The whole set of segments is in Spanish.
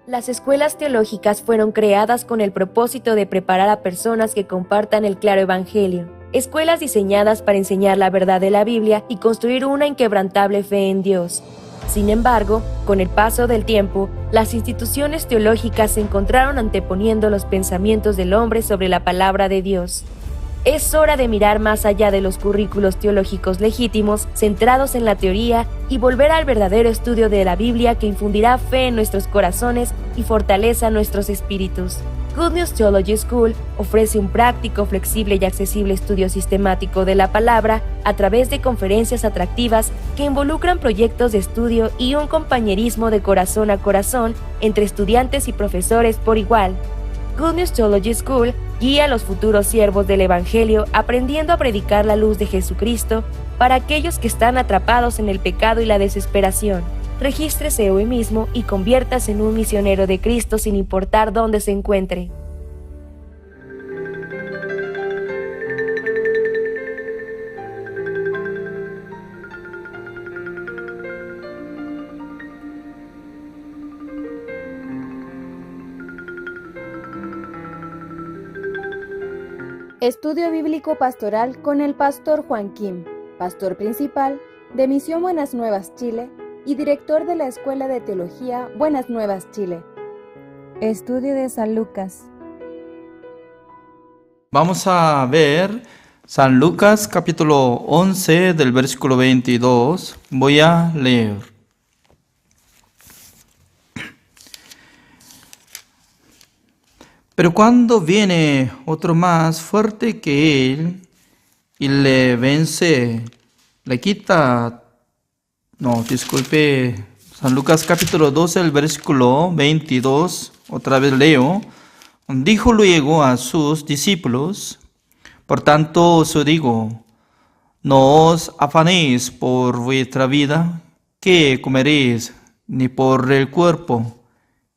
Las escuelas teológicas fueron creadas con el propósito de preparar a personas que compartan el claro evangelio. Escuelas diseñadas para enseñar la verdad de la Biblia y construir una inquebrantable fe en Dios. Sin embargo, con el paso del tiempo, las instituciones teológicas se encontraron anteponiendo los pensamientos del hombre sobre la palabra de Dios. Es hora de mirar más allá de los currículos teológicos legítimos, centrados en la teoría, y volver al verdadero estudio de la Biblia que infundirá fe en nuestros corazones y fortaleza nuestros espíritus. Good News Theology School ofrece un práctico, flexible y accesible estudio sistemático de la palabra a través de conferencias atractivas que involucran proyectos de estudio y un compañerismo de corazón a corazón entre estudiantes y profesores por igual. Good News Theology School guía a los futuros siervos del Evangelio aprendiendo a predicar la luz de Jesucristo para aquellos que están atrapados en el pecado y la desesperación. Regístrese hoy mismo y conviértase en un misionero de Cristo sin importar dónde se encuentre. Estudio Bíblico Pastoral con el Pastor Juan Kim, Pastor Principal de Misión Buenas Nuevas Chile y Director de la Escuela de Teología Buenas Nuevas Chile. Estudio de San Lucas. Vamos a ver San Lucas capítulo 11 del versículo 22. Voy a leer. Pero cuando viene otro más fuerte que él y le vence, le quita... San Lucas capítulo 12, el versículo 22, otra vez leo. Dijo luego a sus discípulos: por tanto os digo, no os afanéis por vuestra vida, qué comeréis, ni por el cuerpo,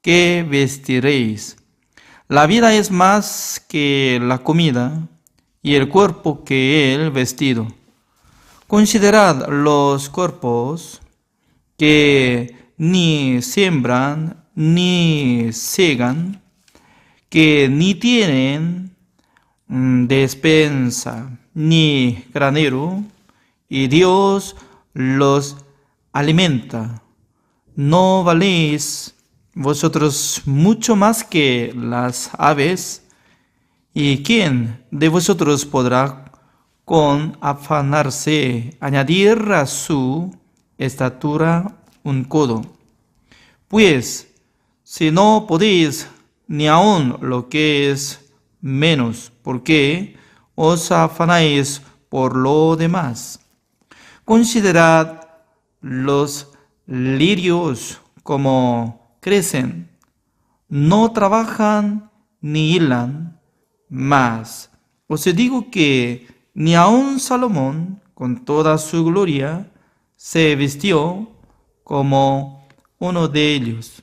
qué vestiréis. La vida es más que la comida, y el cuerpo que el vestido. Considerad los cuerpos que ni siembran, ni segan, que ni tienen despensa, ni granero, y Dios los alimenta. ¿No valéis vosotros mucho más que las aves? ¿Y quién de vosotros podrá con afanarse añadir a su estatura un codo? Pues, si no podéis ni aun lo que es menos, ¿por qué os afanáis por lo demás? Considerad los lirios como crecen, no trabajan ni hilan, mas os digo que ni aun Salomón, con toda su gloria, se vistió como uno de ellos.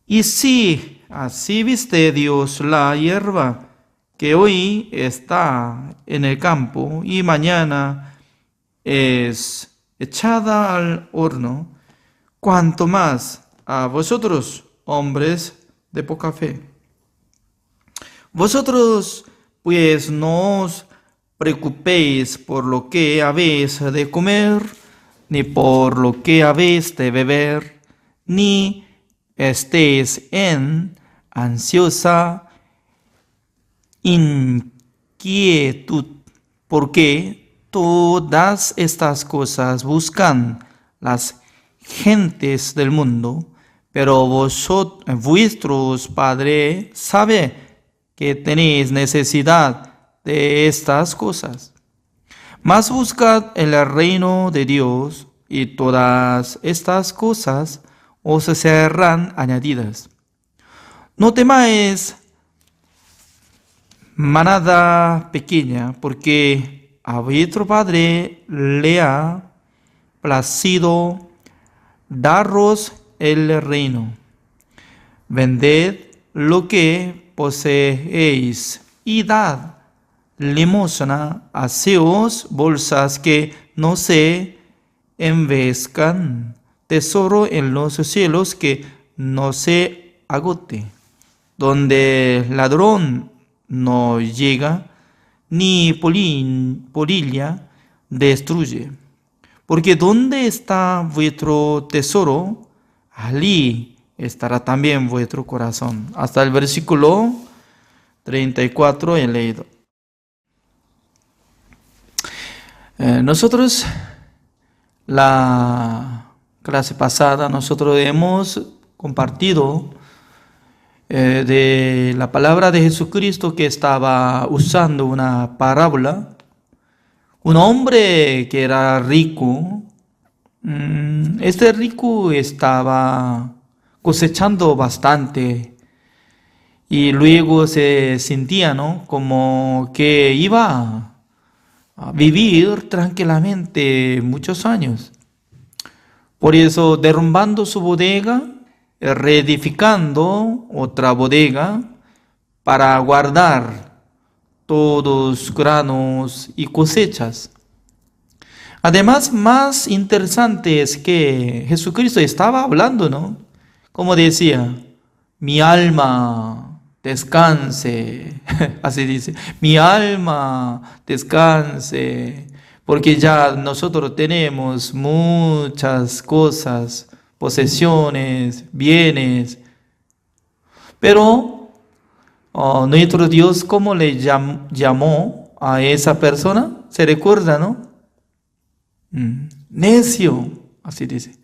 Y si así viste Dios la hierba, que hoy está en el campo y mañana es echada al horno, cuanto más a vosotros, hombres de poca fe. Vosotros, pues, no os preocupéis por lo que habéis de comer, ni por lo que habéis de beber, ni estéis en ansiosa inquietud, porque todas estas cosas buscan las gentes del mundo, pero vuestros Padre sabe que tenéis necesidad de estas cosas. Mas buscad el reino de Dios, y todas estas cosas os serán añadidas. No temáis, manada pequeña, porque a vuestro Padre le ha placido daros el reino. Vended lo que poseéis y dad limosna, haceos bolsas que no se envejezcan, tesoro en los cielos que no se agote, donde ladrón no llega, ni polilla destruye. Porque donde está vuestro tesoro, allí estará también vuestro corazón. Hasta el versículo 34 he leído. Nosotros, la clase pasada, nosotros hemos compartido de la palabra de Jesucristo, que estaba usando una parábola. Un hombre que era rico, este rico estaba cosechando bastante y luego se sentía, ¿no?, como que iba a vivir tranquilamente muchos años. Por eso, derrumbando su bodega, reedificando otra bodega para guardar todos granos y cosechas. Además, más interesante es que Jesucristo estaba hablando, ¿no? Como decía, mi alma descanse, así dice, mi alma descanse, porque ya nosotros tenemos muchas cosas, posesiones, bienes, pero nuestro Dios, ¿cómo le llamó a esa persona? ¿Se recuerda, no? Necio, así dice,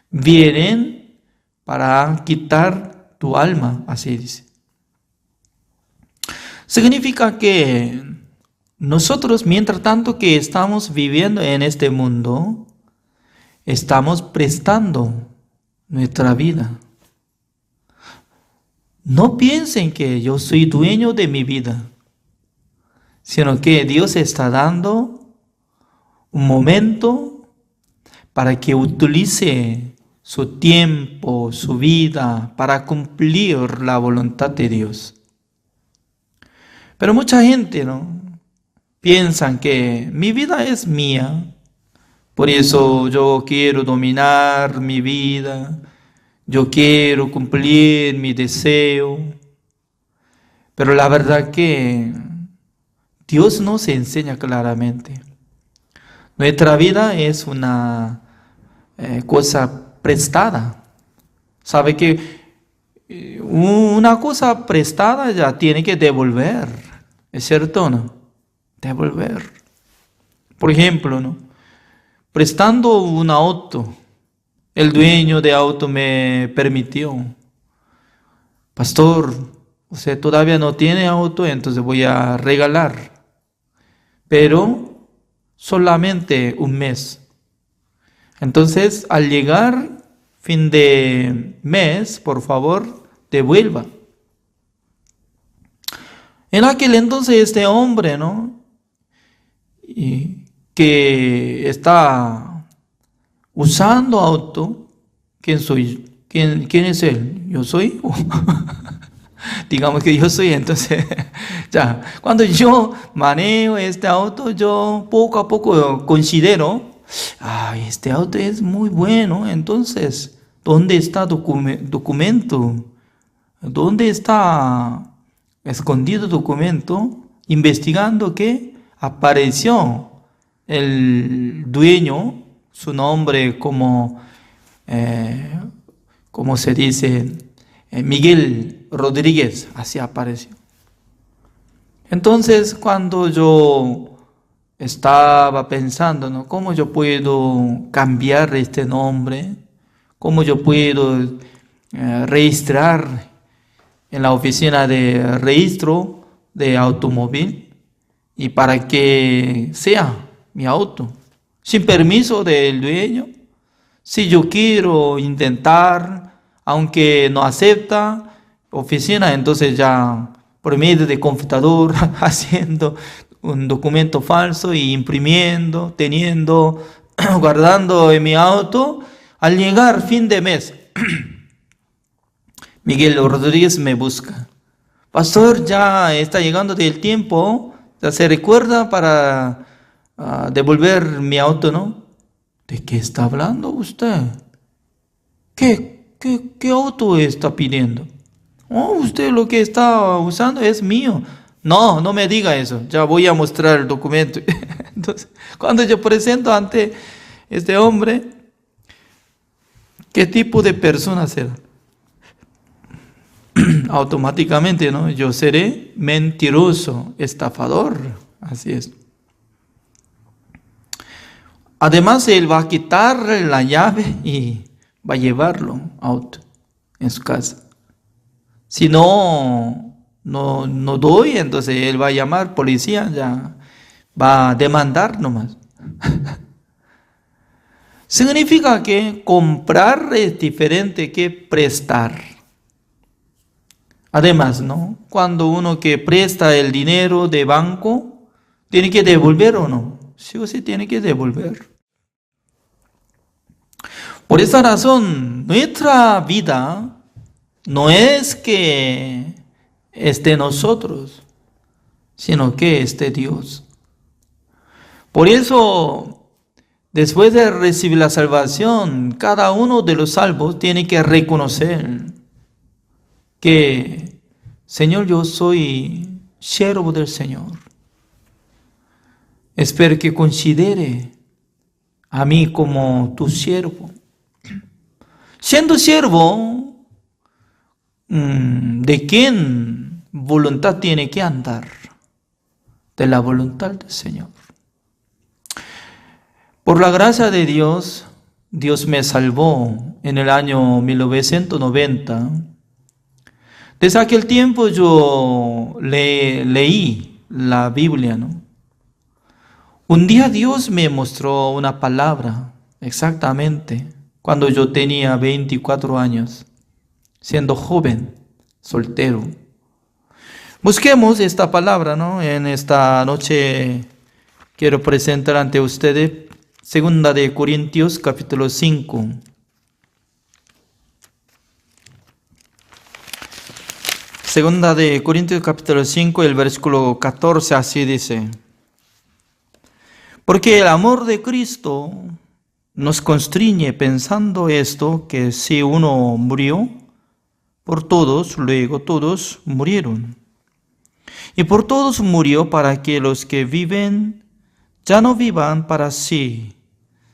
vienen para quitar tu alma, así dice. Significa que nosotros, mientras tanto que estamos viviendo en este mundo, estamos prestando nuestra vida. No piensen que yo soy dueño de mi vida, sino que Dios está dando un momento para que utilice su tiempo, su vida, para cumplir la voluntad de Dios. Pero mucha gente, ¿no?, piensan que mi vida es mía, por eso yo quiero dominar mi vida, yo quiero cumplir mi deseo. Pero la verdad que Dios nos enseña claramente. Nuestra vida es una cosa prestada. ¿Sabe que una cosa prestada ya tiene que devolver? ¿Es cierto o no? Devolver. Por ejemplo, ¿no?, prestando un auto, el dueño de auto me permitió: pastor, usted todavía no tiene auto, entonces voy a regalar, pero solamente un mes. Entonces, al llegar fin de mes, por favor, devuelva. En aquel entonces este hombre, ¿no?, y que está usando auto, ¿quién soy? ¿Quién es él? ¿Yo soy? Digamos que yo soy, entonces, ya, cuando yo manejo este auto, yo poco a poco considero, este auto es muy bueno, entonces, ¿dónde está documento? ¿Dónde está escondido documento? Investigando que apareció el dueño, su nombre como se dice, Miguel Rodríguez, así apareció. Entonces, cuando yo estaba pensando, ¿no?, ¿cómo yo puedo cambiar este nombre? ¿Cómo yo puedo registrar en la oficina de registro de automóvil y para que sea mi auto, sin permiso del dueño? Si yo quiero intentar, aunque no acepta oficina, entonces ya por medio de computador haciendo un documento falso y imprimiendo, teniendo, guardando en mi auto, al llegar fin de mes, Miguel Rodríguez me busca: pastor, ya está llegando el tiempo, ya se recuerda para devolver mi auto, ¿no? ¿De qué está hablando usted? ¿Qué auto está pidiendo? Usted lo que está usando es mío. No me diga eso, ya voy a mostrar el documento. Entonces, cuando yo presento ante este hombre, ¿qué tipo de persona será? Automáticamente, ¿no?, yo seré mentiroso, estafador. Así es. Además, él va a quitar la llave y va a llevarlo auto en su casa. Si no doy, entonces él va a llamar policía, ya va a demandar nomás. Significa que comprar es diferente que prestar. Además, ¿no?, cuando uno que presta el dinero de banco, ¿tiene que devolver o no? Sí o sí tiene que devolver. Por esa razón, nuestra vida no es que esté nosotros, sino que esté Dios. Por eso, después de recibir la salvación, cada uno de los salvos tiene que reconocer que Señor, yo soy siervo del Señor. Espero que considere a mí como tu siervo. Siendo siervo, ¿de quién voluntad tiene que andar? De la voluntad del Señor. Por la gracia de Dios, Dios me salvó en el año 1990. Desde aquel tiempo yo leí la Biblia, ¿no? Un día Dios me mostró una palabra, exactamente, cuando yo tenía 24 años, siendo joven, soltero. Busquemos esta palabra, ¿no? En esta noche quiero presentar ante ustedes Segunda de Corintios, capítulo 5. Segunda de Corintios, capítulo 5, el versículo 14, así dice: porque el amor de Cristo nos constriñe pensando esto, que si uno murió por todos, luego todos murieron. Y por todos murió para que los que viven ya no vivan para sí,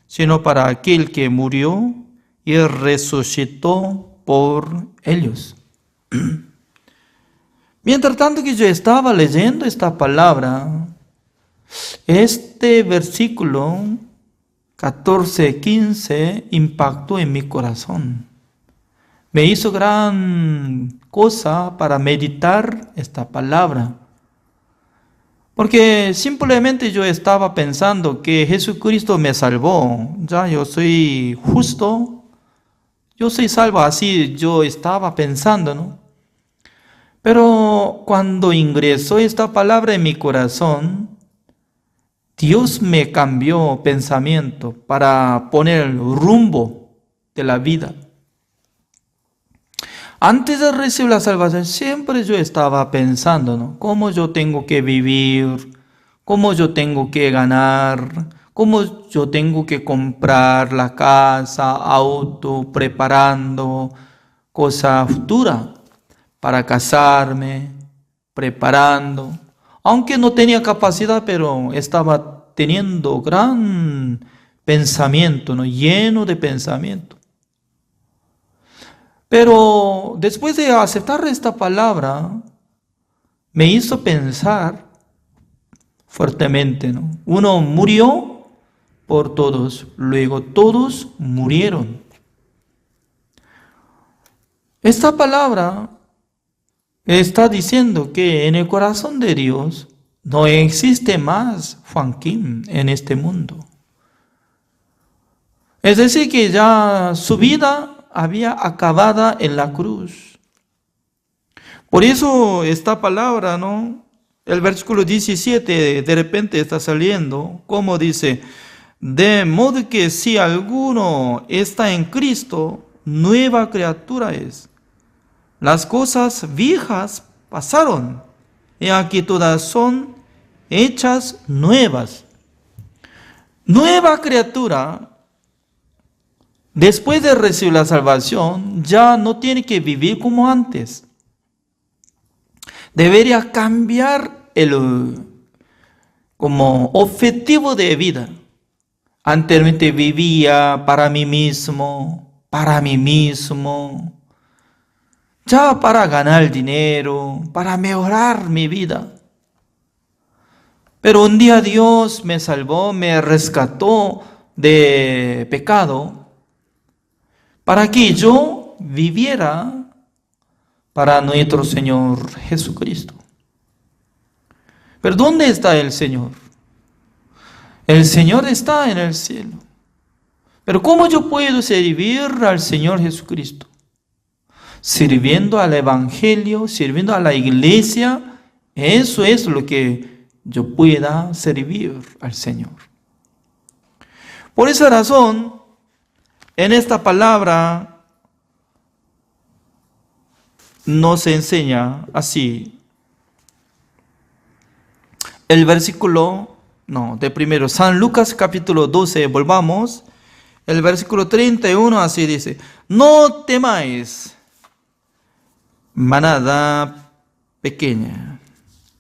sino para aquel que murió y resucitó por ellos. Mientras tanto que yo estaba leyendo esta palabra, este versículo 14-15 impactó en mi corazón. Me hizo gran cosa para meditar esta palabra. Porque simplemente yo estaba pensando que Jesucristo me salvó. Ya yo soy justo, yo soy salvo, así yo estaba pensando, ¿no? Pero cuando ingresó esta palabra en mi corazón, Dios me cambió pensamiento para poner el rumbo de la vida. Antes de recibir la salvación, siempre yo estaba pensando, ¿no? Cómo yo tengo que vivir, cómo yo tengo que ganar, cómo yo tengo que comprar la casa, auto, preparando cosa futura para casarme, preparando. Aunque no tenía capacidad, pero estaba teniendo gran pensamiento, ¿no? Lleno de pensamiento. Pero después de aceptar esta palabra, me hizo pensar fuertemente, ¿no? Uno murió por todos, luego todos murieron. Esta palabra está diciendo que en el corazón de Dios no existe más Juan Kim en este mundo. Es decir, que ya su vida había acabado en la cruz. Por eso esta palabra, ¿no? El versículo 17 de repente está saliendo, como dice: de modo que si alguno está en Cristo, nueva criatura es. Las cosas viejas pasaron, y aquí todas son hechas nuevas. Nueva criatura, después de recibir la salvación, ya no tiene que vivir como antes. Debería cambiar como objetivo de vida. Anteriormente vivía para mí mismo, ya para ganar dinero, para mejorar mi vida. Pero un día Dios me salvó, me rescató de pecado, para que yo viviera para nuestro Señor Jesucristo. Pero ¿dónde está el Señor? El Señor está en el cielo. Pero ¿cómo yo puedo servir al Señor Jesucristo? Sirviendo al Evangelio, sirviendo a la iglesia. Eso es lo que yo pueda servir al Señor. Por esa razón, en esta palabra nos enseña así. El versículo, de primero, San Lucas capítulo 12, volvamos. El versículo 31 así dice: no temáis, manada pequeña,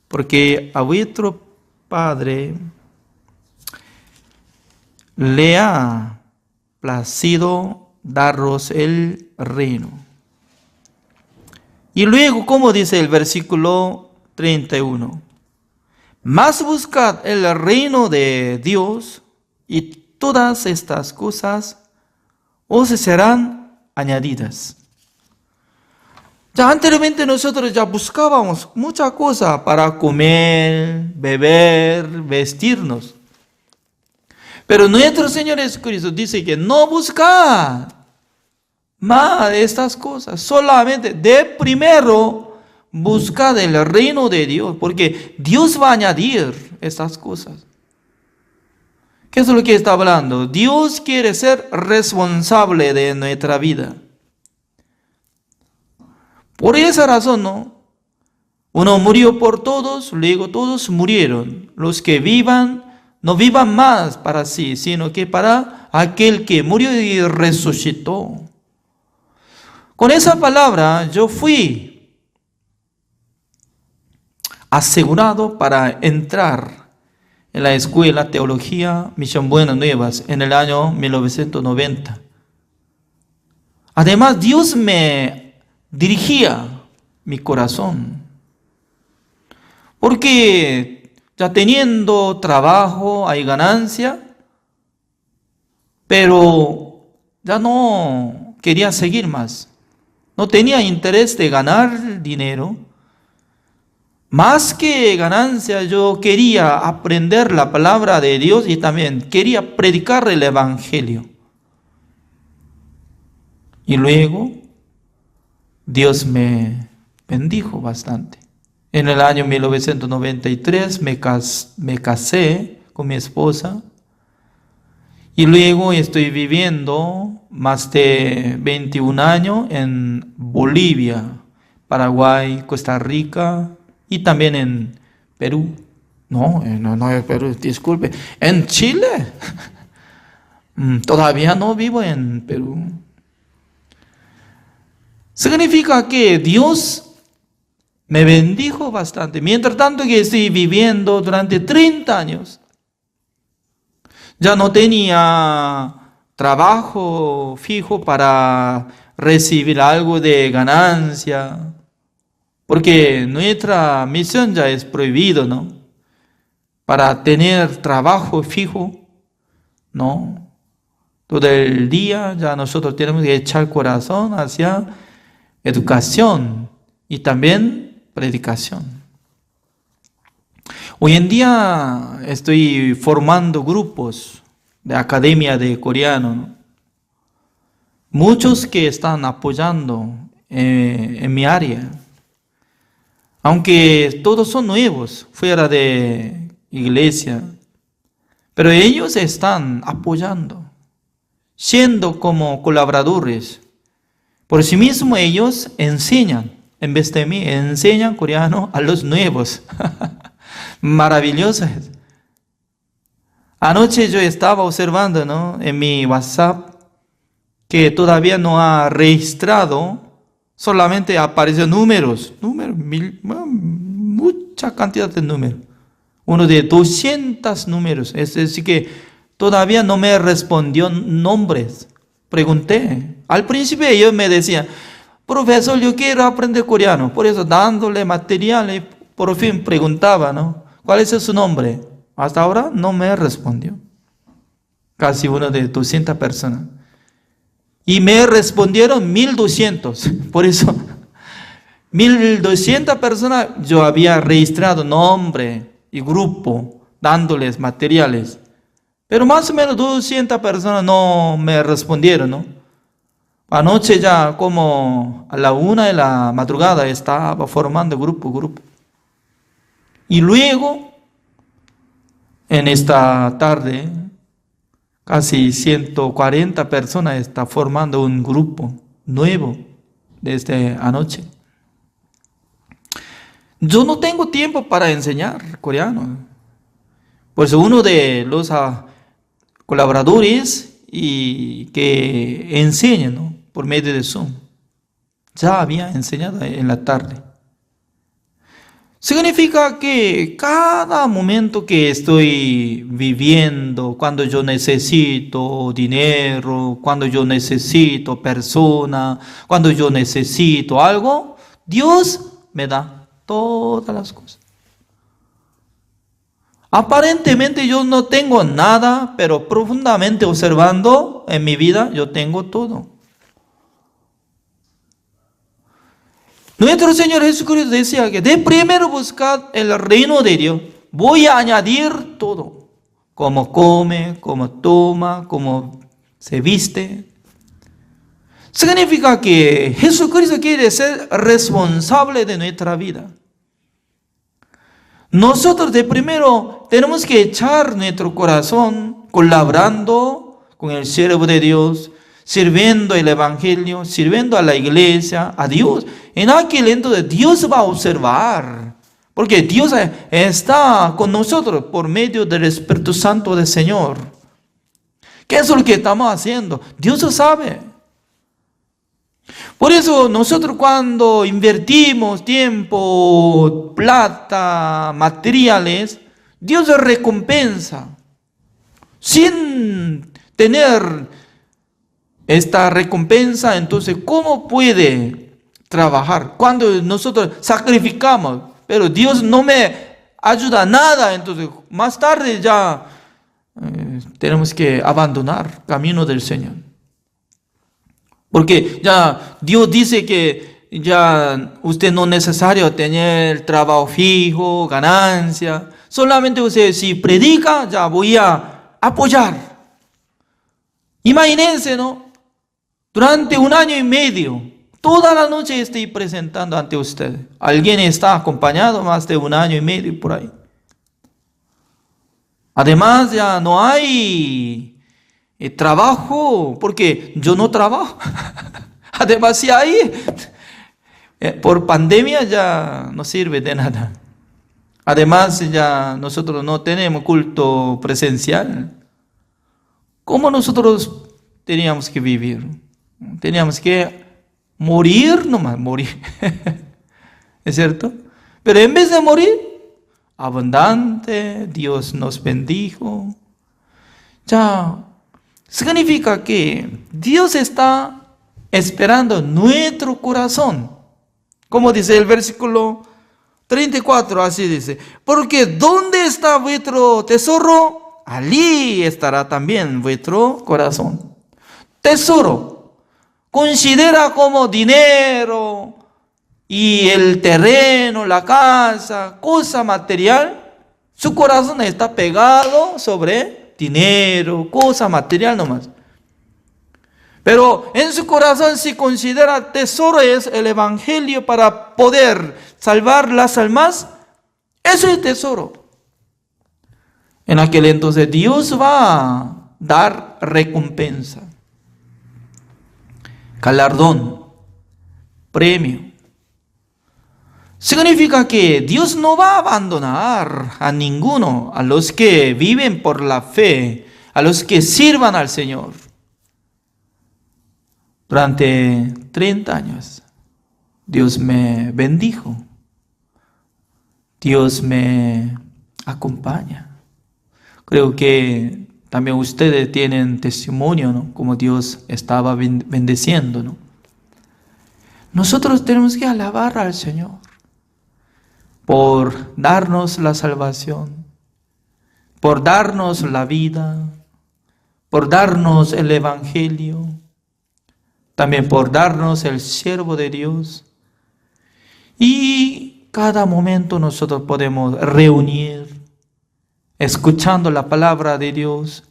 porque a vuestro Padre le ha placido daros el reino. Y luego, como dice el versículo 31, mas buscad el reino de Dios y todas estas cosas os serán añadidas. Ya anteriormente nosotros ya buscábamos muchas cosas para comer, beber, vestirnos. Pero nuestro Señor Jesucristo dice que no buscad más de estas cosas. Solamente de primero buscad el reino de Dios, porque Dios va a añadir estas cosas. ¿Qué es lo que está hablando? Dios quiere ser responsable de nuestra vida. Por esa razón, ¿no? Uno murió por todos, luego todos murieron. Los que vivan, no vivan más para sí, sino que para aquel que murió y resucitó. Con esa palabra yo fui asegurado para entrar en la escuela Teología Misión Buenas Nuevas en el año 1990. Además, Dios me dirigía mi corazón, porque ya teniendo trabajo hay ganancia, pero ya no quería seguir más, no tenía interés de ganar dinero. Más que ganancia, yo quería aprender la palabra de Dios y también quería predicar el evangelio. Y luego Dios me bendijo bastante. En el año 1993 me casé con mi esposa y luego estoy viviendo más de 21 años en Bolivia, Paraguay, Costa Rica y también en Perú. No en Perú, disculpe, en Chile. Todavía no vivo en Perú. Significa que Dios me bendijo bastante. Mientras tanto que estoy viviendo durante 30 años, ya no tenía trabajo fijo para recibir algo de ganancia, porque nuestra misión ya es prohibido, ¿no? Para tener trabajo fijo, ¿no? Todo el día ya nosotros tenemos que echar corazón hacia educación y también predicación. Hoy en día estoy formando grupos de academia de coreano, ¿no? Muchos que están apoyando en mi área, aunque todos son nuevos fuera de iglesia, pero ellos están apoyando, siendo como colaboradores. Por sí mismo ellos enseñan, en vez de mí, enseñan coreano a los nuevos. Maravilloso. Anoche yo estaba observando, ¿no?, en mi WhatsApp que todavía no ha registrado, solamente aparecen números, mucha cantidad de números. Uno de 200 números. Es decir que todavía no me respondió nombres. Pregunté. Al principio ellos me decían, profesor, yo quiero aprender coreano. Por eso dándole materiales, por fin preguntaba, ¿no?, ¿cuál es su nombre? Hasta ahora no me respondió. Casi uno de 200 personas. Y me respondieron 1200. Por eso, 1200 personas yo había registrado nombre y grupo, dándoles materiales. Pero más o menos 200 personas no me respondieron, ¿no? Anoche ya como a la 1 de la madrugada estaba formando grupo. Y luego, en esta tarde, casi 140 personas están formando un grupo nuevo desde anoche. Yo no tengo tiempo para enseñar coreano. Pues uno de los colaboradores y que enseñan, ¿no?, por medio de Zoom, ya había enseñado en la tarde. Significa que cada momento que estoy viviendo, cuando yo necesito dinero, cuando yo necesito persona, cuando yo necesito algo, Dios me da todas las cosas. Aparentemente yo no tengo nada, pero profundamente observando en mi vida, yo tengo todo. Nuestro Señor Jesucristo decía que de primero buscad el reino de Dios, voy a añadir todo, como come, como toma, como se viste. Significa que Jesucristo quiere ser responsable de nuestra vida. Nosotros de primero tenemos que echar nuestro corazón colaborando con el siervo de Dios, sirviendo el Evangelio, sirviendo a la iglesia, a Dios. En aquel entonces Dios va a observar, porque Dios está con nosotros por medio del Espíritu Santo del Señor. ¿Qué es lo que estamos haciendo? Dios lo sabe. Por eso nosotros cuando invertimos tiempo, plata, materiales, Dios recompensa. Sin tener esta recompensa, entonces, ¿cómo puede trabajar? Cuando nosotros sacrificamos, pero Dios no me ayuda nada, entonces más tarde ya tenemos que abandonar el camino del Señor. Porque ya Dios dice que ya usted no es necesario tener trabajo fijo, ganancia. Solamente usted si predica, ya voy a apoyar. Imagínense, ¿no? Durante 1 año y medio, toda la noche estoy presentando ante usted. Alguien está acompañado más de 1 año y medio por ahí. Además ya no hay trabajo, porque yo no trabajo. Además si hay, por pandemia ya no sirve de nada. Además ya nosotros no tenemos culto presencial. ¿Cómo nosotros teníamos que vivir? Teníamos que morir nomás, morir. ¿Es cierto? Pero en vez de morir, abundante, Dios nos bendijo. Ya, significa que Dios está esperando nuestro corazón. Como dice el versículo 34, así dice: porque ¿dónde está vuestro tesoro? Allí estará también vuestro corazón. Tesoro considera como dinero y el terreno, la casa, cosa material. Su corazón está pegado sobre dinero, cosa material nomás. Pero en su corazón si considera tesoro es el Evangelio para poder salvar las almas, eso es tesoro. En aquel entonces Dios va a dar recompensa, galardón, premio. Significa que Dios no va a abandonar a ninguno, a los que viven por la fe, a los que sirvan al Señor. Durante 30 años, Dios me bendijo. Dios me acompaña. Creo que también ustedes tienen testimonio, ¿no? Como Dios estaba bendeciendo, ¿no? Nosotros tenemos que alabar al Señor por darnos la salvación, por darnos la vida, por darnos el Evangelio, también por darnos el siervo de Dios. Y cada momento nosotros podemos reunir, escuchando la palabra de Dios,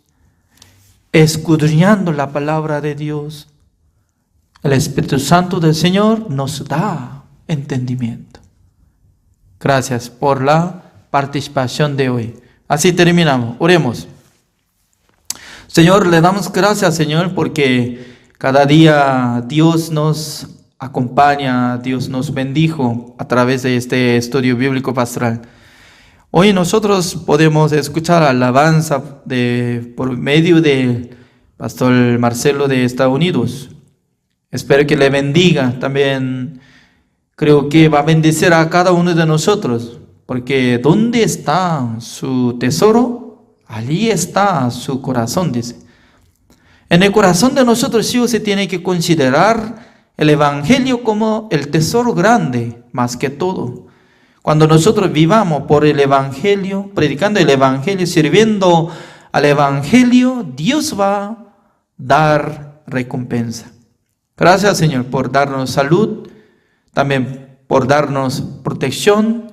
escudriñando la palabra de Dios. El Espíritu Santo del Señor nos da entendimiento. Gracias por la participación de hoy. Así terminamos. Oremos. Señor, le damos gracias, Señor, porque cada día Dios nos acompaña, Dios nos bendijo a través de este estudio bíblico pastoral. Hoy nosotros podemos escuchar alabanza por medio del pastor Marcelo de Estados Unidos. Espero que le bendiga. También creo que va a bendecir a cada uno de nosotros. Porque ¿dónde está su tesoro? Allí está su corazón, dice. En el corazón de nosotros sí se tiene que considerar el Evangelio como el tesoro grande, más que todo. Cuando nosotros vivamos por el Evangelio, predicando el Evangelio, sirviendo al Evangelio, Dios va a dar recompensa. Gracias, Señor, por darnos salud, también por darnos protección,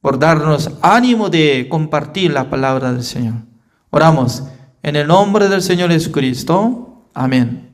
por darnos ánimo de compartir la palabra del Señor. Oramos en el nombre del Señor Jesucristo. Amén.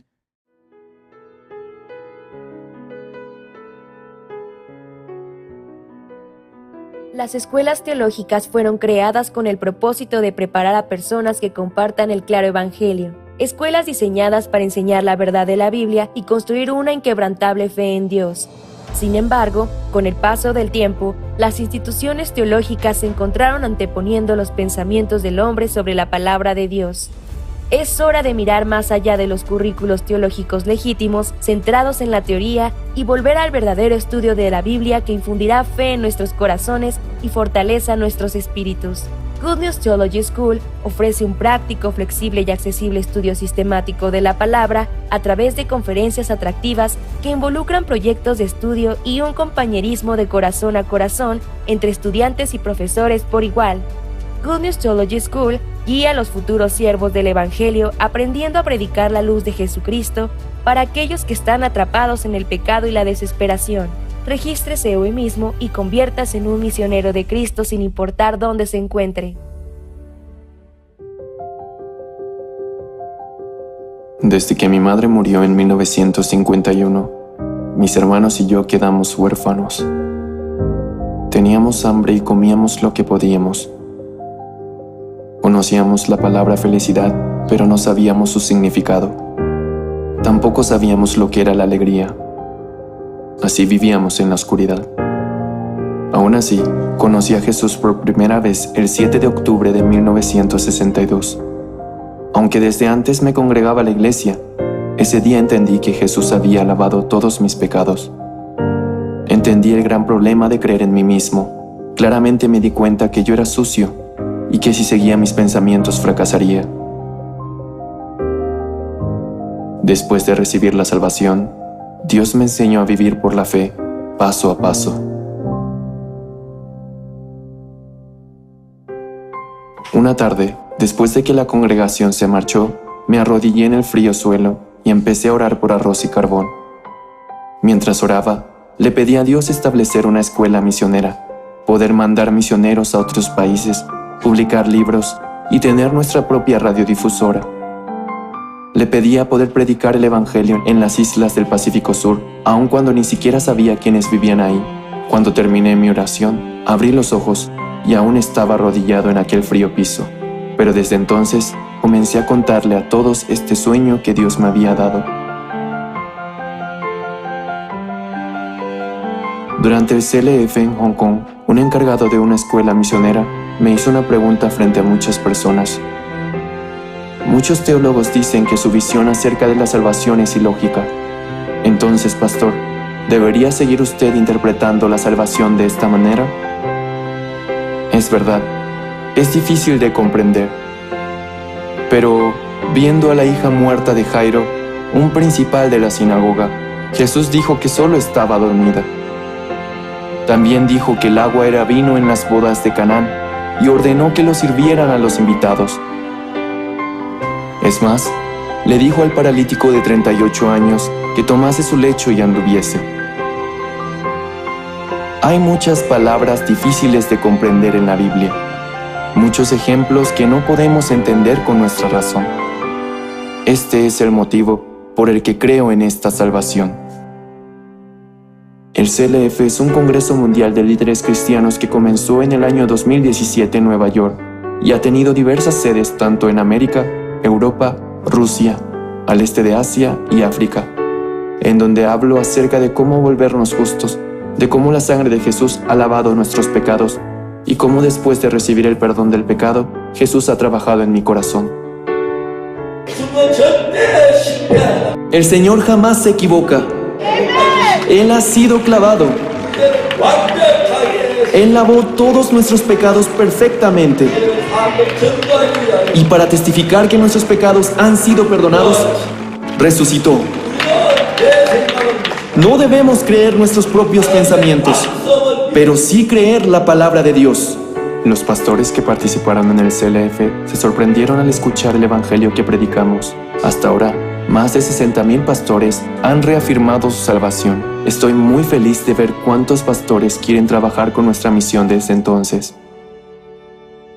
Las escuelas teológicas fueron creadas con el propósito de preparar a personas que compartan el claro evangelio. Escuelas diseñadas para enseñar la verdad de la Biblia y construir una inquebrantable fe en Dios. Sin embargo, con el paso del tiempo, las instituciones teológicas se encontraron anteponiendo los pensamientos del hombre sobre la palabra de Dios. Es hora de mirar más allá de los currículos teológicos legítimos, centrados en la teoría, y volver al verdadero estudio de la Biblia que infundirá fe en nuestros corazones y fortaleza nuestros espíritus. Good News Theology School ofrece un práctico, flexible y accesible estudio sistemático de la palabra a través de conferencias atractivas que involucran proyectos de estudio y un compañerismo de corazón a corazón entre estudiantes y profesores por igual. Good News Theology School guía a los futuros siervos del Evangelio aprendiendo a predicar la luz de Jesucristo para aquellos que están atrapados en el pecado y la desesperación. Regístrese hoy mismo y conviértase en un misionero de Cristo sin importar dónde se encuentre. Desde que mi madre murió en 1951, mis hermanos y yo quedamos huérfanos. Teníamos hambre y comíamos lo que podíamos. Conocíamos la palabra felicidad, pero no sabíamos su significado. Tampoco sabíamos lo que era la alegría. Así vivíamos en la oscuridad. Aún así, conocí a Jesús por primera vez el 7 de octubre de 1962. Aunque desde antes me congregaba a la iglesia, ese día entendí que Jesús había lavado todos mis pecados. Entendí el gran problema de creer en mí mismo. Claramente me di cuenta que yo era sucio y que si seguía mis pensamientos fracasaría. Después de recibir la salvación, Dios me enseñó a vivir por la fe, paso a paso. Una tarde, después de que la congregación se marchó, me arrodillé en el frío suelo y empecé a orar por arroz y carbón. Mientras oraba, le pedí a Dios establecer una escuela misionera, poder mandar misioneros a otros países, publicar libros y tener nuestra propia radiodifusora. Le pedía poder predicar el Evangelio en las islas del Pacífico Sur, aun cuando ni siquiera sabía quiénes vivían ahí. Cuando terminé mi oración, abrí los ojos y aún estaba arrodillado en aquel frío piso. Pero desde entonces comencé a contarle a todos este sueño que Dios me había dado. Durante el CLF en Hong Kong, un encargado de una escuela misionera me hizo una pregunta frente a muchas personas. Muchos teólogos dicen que su visión acerca de la salvación es ilógica. Entonces, pastor, ¿debería seguir usted interpretando la salvación de esta manera? Es verdad, es difícil de comprender. Pero, viendo a la hija muerta de Jairo, un principal de la sinagoga, Jesús dijo que solo estaba dormida. También dijo que el agua era vino en las bodas de Canaán y ordenó que lo sirvieran a los invitados. Es más, le dijo al paralítico de 38 años que tomase su lecho y anduviese. Hay muchas palabras difíciles de comprender en la Biblia, muchos ejemplos que no podemos entender con nuestra razón. Este es el motivo por el que creo en esta salvación. El CLF es un congreso mundial de líderes cristianos que comenzó en el año 2017 en Nueva York y ha tenido diversas sedes tanto en América, Europa, Rusia, al este de Asia y África, en donde hablo acerca de cómo volvernos justos, de cómo la sangre de Jesús ha lavado nuestros pecados y cómo después de recibir el perdón del pecado, Jesús ha trabajado en mi corazón. El Señor jamás se equivoca. Él ha sido clavado Él lavó todos nuestros pecados perfectamente. Y para testificar que nuestros pecados han sido perdonados, resucitó. No debemos creer nuestros propios pensamientos, pero sí creer la palabra de Dios. Los pastores que participaron en el CLF se sorprendieron al escuchar el evangelio que predicamos. Hasta ahora, más de 60,000 pastores han reafirmado su salvación. Estoy muy feliz de ver cuántos pastores quieren trabajar con nuestra misión desde entonces.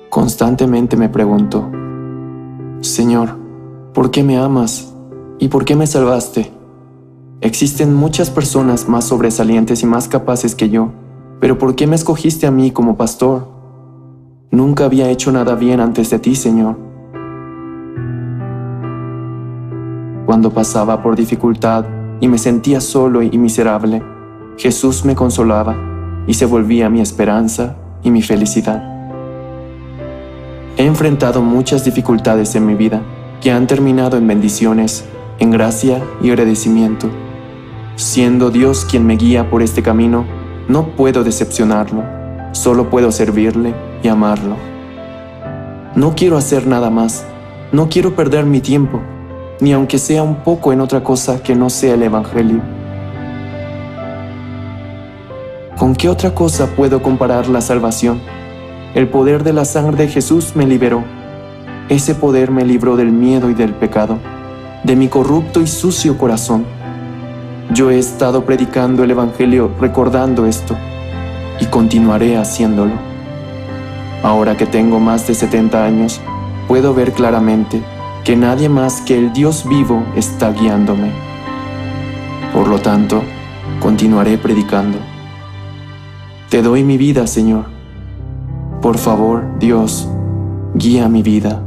Constantemente me pregunto, Señor, ¿por qué me amas? ¿Y por qué me salvaste? Existen muchas personas más sobresalientes y más capaces que yo, pero ¿por qué me escogiste a mí como pastor? Nunca había hecho nada bien antes de ti, Señor. Cuando pasaba por dificultad y me sentía solo y miserable, Jesús me consolaba y se volvía mi esperanza y mi felicidad. He enfrentado muchas dificultades en mi vida que han terminado en bendiciones, en gracia y agradecimiento. Siendo Dios quien me guía por este camino, no puedo decepcionarlo, solo puedo servirle y amarlo. No quiero hacer nada más, no quiero perder mi tiempo, ni aunque sea un poco en otra cosa que no sea el Evangelio. ¿Con qué otra cosa puedo comparar la salvación? El poder de la sangre de Jesús me liberó. Ese poder me libró del miedo y del pecado, de mi corrupto y sucio corazón. Yo he estado predicando el Evangelio recordando esto, y continuaré haciéndolo. Ahora que tengo más de 70 años, puedo ver claramente que nadie más que el Dios vivo está guiándome. Por lo tanto, continuaré predicando. Te doy mi vida, Señor. Por favor, Dios, guía mi vida.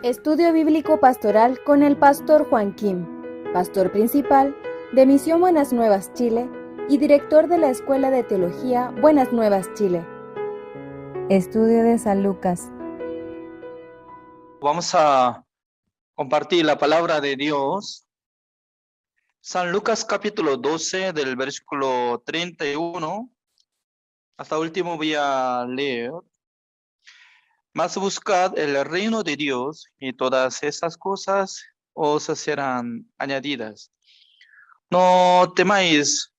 Estudio Bíblico Pastoral con el Pastor Juan Kim, Pastor Principal de Misión Buenas Nuevas Chile y Director de la Escuela de Teología Buenas Nuevas Chile. Estudio de San Lucas. Vamos a compartir la palabra de Dios. San Lucas capítulo 12 del versículo 31. Hasta último voy a leer. Mas buscad el reino de Dios y todas estas cosas os serán añadidas. No temáis,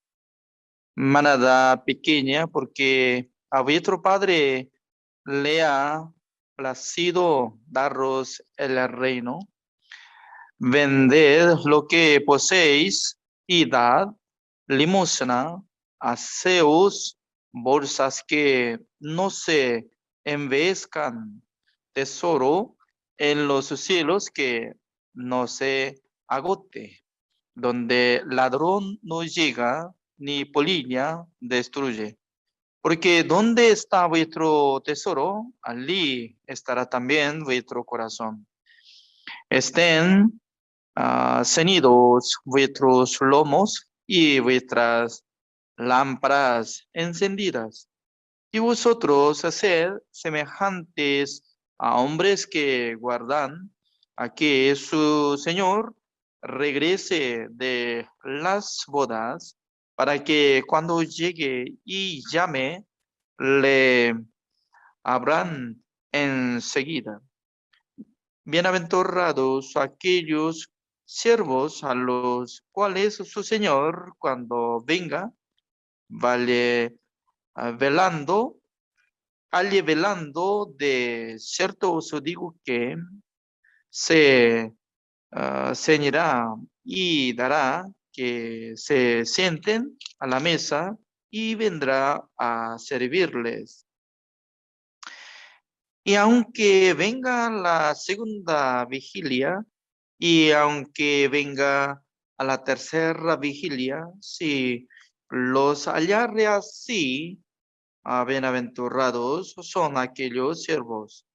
manada pequeña, porque a vuestro Padre le ha placido daros el reino. Vended lo que poseéis y dad limosna, haceos bolsas que no se envejezcan, tesoro en los cielos que no se agote, donde ladrón no llega ni polilla destruye. Porque donde está vuestro tesoro, allí estará también vuestro corazón. Estén ceñidos vuestros lomos y vuestras lámparas encendidas. Y vosotros sed semejantes a hombres que guardan a que su Señor regrese de las bodas, para que cuando llegue y llame, le abran enseguida. Bienaventurados aquellos siervos a los cuales su Señor, cuando venga, halle velando, de cierto os digo que se ceñirá y dará que se sienten a la mesa y vendrá a servirles. Y aunque venga la segunda vigilia, y aunque venga a la tercera vigilia, si los hallare así, bienaventurados son aquellos siervos.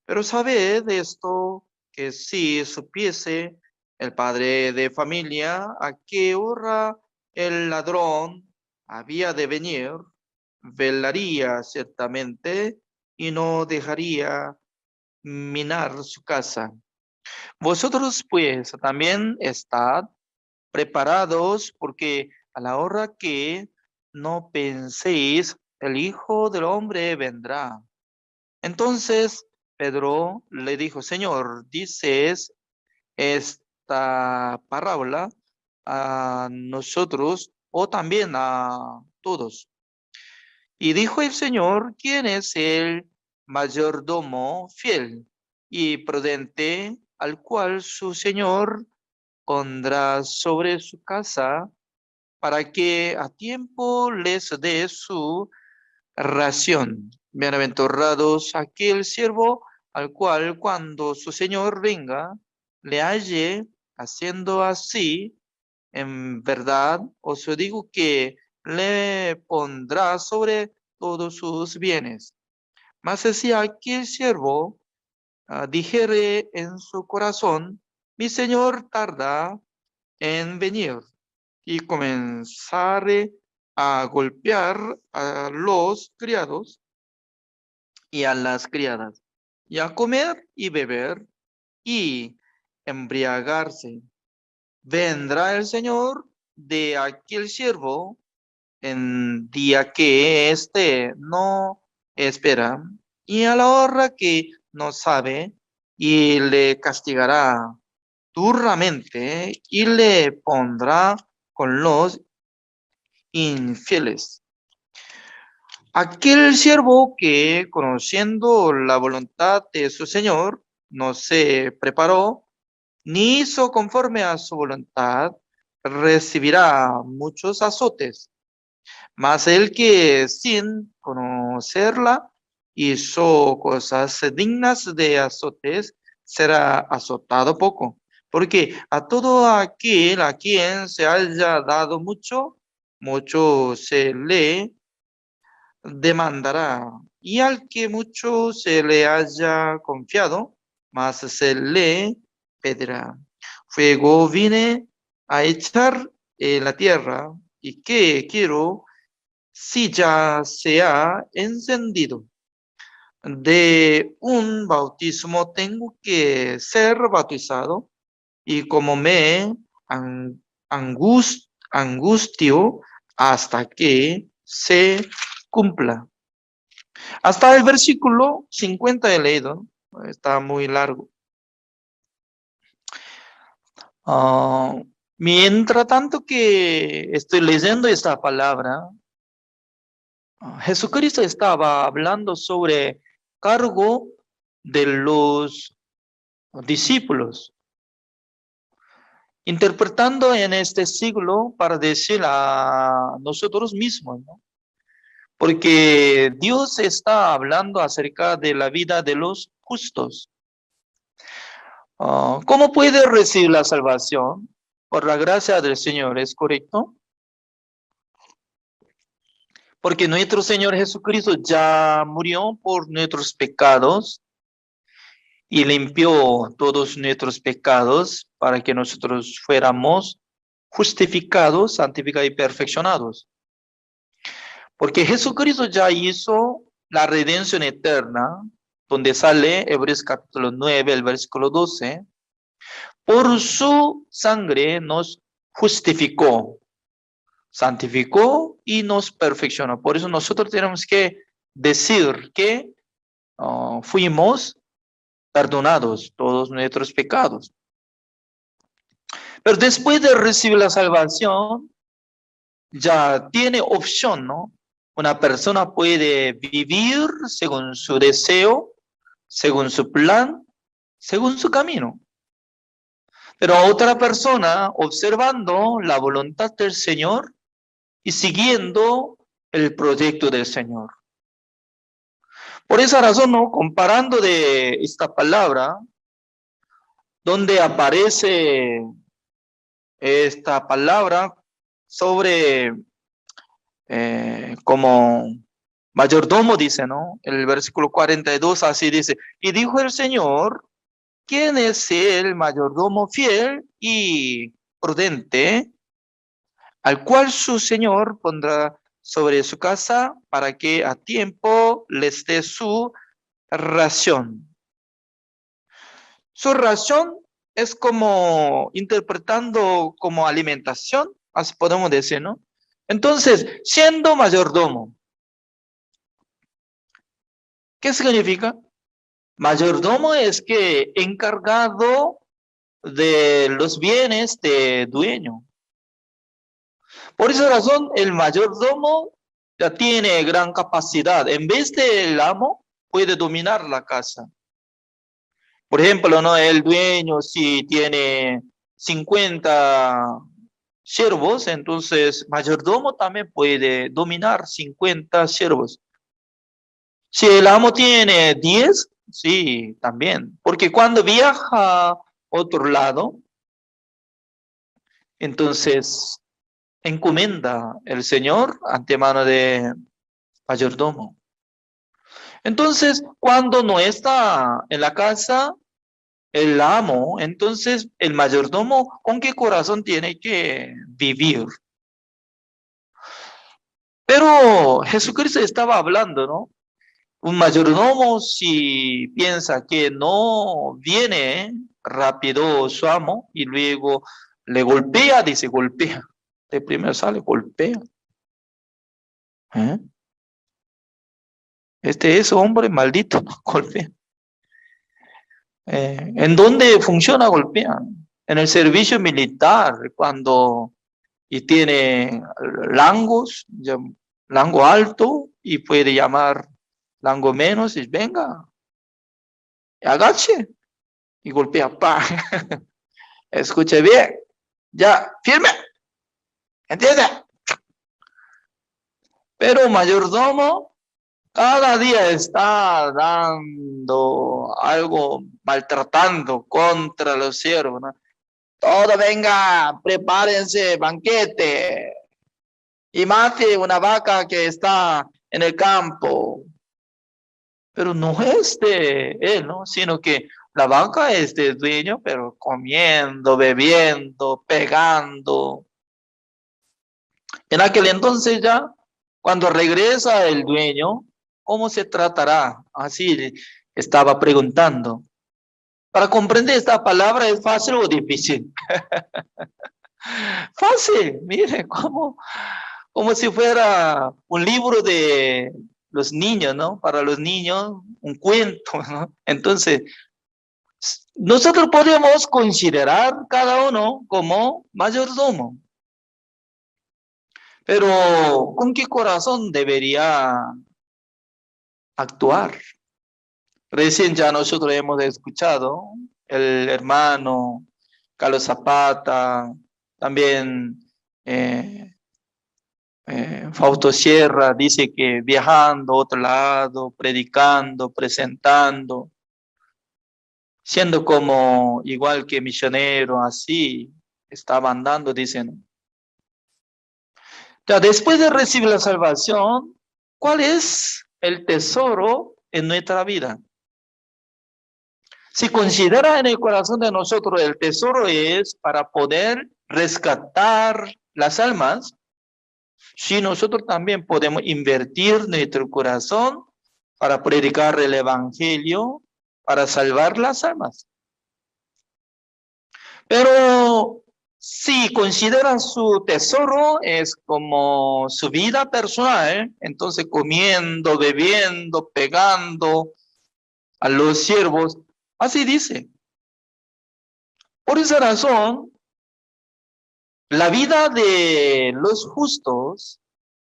Pero sabed esto, que si supiese el padre de familia a qué hora el ladrón había de venir, velaría ciertamente y no dejaría minar su casa. Vosotros pues también estad preparados, porque a la hora que no penséis, el Hijo del Hombre vendrá. Entonces Pedro le dijo: Señor, ¿dices esta parábola a nosotros o también a todos? Y dijo el Señor: ¿quién es el mayordomo fiel y prudente, al cual su Señor pondrá sobre su casa para que a tiempo les dé su ración? Bienaventurados aquel siervo al cual, cuando su Señor venga, le halle haciendo así. En verdad os digo que le pondrá sobre todos sus bienes. Mas si aquel siervo dijere en su corazón: mi Señor tarda en venir, y comenzare a golpear a los criados y a las criadas, y a comer y beber y embriagarse, vendrá el Señor de aquel siervo en día que éste no espera, y a la hora que no sabe, y le castigará duramente y le pondrá con los infieles. Aquel siervo que, conociendo la voluntad de su Señor, no se preparó ni hizo conforme a su voluntad, recibirá muchos azotes. Mas el que, sin conocerla, hizo cosas dignas de azotes, será azotado poco. Porque a todo aquel a quien se haya dado mucho, mucho se le demandará. Y al que mucho se le haya confiado, mas se le pedirá. Fuego vine a echar en la tierra, y qué quiero si ya se ha encendido. De un bautismo tengo que ser bautizado, y como me angustio hasta que se cumpla. Hasta el versículo 50 he leído, ¿no? Está muy largo. Ah, mientras tanto que estoy leyendo esta palabra, Jesucristo estaba hablando sobre cargo de los discípulos, interpretando en este siglo para decir a nosotros mismos, ¿no? Porque Dios está hablando acerca de la vida de los justos. ¿Cómo puede recibir la salvación? Por la gracia del Señor, ¿es correcto? Porque nuestro Señor Jesucristo ya murió por nuestros pecados y limpió todos nuestros pecados para que nosotros fuéramos justificados, santificados y perfeccionados. Porque Jesucristo ya hizo la redención eterna, donde sale Hebreos capítulo 9, el versículo 12. Por su sangre nos justificó, santificó y nos perfeccionó. Por eso nosotros tenemos que decir que fuimos perdonados todos nuestros pecados. Pero después de recibir la salvación, ya tiene opción, ¿no? Una persona puede vivir según su deseo, según su plan, según su camino. Pero otra persona, observando la voluntad del Señor y siguiendo el proyecto del Señor. Por esa razón, ¿no? Comparando de esta palabra, donde aparece esta palabra sobre como mayordomo, dice, ¿no? El versículo 42 así dice, y dijo el Señor, ¿quién es el mayordomo fiel y prudente, al cual su Señor pondrá sobre su casa para que a tiempo les dé su ración? Su ración es como interpretando como alimentación, así podemos decir, ¿no? Entonces, siendo mayordomo, ¿qué significa? Mayordomo es que encargado de los bienes de dueño. Por esa razón, el mayordomo ya tiene gran capacidad. En vez del amo, puede dominar la casa. Por ejemplo, ¿no? El dueño si tiene 50 siervos, entonces mayordomo también puede dominar 50 siervos. Si el amo tiene 10, sí, también. Porque cuando viaja a otro lado, entonces encomienda el Señor ante mano de mayordomo. Entonces, cuando no está en la casa el amo, entonces el mayordomo, ¿con qué corazón tiene que vivir? Pero Jesucristo estaba hablando, ¿no? Un mayordomo, si piensa que no viene rápido su amo y luego le golpea, dice golpea. De primero sale golpea. ¿Eh? Este es hombre maldito, golpea. ¿En dónde funciona golpea? En el servicio militar, cuando y tiene langos, lango alto y puede llamar lango menos y venga, agache y golpea, pa. Escuche bien, ya, firme, ¿entiende? Pero mayordomo cada día está dando algo, maltratando contra los siervos, ¿no? Todo venga, prepárense, banquete, y mate una vaca que está en el campo. Pero no es de él, ¿no? Sino que La vaca es del dueño, pero comiendo, bebiendo, pegando. En aquel entonces ya, cuando regresa el dueño, ¿cómo se tratará? Así estaba preguntando. Para comprender esta palabra, ¿es fácil o difícil? Fácil, mire, como si fuera un libro de los niños, ¿no? Para los niños, un cuento, ¿no? Entonces, nosotros podemos considerar cada uno como mayordomo, pero ¿con qué corazón debería actuar? Recién ya nosotros hemos escuchado el hermano Carlos Zapata, también Fausto Sierra dice que viajando a otro lado, predicando, presentando, siendo como igual que misionero, así estaba andando, dicen. Ya después de recibir la salvación, ¿cuál es el tesoro en nuestra vida? Si considera en el corazón de nosotros el tesoro es para poder rescatar las almas, si nosotros también podemos invertir nuestro corazón para predicar el evangelio, para salvar las almas. Pero si consideran su tesoro es como su vida personal, entonces comiendo, bebiendo, pegando a los siervos, así dice. Por esa razón, la vida de los justos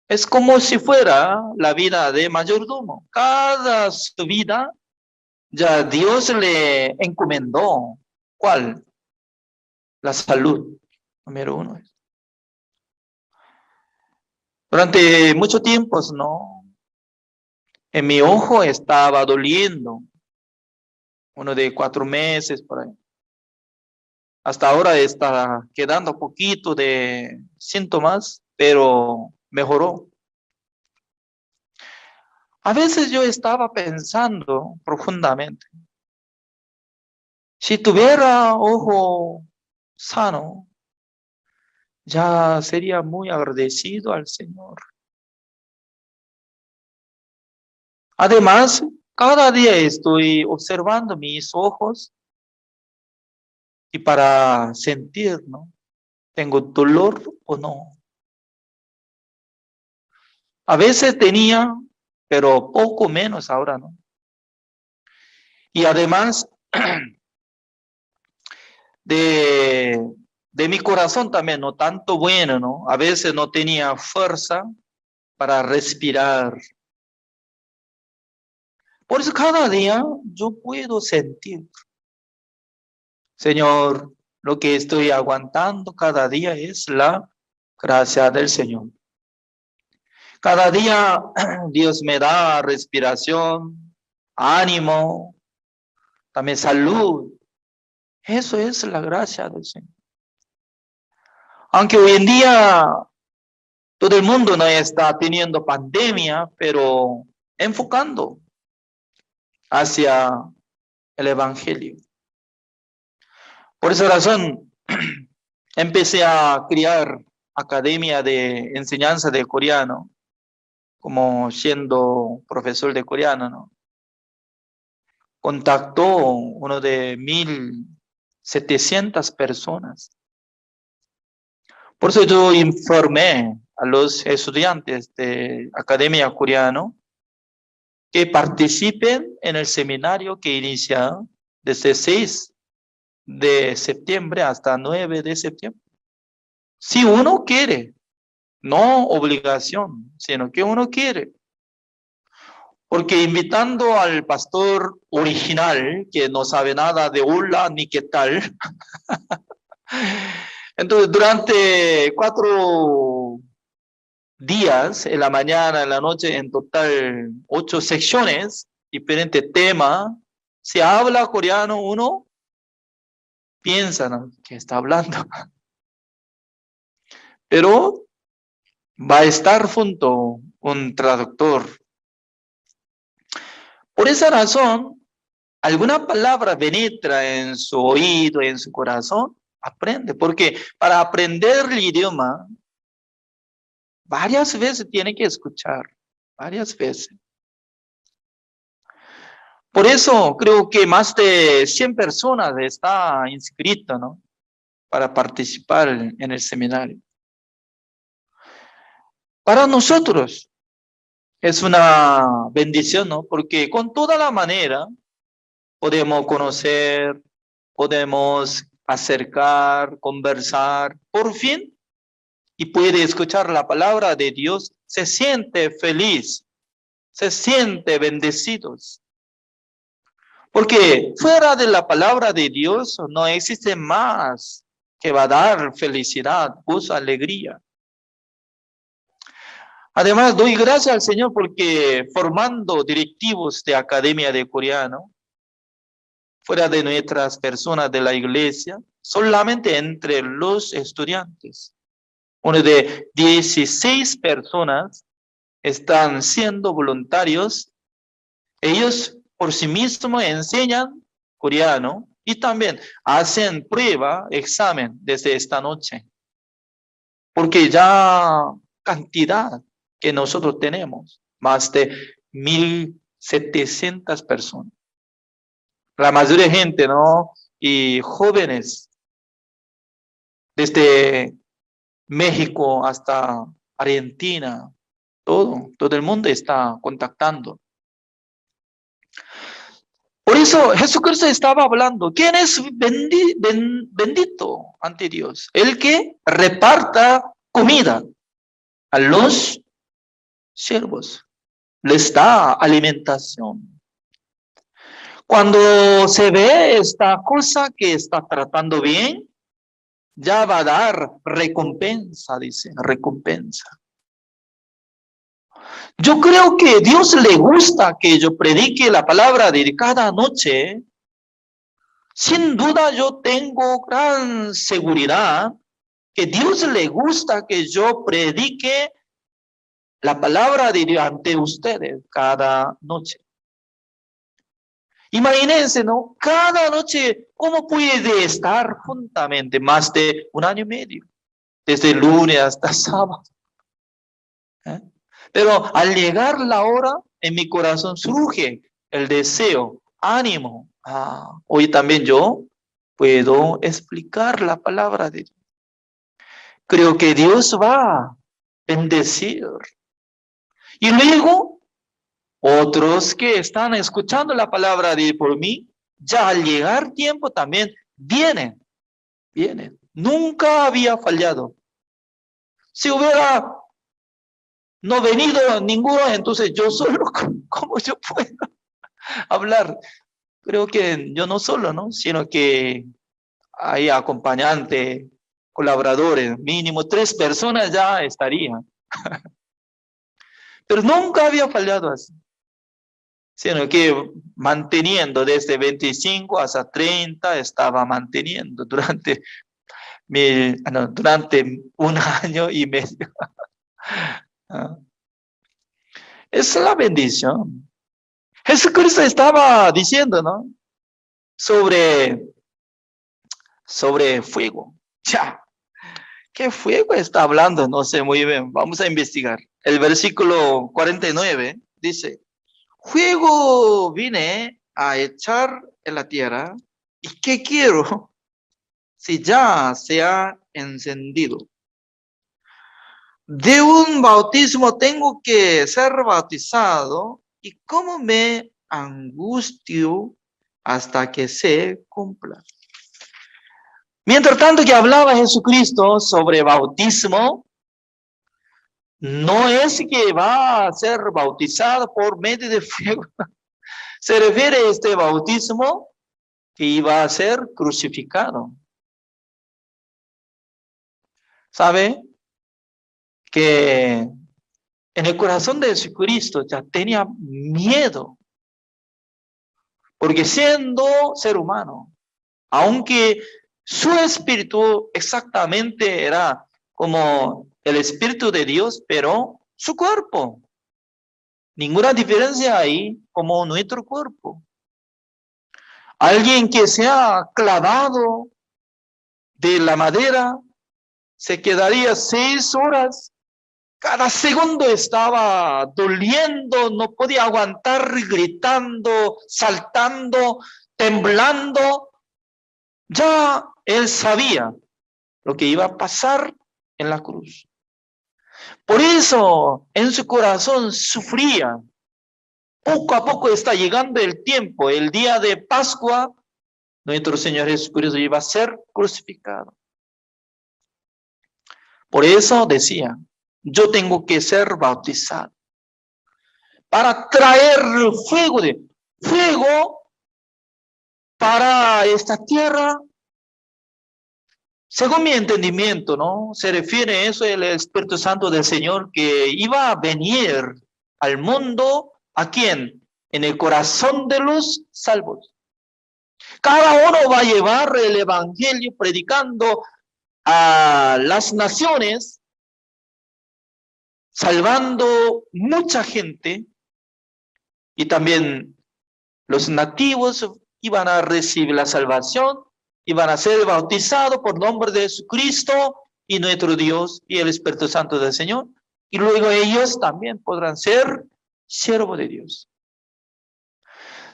es como si fuera la vida de mayordomo. Cada su vida ya Dios le encomendó. ¿Cuál? La salud, número uno. Durante mucho tiempo, ¿no? En mi ojo estaba doliendo, uno de 4 meses por ahí. Hasta ahora está quedando poquito de síntomas, pero mejoró. A veces yo estaba pensando profundamente, si tuviera ojo sano, ya sería muy agradecido al Señor. Además, cada día estoy observando mis ojos y para sentir, ¿no? ¿Tengo dolor o no? A veces tenía, pero poco menos ahora, ¿no? Y además de mi corazón también, no tanto bueno, ¿no? A veces no tenía fuerza para respirar. Por eso cada día yo puedo sentir, Señor, lo que estoy aguantando cada día es la gracia del Señor. Cada día Dios me da respiración, ánimo, también salud. Eso es la gracia del Señor. Aunque hoy en día todo el mundo no está teniendo pandemia, pero enfocando hacia el Evangelio. Por esa razón, empecé a crear academia de enseñanza de coreano, como siendo profesor de coreano, ¿no? Contactó uno de 1,700 personas. Por eso yo informé a los estudiantes de academia coreano que participen en el seminario que inicia desde 6 de septiembre hasta 9 de septiembre. Si uno quiere, no obligación, sino que uno quiere. Porque invitando al pastor original, que no sabe nada de hola ni qué tal, entonces durante 4 días, en la mañana, en la noche, en total 8 secciones, diferentes temas, se habla coreano, uno piensa, ¿no?, que está hablando. Pero va a estar junto un traductor. Por esa razón, alguna palabra penetra en su oído, en su corazón, aprende. Porque para aprender el idioma, varias veces tiene que escuchar, varias veces. Por eso creo que más de 100 personas están inscritas, ¿no? Para participar en el seminario. Para nosotros es una bendición, ¿no? Porque con toda la manera podemos conocer, podemos acercar, conversar, por fin, y puede escuchar la palabra de Dios, se siente feliz, se siente bendecidos. Porque fuera de la palabra de Dios no existe más que va a dar felicidad, gozo, alegría. Además, doy gracias al Señor porque formando directivos de Academia de Coreano, fuera de nuestras personas de la iglesia, solamente entre los estudiantes, uno de 16 personas están siendo voluntarios. Ellos por sí mismos enseñan coreano y también hacen prueba, examen desde esta noche. Porque ya cantidad que nosotros tenemos, más de 1,700 personas. La mayoría de gente, ¿no? Y jóvenes, desde México hasta Argentina, todo el mundo está contactando. Por eso Jesucristo estaba hablando, ¿quién es bendito ante Dios? El que reparta comida a los siervos, les da alimentación. Cuando se ve esta cosa que está tratando bien, ya va a dar recompensa, dice, recompensa. Yo creo que Dios le gusta que yo predique la palabra de cada noche. Sin duda yo tengo gran seguridad que Dios le gusta que yo predique la palabra de Dios ante ustedes cada noche. Imagínense, ¿no? Cada noche, ¿cómo puede estar juntamente más de 1 año y medio? Desde lunes hasta sábado. ¿Eh? Pero al llegar la hora, en mi corazón surge el deseo, ánimo. Hoy también yo puedo explicar la palabra de Dios. Creo que Dios va a bendecir. Y luego, otros que están escuchando la palabra de Dios por mí, ya al llegar tiempo también vienen. Nunca había fallado. Si hubiera no venido ninguno, entonces yo solo, ¿cómo yo puedo hablar? Creo que yo no solo, ¿no? Sino que hay acompañantes, colaboradores, mínimo 3 personas ya estarían. Pero nunca había fallado así. Sino que manteniendo desde 25 hasta 30, estaba manteniendo durante 1 año y medio. Esa es la bendición. Jesucristo estaba diciendo, ¿no? Sobre fuego. Ya. ¿Qué fuego está hablando? No sé muy bien. Vamos a investigar. El versículo 49 dice, fuego vine a echar en la tierra. ¿Y qué quiero? Si ya se ha encendido. De un bautismo tengo que ser bautizado. ¿Y cómo me angustio hasta que se cumpla? Mientras tanto que hablaba Jesucristo sobre bautismo, no es que va a ser bautizado por medio de fuego. Se refiere a este bautismo que iba a ser crucificado. ¿Sabe? Que en el corazón de Jesucristo ya tenía miedo. Porque siendo ser humano, aunque su espíritu exactamente era como el espíritu de Dios, pero su cuerpo. Ninguna diferencia ahí como nuestro cuerpo. Alguien que se ha clavado de la madera se quedaría 6 horas. Cada segundo estaba doliendo, no podía aguantar, gritando, saltando, temblando. Ya él sabía lo que iba a pasar en la cruz. Por eso en su corazón sufría. Poco a poco está llegando el tiempo, el día de Pascua, nuestro Señor Jesucristo iba a ser crucificado. Por eso decía, yo tengo que ser bautizado para traer fuego para esta tierra. Según mi entendimiento, ¿no? Se refiere a eso el Espíritu Santo del Señor que iba a venir al mundo, ¿a quién? En el corazón de los salvos. Cada uno va a llevar el evangelio predicando a las naciones, salvando mucha gente, y también los nativos iban a recibir la salvación, iban a ser bautizados por nombre de Jesucristo y nuestro Dios y el Espíritu Santo del Señor, y luego ellos también podrán ser siervos de Dios.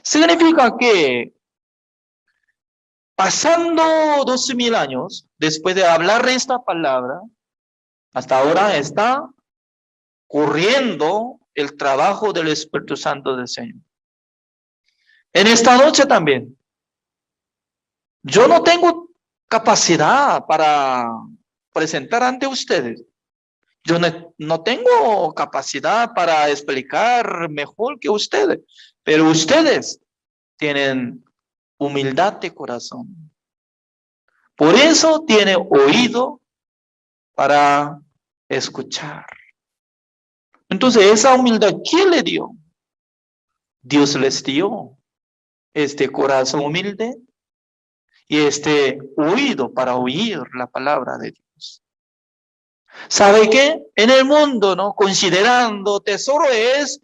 Significa que pasando 12,000 años después de hablar esta palabra, hasta ahora está corriendo el trabajo del Espíritu Santo del Señor. En esta noche también, yo no tengo capacidad para presentar ante ustedes. Yo no tengo capacidad para explicar mejor que ustedes, pero ustedes tienen humildad de corazón. Por eso tiene oído para escuchar. Entonces, esa humildad, ¿quién le dio? Dios les dio este corazón humilde y este oído para oír la palabra de Dios. ¿Sabe qué? En el mundo, ¿no? Considerando tesoro es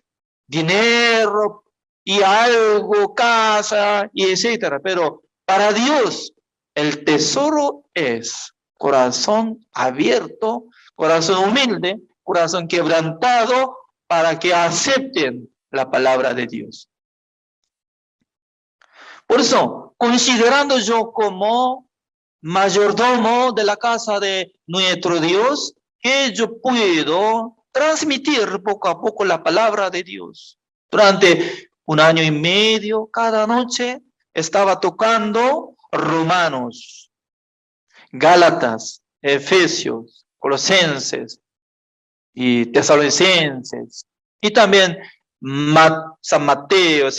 dinero y algo, casa y etcétera. Pero para Dios, el tesoro es corazón abierto, corazón humilde, corazón quebrantado, para que acepten la palabra de Dios. Por eso, considerando yo como mayordomo de la casa de nuestro Dios, que yo puedo transmitir poco a poco la palabra de Dios. Durante 1 año y medio, cada noche, estaba tocando Romanos, Gálatas, Efesios, Colosenses y Tesalonicenses, y también San Mateo,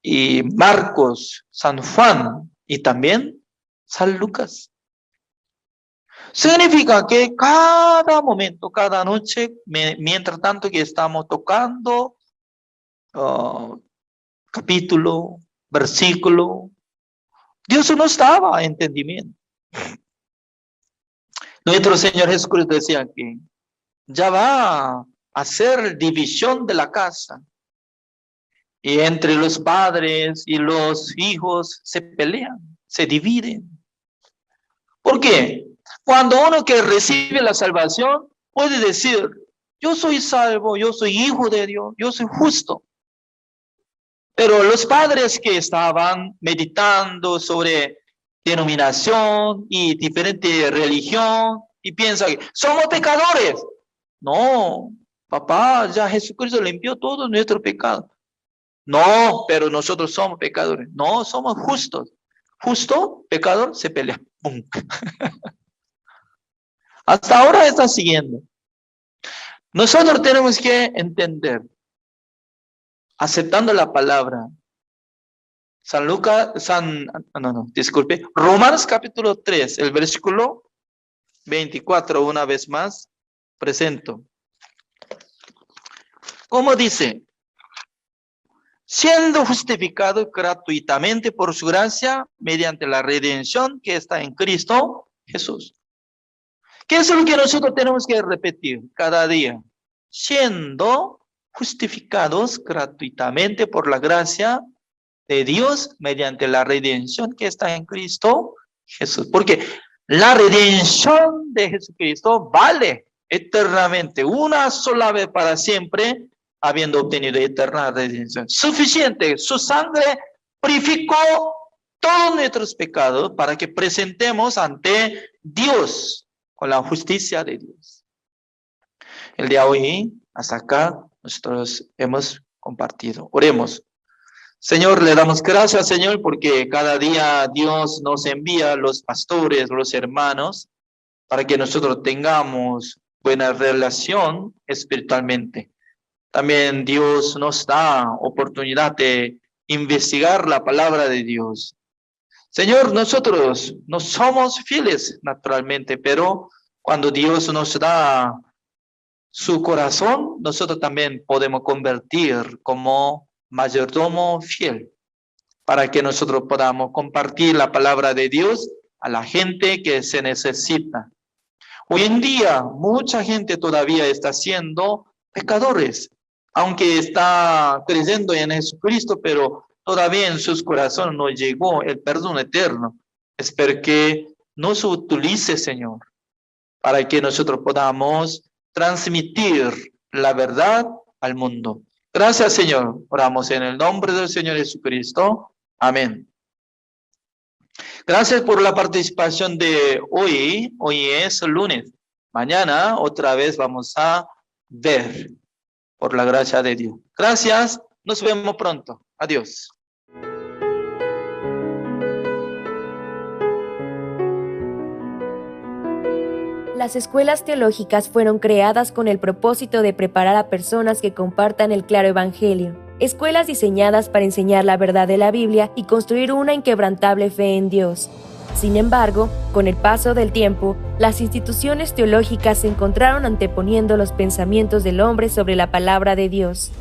y Marcos, San Juan, y también San Lucas. Significa que cada momento, cada noche, mientras tanto que estamos tocando capítulo, versículo, Dios no estaba en entendimiento. Nuestro Señor Jesucristo decía que ya va a hacer división de la casa. Y entre los padres y los hijos se pelean, se dividen. ¿Por qué? Cuando uno que recibe la salvación puede decir, yo soy salvo, yo soy hijo de Dios, yo soy justo. Pero los padres que estaban meditando sobre denominación y diferente religión y piensan que somos pecadores. No, papá, ya Jesucristo limpió todo nuestro pecado. No, pero nosotros somos pecadores. No, somos justos. Justo, pecador, se pelea. ¡Pum! Hasta ahora está siguiendo. Nosotros tenemos que entender, aceptando la palabra. Romanos capítulo 3, el versículo 24, una vez más, presento. ¿Cómo dice? Siendo justificado gratuitamente por su gracia, mediante la redención que está en Cristo Jesús. ¿Qué es lo que nosotros tenemos que repetir cada día? Siendo justificados gratuitamente por la gracia de Dios mediante la redención que está en Cristo Jesús. Porque la redención de Jesucristo vale eternamente, una sola vez para siempre, habiendo obtenido eterna redención. Suficiente, su sangre purificó todos nuestros pecados para que presentemos ante Dios con la justicia de Dios. El día de hoy, hasta acá, nosotros hemos compartido. Oremos. Señor, le damos gracias, Señor, porque cada día Dios nos envía los pastores, los hermanos, para que nosotros tengamos buena relación espiritualmente. También Dios nos da oportunidad de investigar la palabra de Dios. Señor, nosotros no somos fieles naturalmente, pero cuando Dios nos da su corazón, nosotros también podemos convertir como mayordomo fiel, para que nosotros podamos compartir la palabra de Dios a la gente que se necesita. Hoy en día, mucha gente todavía está siendo pecadores, aunque está creyendo en Jesucristo, pero todavía en sus corazones no llegó el perdón eterno. Espero que nos utilice, Señor, para que nosotros podamos transmitir la verdad al mundo. Gracias, Señor. Oramos en el nombre del Señor Jesucristo. Amén. Gracias por la participación de hoy. Hoy es lunes. Mañana otra vez vamos a ver, por la gracia de Dios. Gracias. Nos vemos pronto. Adiós. Las escuelas teológicas fueron creadas con el propósito de preparar a personas que compartan el claro evangelio. Escuelas diseñadas para enseñar la verdad de la Biblia y construir una inquebrantable fe en Dios. Sin embargo, con el paso del tiempo, las instituciones teológicas se encontraron anteponiendo los pensamientos del hombre sobre la palabra de Dios.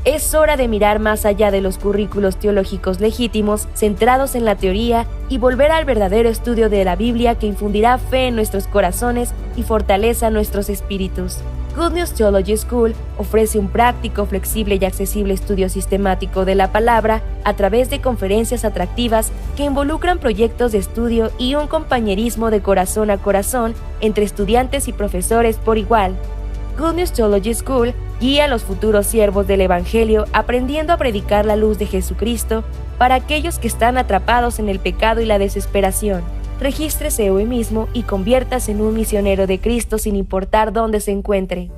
Es hora de mirar más allá de los currículos teológicos legítimos, centrados en la teoría, y volver al verdadero estudio de la Biblia que infundirá fe en nuestros corazones y fortaleza nuestros espíritus. Good News Theology School ofrece un práctico, flexible y accesible estudio sistemático de la palabra a través de conferencias atractivas que involucran proyectos de estudio y un compañerismo de corazón a corazón entre estudiantes y profesores por igual. Good News Theology School guía a los futuros siervos del Evangelio aprendiendo a predicar la luz de Jesucristo para aquellos que están atrapados en el pecado y la desesperación. Regístrese hoy mismo y conviértase en un misionero de Cristo sin importar dónde se encuentre.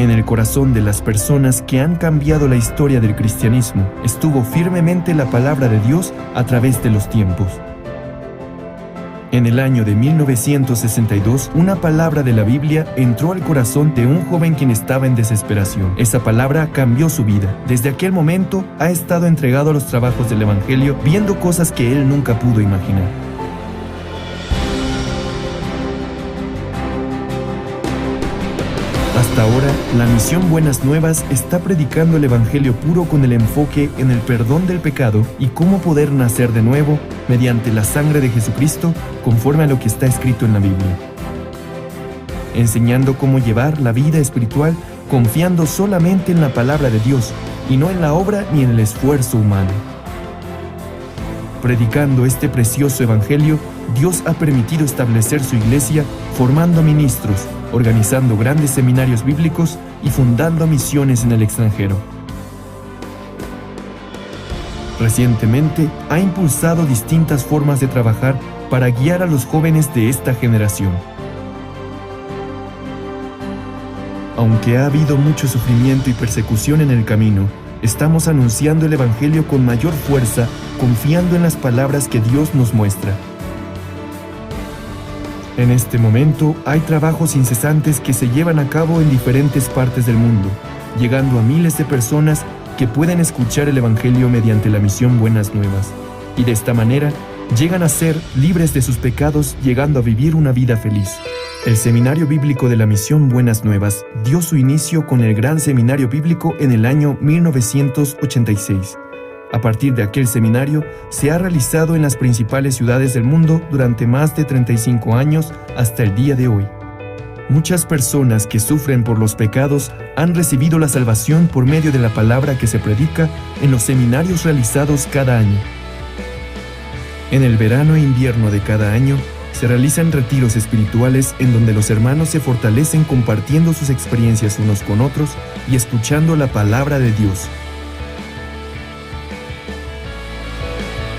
En el corazón de las personas que han cambiado la historia del cristianismo estuvo firmemente la palabra de Dios a través de los tiempos. En el año de 1962, una palabra de la Biblia entró al corazón de un joven quien estaba en desesperación. Esa palabra cambió su vida. Desde aquel momento ha estado entregado a los trabajos del Evangelio, viendo cosas que él nunca pudo imaginar. Hasta ahora, la misión Buenas Nuevas está predicando el Evangelio puro con el enfoque en el perdón del pecado y cómo poder nacer de nuevo mediante la sangre de Jesucristo conforme a lo que está escrito en la Biblia. Enseñando cómo llevar la vida espiritual confiando solamente en la palabra de Dios y no en la obra ni en el esfuerzo humano. Predicando este precioso Evangelio, Dios ha permitido establecer su iglesia formando ministros, organizando grandes seminarios bíblicos y fundando misiones en el extranjero. Recientemente ha impulsado distintas formas de trabajar para guiar a los jóvenes de esta generación. Aunque ha habido mucho sufrimiento y persecución en el camino, estamos anunciando el Evangelio con mayor fuerza, confiando en las palabras que Dios nos muestra. En este momento hay trabajos incesantes que se llevan a cabo en diferentes partes del mundo, llegando a miles de personas que pueden escuchar el Evangelio mediante la misión Buenas Nuevas, y de esta manera llegan a ser libres de sus pecados, llegando a vivir una vida feliz. El Seminario Bíblico de la Misión Buenas Nuevas dio su inicio con el Gran Seminario Bíblico en el año 1986. A partir de aquel seminario, se ha realizado en las principales ciudades del mundo durante más de 35 años hasta el día de hoy. Muchas personas que sufren por los pecados han recibido la salvación por medio de la palabra que se predica en los seminarios realizados cada año. En el verano e invierno de cada año, se realizan retiros espirituales en donde los hermanos se fortalecen compartiendo sus experiencias unos con otros y escuchando la palabra de Dios.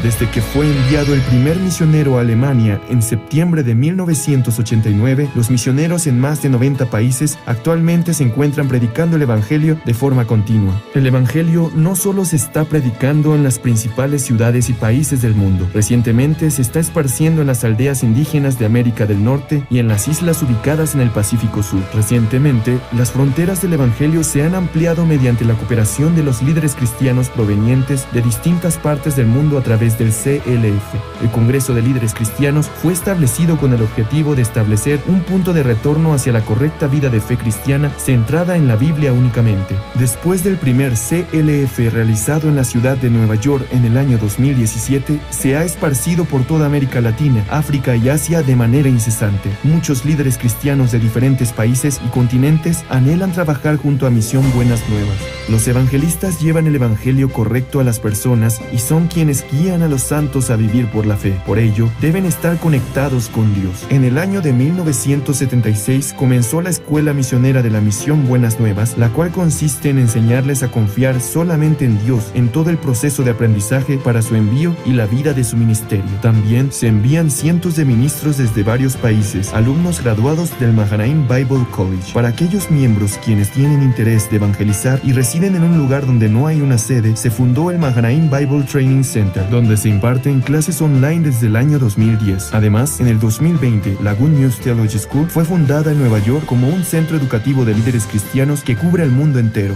Desde que fue enviado el primer misionero a Alemania en septiembre de 1989, los misioneros en más de 90 países actualmente se encuentran predicando el Evangelio de forma continua. El Evangelio no solo se está predicando en las principales ciudades y países del mundo. Recientemente se está esparciendo en las aldeas indígenas de América del Norte y en las islas ubicadas en el Pacífico Sur. Recientemente, las fronteras del Evangelio se han ampliado mediante la cooperación de los líderes cristianos provenientes de distintas partes del mundo a través del CLF. El Congreso de Líderes Cristianos fue establecido con el objetivo de establecer un punto de retorno hacia la correcta vida de fe cristiana centrada en la Biblia únicamente. Después del primer CLF realizado en la ciudad de Nueva York en el año 2017, se ha esparcido por toda América Latina, África y Asia de manera incesante. Muchos líderes cristianos de diferentes países y continentes anhelan trabajar junto a Misión Buenas Nuevas. Los evangelistas llevan el evangelio correcto a las personas y son quienes guían a los santos a vivir por la fe. Por ello, deben estar conectados con Dios. En el año de 1976 comenzó la Escuela Misionera de la Misión Buenas Nuevas, la cual consiste en enseñarles a confiar solamente en Dios en todo el proceso de aprendizaje para su envío y la vida de su ministerio. También se envían cientos de ministros desde varios países, alumnos graduados del Mahanaim Bible College. Para aquellos miembros quienes tienen interés de evangelizar y residen en un lugar donde no hay una sede, se fundó el Mahanaim Bible Training Center, donde se imparten clases online desde el año 2010. Además, en el 2020, la Good News Theology School fue fundada en Nueva York como un centro educativo de líderes cristianos que cubre el mundo entero.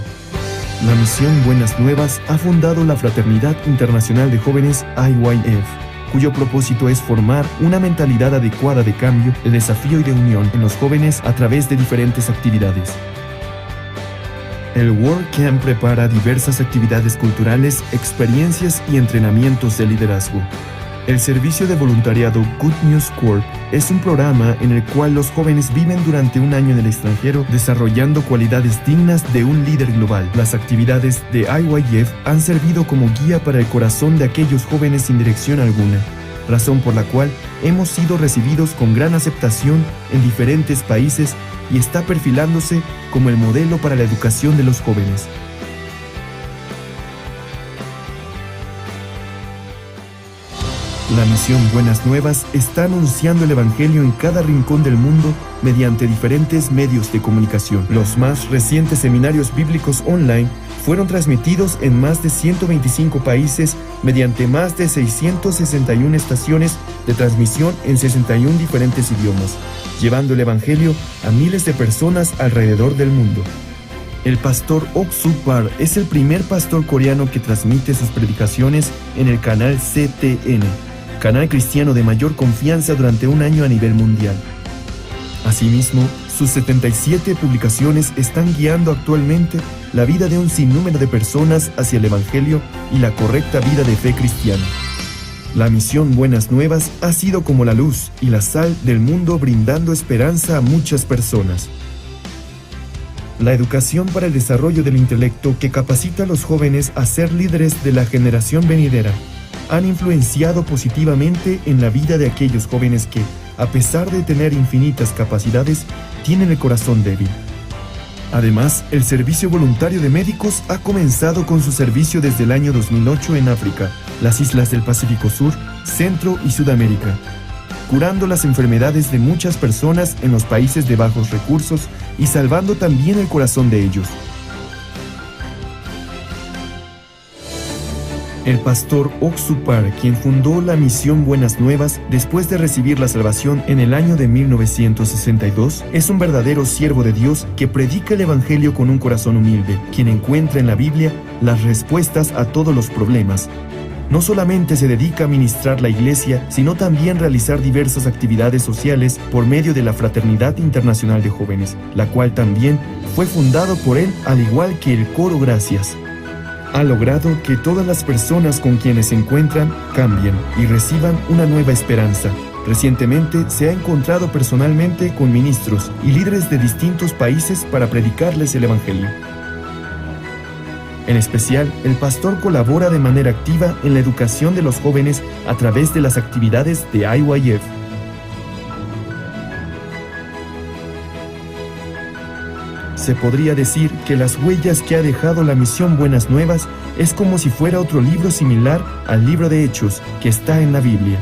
La Misión Buenas Nuevas ha fundado la Fraternidad Internacional de Jóvenes IYF, cuyo propósito es formar una mentalidad adecuada de cambio, de desafío y de unión en los jóvenes a través de diferentes actividades. El World Camp prepara diversas actividades culturales, experiencias y entrenamientos de liderazgo. El servicio de voluntariado Good News Corps es un programa en el cual los jóvenes viven durante un año en el extranjero desarrollando cualidades dignas de un líder global. Las actividades de IYF han servido como guía para el corazón de aquellos jóvenes sin dirección alguna, razón por la cual hemos sido recibidos con gran aceptación en diferentes países y está perfilándose como el modelo para la educación de los jóvenes. La Misión Buenas Nuevas está anunciando el Evangelio en cada rincón del mundo mediante diferentes medios de comunicación. Los más recientes seminarios bíblicos online fueron transmitidos en más de 125 países mediante más de 661 estaciones de transmisión en 61 diferentes idiomas, llevando el Evangelio a miles de personas alrededor del mundo. El pastor Ok Suk-par es el primer pastor coreano que transmite sus predicaciones en el canal CTN, canal cristiano de mayor confianza durante un año a nivel mundial. Asimismo, sus 77 publicaciones están guiando actualmente la vida de un sinnúmero de personas hacia el Evangelio y la correcta vida de fe cristiana. La Misión Buenas Nuevas ha sido como la luz y la sal del mundo, brindando esperanza a muchas personas. La educación para el desarrollo del intelecto que capacita a los jóvenes a ser líderes de la generación venidera han influenciado positivamente en la vida de aquellos jóvenes que, a pesar de tener infinitas capacidades, tienen el corazón débil. Además, el Servicio Voluntario de Médicos ha comenzado con su servicio desde el año 2008 en África, las islas del Pacífico Sur, Centro y Sudamérica, curando las enfermedades de muchas personas en los países de bajos recursos y salvando también el corazón de ellos. El pastor Ok Suk-par, quien fundó la Misión Buenas Nuevas después de recibir la salvación en el año de 1962, es un verdadero siervo de Dios que predica el Evangelio con un corazón humilde, quien encuentra en la Biblia las respuestas a todos los problemas. No solamente se dedica a ministrar la iglesia, sino también realizar diversas actividades sociales por medio de la Fraternidad Internacional de Jóvenes, la cual también fue fundado por él, al igual que el Coro Gracias. Ha logrado que todas las personas con quienes se encuentran cambien y reciban una nueva esperanza. Recientemente se ha encontrado personalmente con ministros y líderes de distintos países para predicarles el Evangelio. En especial, el pastor colabora de manera activa en la educación de los jóvenes a través de las actividades de IYF. Se podría decir que las huellas que ha dejado la misión Buenas Nuevas es como si fuera otro libro similar al libro de Hechos que está en la Biblia.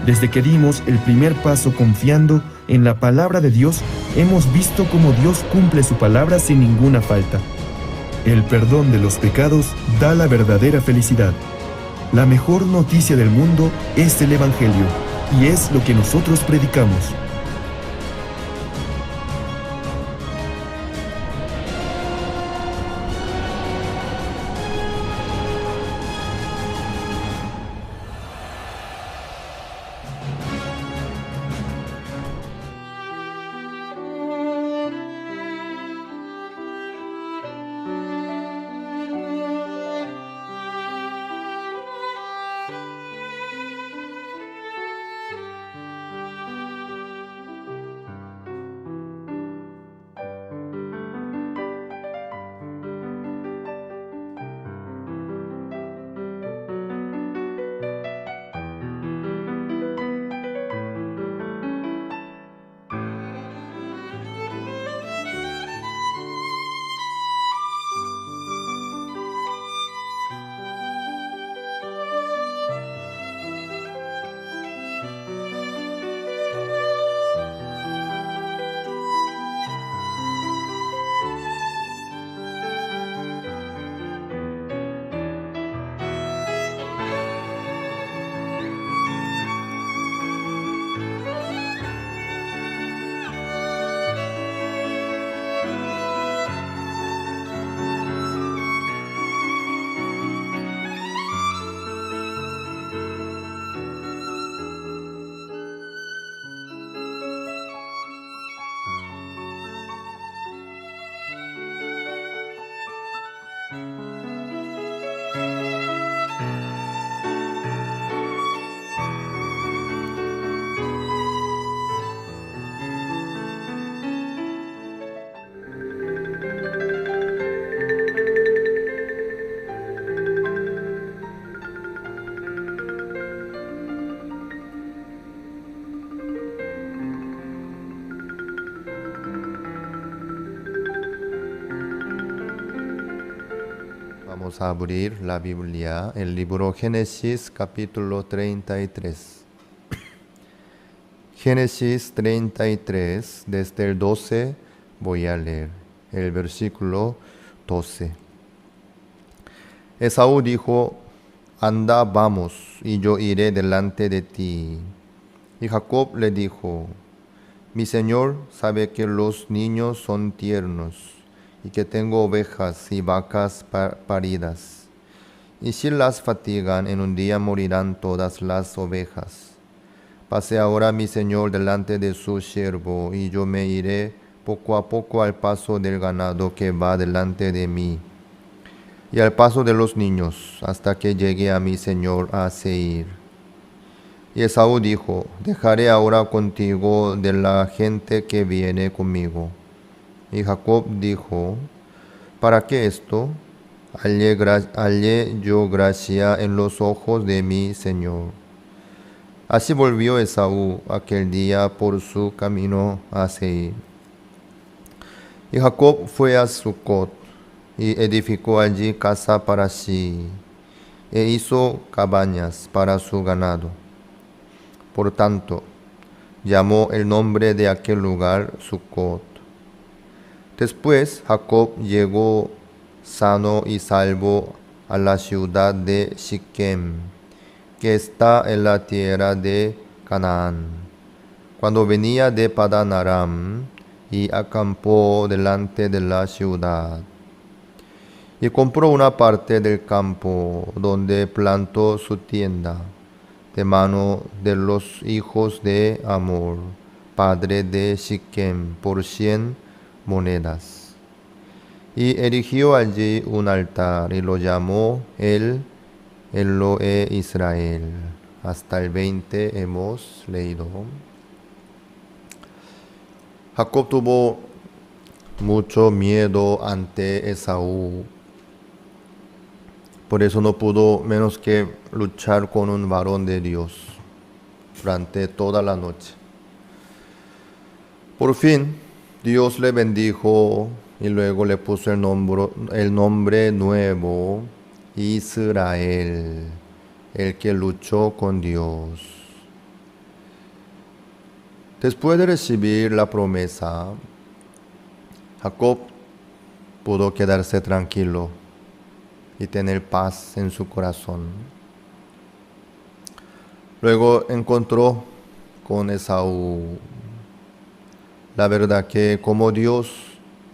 Desde que dimos el primer paso confiando en la palabra de Dios, hemos visto cómo Dios cumple su palabra sin ninguna falta. El perdón de los pecados da la verdadera felicidad. La mejor noticia del mundo es el Evangelio, y es lo que nosotros predicamos. Vamos a abrir la Biblia, el libro Génesis capítulo 33. Génesis 33, desde el 12 voy a leer el versículo 12. Esaú dijo: anda, vamos, y yo iré delante de ti. Y Jacob le dijo: mi señor sabe que los niños son tiernos, y que tengo ovejas y vacas paridas. Y si las fatigan, en un día morirán todas las ovejas. Pase ahora mi señor delante de su siervo, y yo me iré poco a poco al paso del ganado que va delante de mí, y al paso de los niños, hasta que llegue a mi señor a Seir. Y Esaú dijo: dejaré ahora contigo de la gente que viene conmigo. Y Jacob dijo: ¿para qué esto? Hallé yo gracia en los ojos de mi señor. Así volvió Esaú aquel día por su camino a Seir. Y Jacob fue a Sucot, y edificó allí casa para sí, e hizo cabañas para su ganado. Por tanto, llamó el nombre de aquel lugar Sucot. Después Jacob llegó sano y salvo a la ciudad de Siquem, que está en la tierra de Canaán, cuando venía de Padán Aram, y acampó delante de la ciudad. Y compró una parte del campo donde plantó su tienda, de mano de los hijos de Hamor, padre de Siquem, por 100 monedas. Y erigió allí un altar y lo llamó el Elohe Israel. Hasta el 20 hemos leído. Jacob tuvo mucho miedo ante Esaú. Por eso no pudo menos que luchar con un varón de Dios durante toda la noche. Por fin, Dios le bendijo y luego le puso el nombre nuevo, Israel, el que luchó con Dios. Después de recibir la promesa, Jacob pudo quedarse tranquilo y tener paz en su corazón. Luego encontró con Esaú. La verdad que como Dios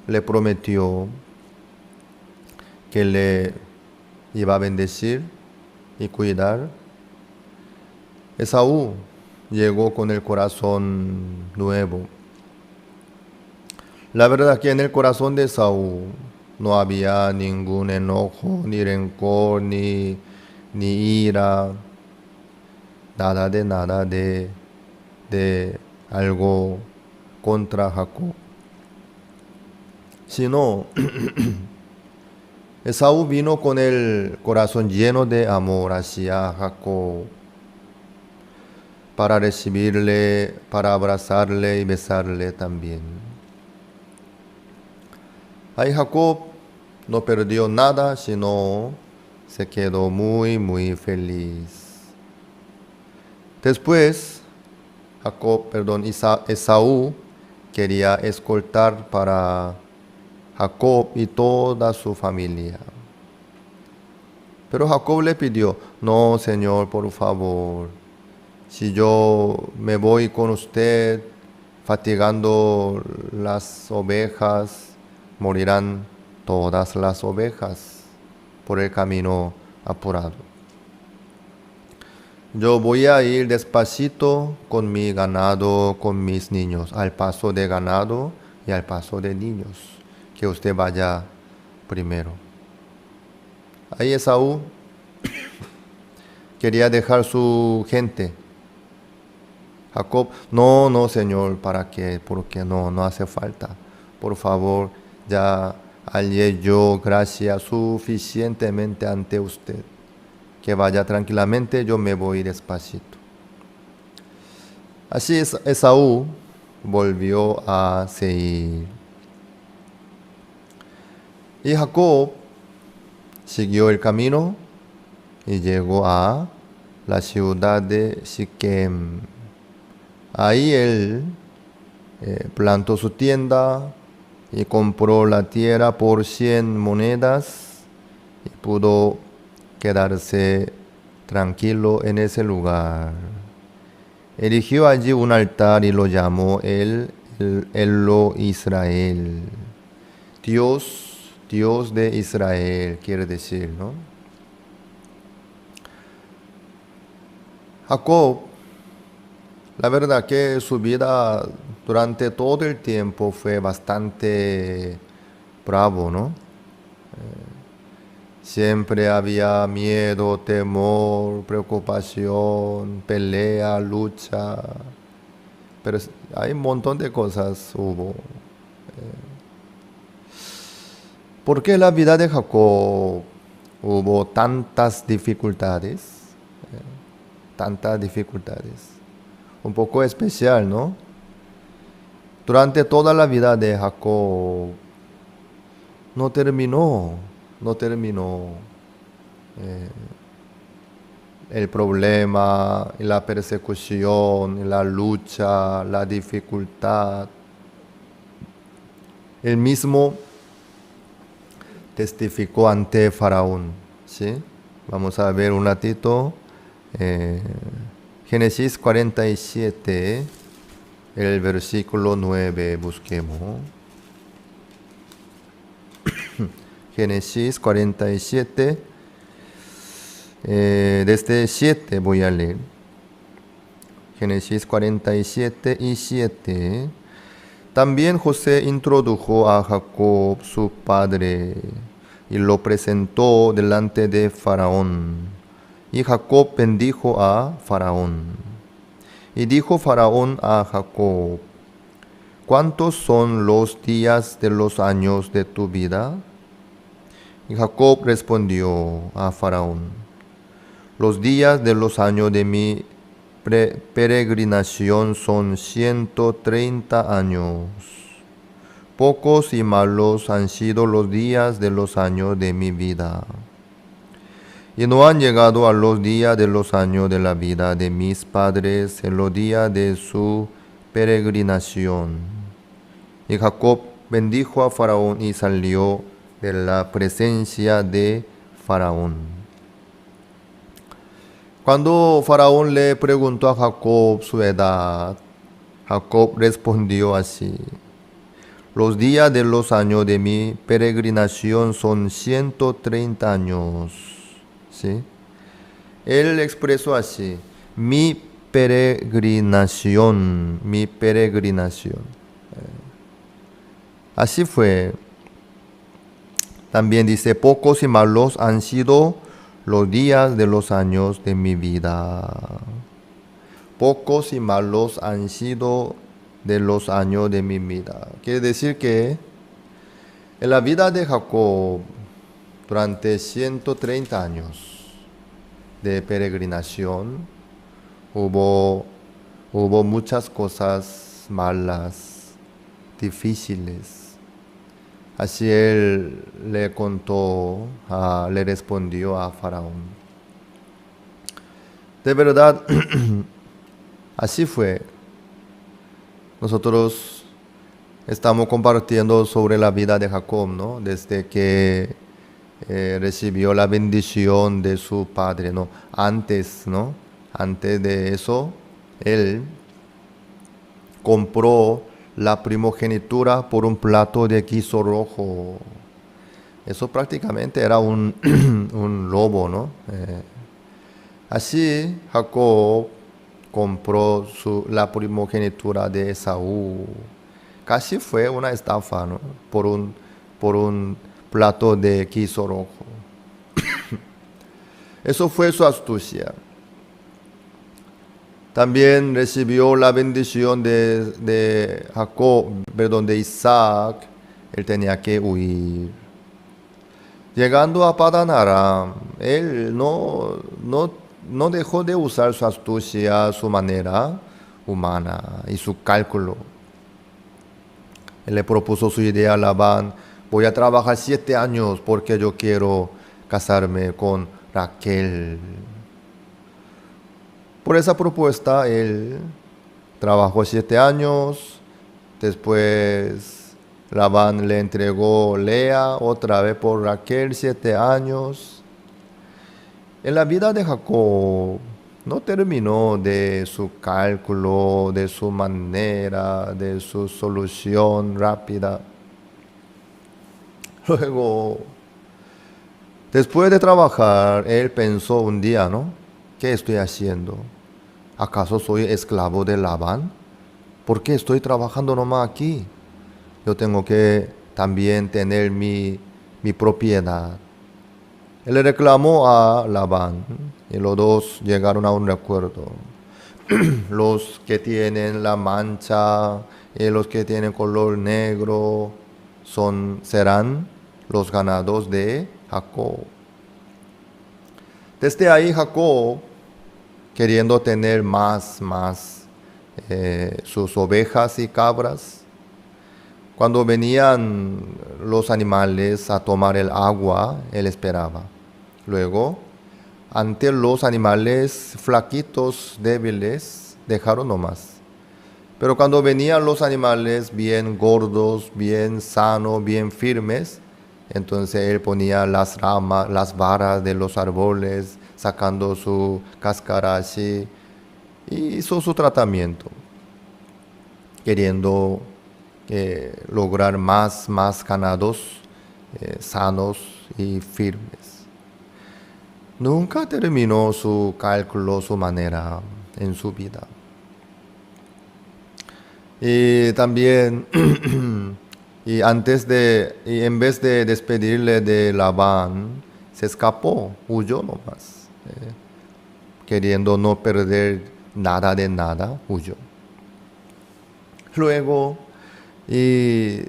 le prometió que le iba a bendecir y cuidar, Esaú llegó con el corazón nuevo. La verdad que en el corazón de Esaú no había ningún enojo, ni rencor, ni ira, nada de algo contra Jacob. Sino, Esaú vino con el corazón lleno de amor hacia Jacob, para recibirle, para abrazarle y besarle también. Ahí Jacob no perdió nada, sino se quedó muy feliz. Después, Esaú quería escoltar para Jacob y toda su familia. Pero Jacob le pidió: no, Señor, por favor, si yo me voy con usted fatigando las ovejas, morirán todas las ovejas por el camino apurado. Yo voy a ir despacito con mi ganado, con mis niños, al paso de ganado y al paso de niños, que usted vaya primero. Ahí Esaú quería dejar su gente. Jacob: no, Señor, ¿para qué? Porque no hace falta. Por favor, ya hallé yo gracia suficientemente ante usted. Que vaya tranquilamente, yo me voy despacito. Así Esaú volvió a Seir. Y Jacob siguió el camino y llegó a la ciudad de Siquem. Ahí él plantó su tienda y compró la tierra por 100 monedas y pudo quedarse tranquilo en ese lugar. Erigió allí un altar y lo llamó el Elohe Israel. Dios de Israel, quiere decir, ¿no? Jacob, la verdad que su vida durante todo el tiempo fue bastante bravo, ¿no? Siempre había miedo, temor, preocupación, pelea, lucha. Pero hay un montón de cosas hubo. ¿Por qué la vida de Jacob hubo tantas dificultades? Tantas dificultades. Un poco especial, ¿no? Durante toda la vida de Jacob no terminó el problema, la persecución, la lucha, la dificultad. Él mismo testificó ante Faraón, ¿sí? Vamos a ver un ratito. Génesis 47, el versículo 9, busquemos. Génesis 47, desde 7 voy a leer. Génesis 47 y 7. También José introdujo a Jacob, su padre, y lo presentó delante de Faraón. Y Jacob bendijo a Faraón. Y dijo Faraón a Jacob: ¿cuántos son los días de los años de tu vida? Y Jacob respondió a Faraón: los días de los años de mi peregrinación son 130 años. Pocos y malos han sido los días de los años de mi vida. Y no han llegado a los días de los años de la vida de mis padres en los días de su peregrinación. Y Jacob bendijo a Faraón y salió de la presencia de Faraón. Cuando Faraón le preguntó a Jacob su edad, Jacob respondió así: los días de los años de mi peregrinación son 130 años. ¿Sí? Él expresó así: mi peregrinación, mi peregrinación. Así fue. También dice: pocos y malos han sido los días de los años de mi vida. Pocos y malos han sido de los años de mi vida. Quiere decir que en la vida de Jacob, durante 130 años de peregrinación, hubo muchas cosas malas, difíciles. Así él le contó, le respondió a Faraón. De verdad, así fue. Nosotros estamos compartiendo sobre la vida de Jacob, ¿no? Desde que recibió la bendición de su padre, ¿no? Antes, ¿no? Antes de eso, él compró la primogenitura por un plato de guiso rojo. Eso prácticamente era un lobo, ¿no? Así Jacob compró la primogenitura de Esaú. Casi fue una estafa, ¿no? Por un plato de guiso rojo. Eso fue su astucia. También recibió la bendición de Isaac. Él tenía que huir. Llegando a Padán Aram, él no dejó de usar su astucia, su manera humana y su cálculo. Él le propuso su idea a Labán: voy a trabajar 7 años porque yo quiero casarme con Raquel. Por esa propuesta, él trabajó 7 años. Después, Labán le entregó Lea otra vez por Raquel, 7 años. En la vida de Jacob no terminó de su cálculo, de su manera, de su solución rápida. Luego, después de trabajar, él pensó un día, ¿no? ¿Qué estoy haciendo? ¿Acaso soy esclavo de Labán? ¿Por qué estoy trabajando nomás aquí? Yo tengo que también tener mi propiedad. Él le reclamó a Labán y los dos llegaron a un acuerdo. Los que tienen la mancha y los que tienen color negro serán los ganados de Jacob. Desde ahí Jacob, queriendo tener más sus ovejas y cabras, cuando venían los animales a tomar el agua, él esperaba. Luego, ante los animales flaquitos, débiles, dejaron nomás. Pero cuando venían los animales bien gordos, bien sanos, bien firmes, entonces él ponía las ramas, las varas de los árboles, sacando su cáscara así, y hizo su tratamiento, queriendo lograr más ganados sanos y firmes. Nunca terminó su cálculo, su manera en su vida. Y también, y en vez de despedirle de Labán, se escapó, huyó nomás, queriendo no perder nada de nada, huyó. Luego, y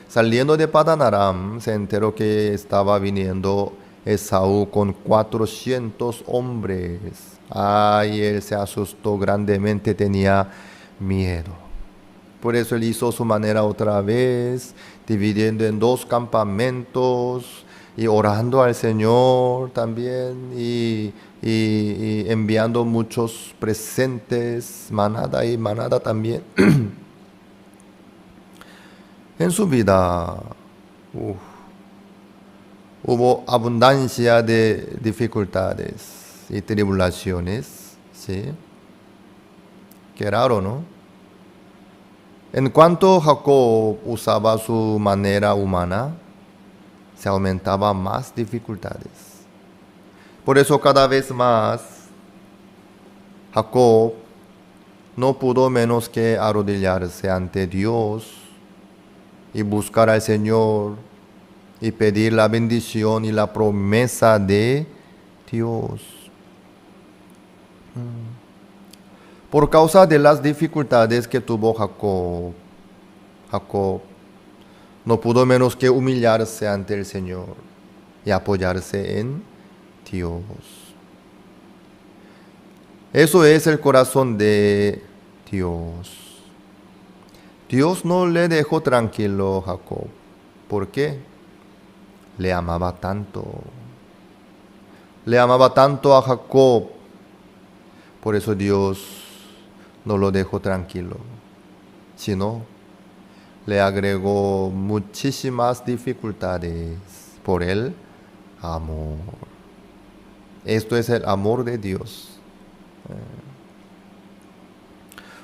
saliendo de Padan Aram, se enteró que estaba viniendo Esaú con 400 hombres. Ay, él se asustó grandemente, tenía miedo. Por eso él hizo su manera otra vez, dividiendo en 2 campamentos y orando al Señor también y enviando muchos presentes, manada y manada también. En su vida hubo abundancia de dificultades y tribulaciones, ¿sí? Qué raro, ¿no? En cuanto Jacob usaba su manera humana, se aumentaban más dificultades. Por eso cada vez más Jacob no pudo menos que arrodillarse ante Dios y buscar al Señor y pedir la bendición y la promesa de Dios. Por causa de las dificultades que tuvo Jacob no pudo menos que humillarse ante el Señor y apoyarse en Dios. Eso es el corazón de Dios. Dios no le dejó tranquilo a Jacob. ¿Por qué? Le amaba tanto. Le amaba tanto a Jacob. Por eso Dios no lo dejó tranquilo, sino le agregó muchísimas dificultades por el amor. Esto es el amor de Dios.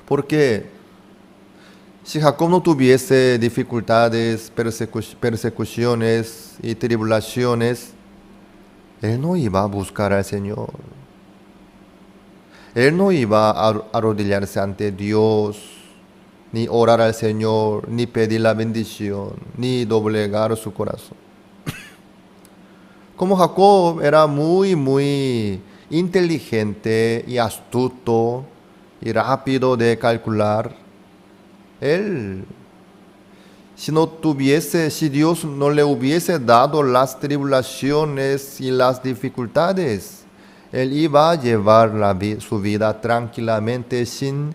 Porque si Jacob no tuviese dificultades, persecuciones y tribulaciones, él no iba a buscar al Señor. Él no iba a arrodillarse ante Dios, ni orar al Señor, ni pedir la bendición, ni doblegar su corazón. Como Jacob era muy inteligente y astuto y rápido de calcular, él, si Dios no le hubiese dado las tribulaciones y las dificultades, él iba a llevar su vida tranquilamente sin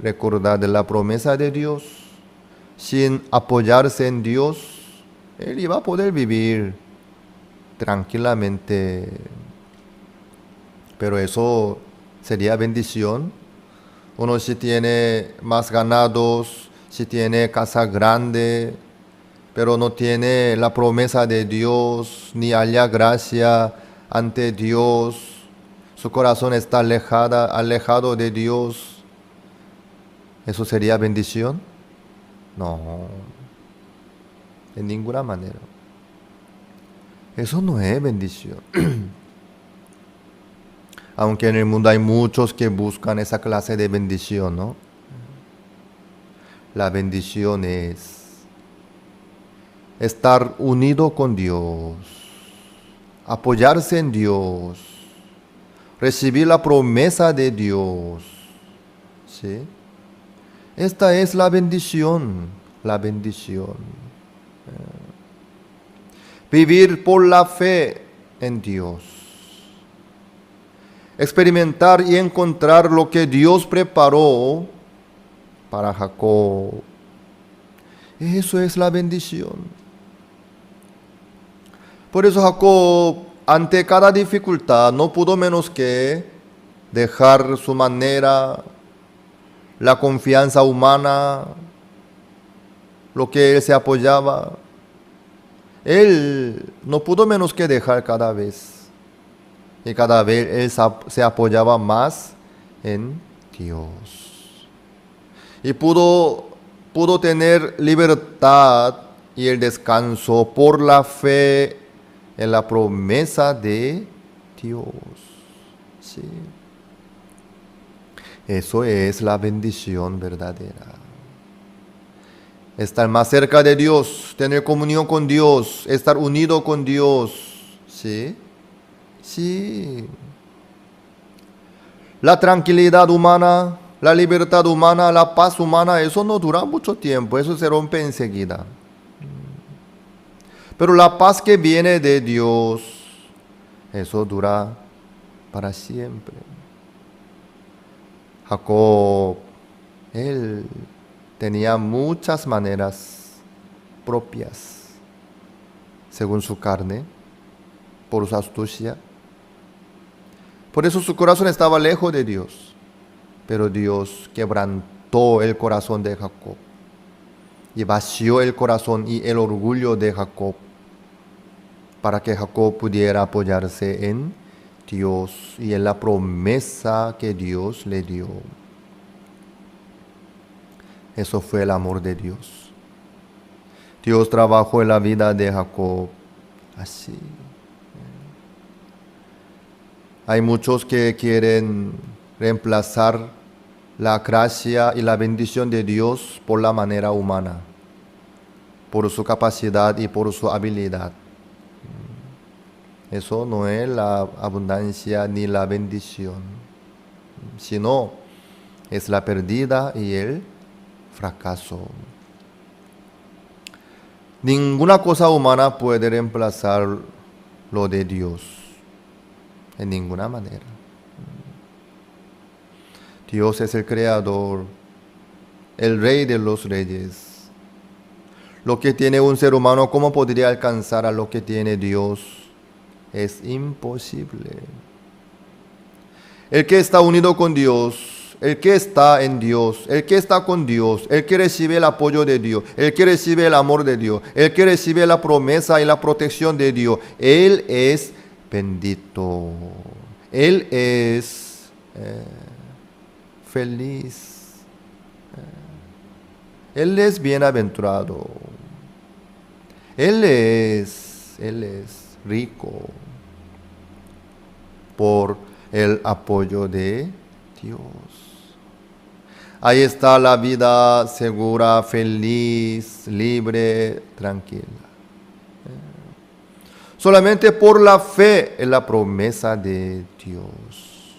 recordar de la promesa de Dios, sin apoyarse en Dios. Él iba a poder vivir tranquilamente. Pero eso sería bendición. Uno si tiene más ganados, si tiene casa grande, pero no tiene la promesa de Dios, ni haya gracia ante Dios, su corazón está alejado de Dios, ¿eso sería bendición? No, en ninguna manera. Eso no es bendición. Aunque en el mundo hay muchos que buscan esa clase de bendición, ¿no? La bendición es estar unido con Dios, apoyarse en Dios, recibir la promesa de Dios, ¿sí? Esta es la bendición, Vivir por la fe en Dios. Experimentar y encontrar lo que Dios preparó para Jacob. Eso es la bendición. Por eso Jacob, ante cada dificultad, no pudo menos que dejar su manera, la confianza humana, lo que él se apoyaba. Él no pudo menos que dejar cada vez. Y cada vez él se apoyaba más en Dios. Y pudo tener libertad y el descanso por la fe en la promesa de Dios. ¿Sí? Eso es la bendición verdadera. Estar más cerca de Dios, tener comunión con Dios, estar unido con Dios. ¿Sí? Sí. La tranquilidad humana, la libertad humana, la paz humana, eso no dura mucho tiempo, eso se rompe enseguida. Pero la paz que viene de Dios, eso dura para siempre. Jacob, él tenía muchas maneras propias, según su carne, por su astucia. Por eso su corazón estaba lejos de Dios. Pero Dios quebrantó el corazón de Jacob y vació el corazón y el orgullo de Jacob para que Jacob pudiera apoyarse en Dios y en la promesa que Dios le dio. Eso fue el amor de Dios. Dios trabajó en la vida de Jacob así. Hay muchos que quieren reemplazar la gracia y la bendición de Dios por la manera humana, por su capacidad y por su habilidad. Eso no es la abundancia ni la bendición, sino es la pérdida y el fracaso. Ninguna cosa humana puede reemplazar lo de Dios, en ninguna manera. Dios es el creador, el rey de los reyes. Lo que tiene un ser humano, ¿cómo podría alcanzar a lo que tiene Dios? Es imposible. El que está unido con Dios, el que está en Dios, el que está con Dios, el que recibe el apoyo de Dios, el que recibe el amor de Dios, el que recibe la promesa y la protección de Dios, Él es bendito. Él es feliz. Él es bienaventurado. Él es rico por el apoyo de Dios. Ahí está la vida segura, feliz, libre, tranquila. Solamente por la fe en la promesa de Dios.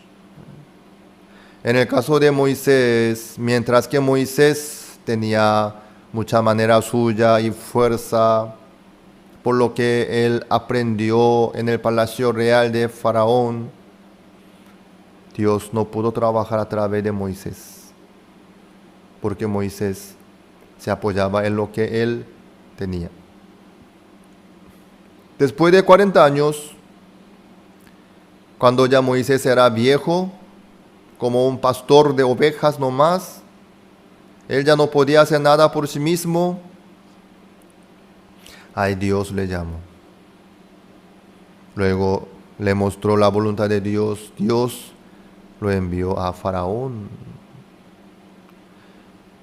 En el caso de Moisés, mientras que Moisés tenía mucha manera suya y fuerza, por lo que él aprendió en el palacio real de Faraón, Dios no pudo trabajar a través de Moisés, porque Moisés se apoyaba en lo que él tenía. Después de 40 años, cuando ya Moisés era viejo, como un pastor de ovejas nomás, él ya no podía hacer nada por sí mismo. Ahí Dios le llamó. Luego le mostró la voluntad de Dios. Dios lo envió a Faraón.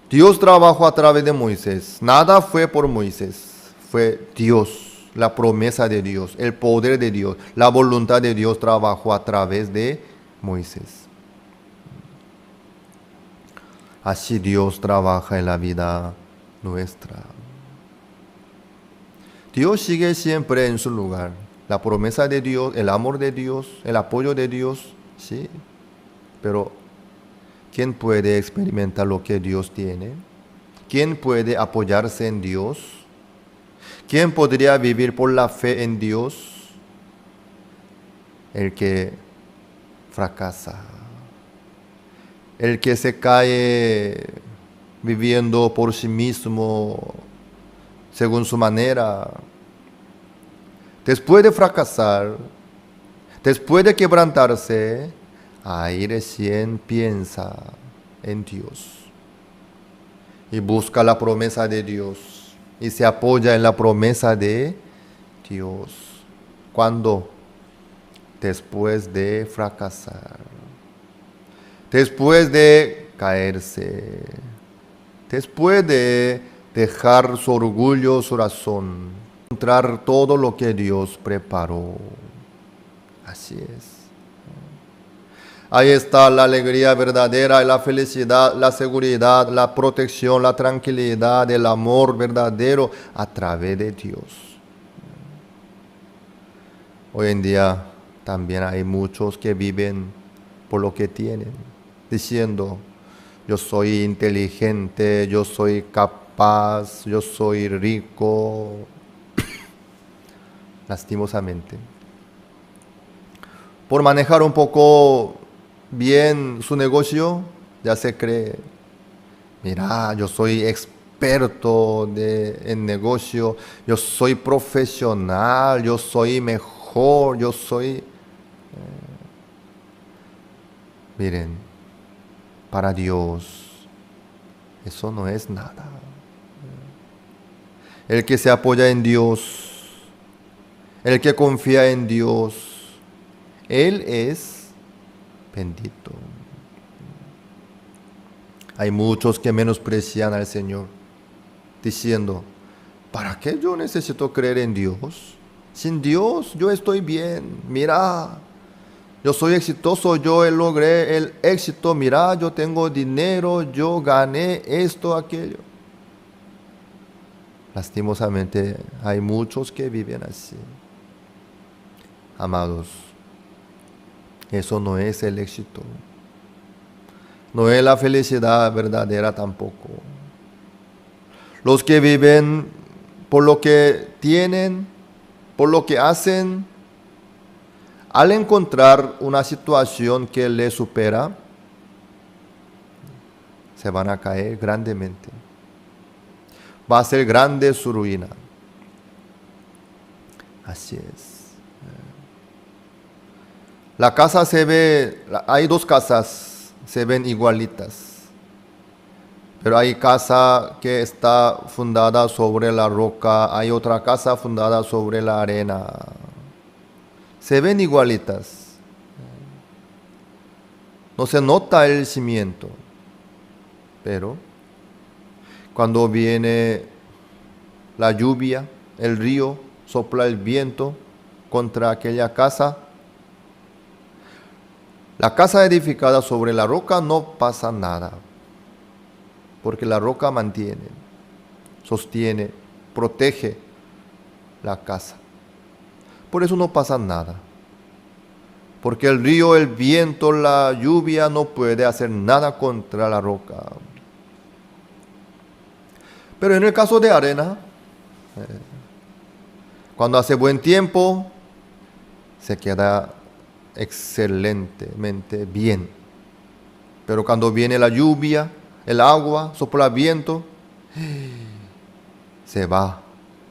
Dios trabajó a través de Moisés. Nada fue por Moisés, fue Dios. La promesa de Dios, el poder de Dios, la voluntad de Dios trabajó a través de Moisés. Así Dios trabaja en la vida nuestra. Dios sigue siempre en su lugar. La promesa de Dios, el amor de Dios, el apoyo de Dios, sí. Pero ¿quién puede experimentar lo que Dios tiene? ¿Quién puede apoyarse en Dios? ¿Quién podría vivir por la fe en Dios? El que fracasa. El que se cae viviendo por sí mismo, según su manera. Después de fracasar, después de quebrantarse, ahí recién piensa en Dios. Y busca la promesa de Dios. Y se apoya en la promesa de Dios. ¿Cuándo? Después de fracasar. Después de caerse. Después de dejar su orgullo, su razón. Encontrar todo lo que Dios preparó. Así es. Ahí está la alegría verdadera, la felicidad, la seguridad, la protección, la tranquilidad, el amor verdadero a través de Dios. Hoy en día también hay muchos que viven por lo que tienen, diciendo, yo soy inteligente, yo soy capaz, yo soy rico. Lastimosamente. Por manejar un poco bien su negocio, ya se cree, mira, yo soy experto en negocio, yo soy profesional, yo soy mejor, yo soy... Miren, para Dios eso no es nada. El que se apoya en Dios, el que confía en Dios, Él es bendito. Hay muchos que menosprecian al Señor, diciendo, ¿para qué yo necesito creer en Dios? Sin Dios yo estoy bien. Mira, yo soy exitoso, yo logré el éxito. Mira, yo tengo dinero, yo gané esto, aquello. Lastimosamente hay muchos que viven así. Amados, eso no es el éxito. No es la felicidad verdadera tampoco. Los que viven por lo que tienen, por lo que hacen, al encontrar una situación que les supera, se van a caer grandemente. Va a ser grande su ruina. Así es. La casa se ve, hay dos casas, se ven igualitas. Pero hay casa que está fundada sobre la roca, hay otra casa fundada sobre la arena. Se ven igualitas. No se nota el cimiento. Pero cuando viene la lluvia, el río, sopla el viento contra aquella casa, la casa edificada sobre la roca no pasa nada, porque la roca mantiene, sostiene, protege la casa. Por eso no pasa nada, porque el río, el viento, la lluvia no puede hacer nada contra la roca. Pero en el caso de arena, cuando hace buen tiempo, se queda excelentemente bien. Pero cuando viene la lluvia, el agua, sopla el viento, se va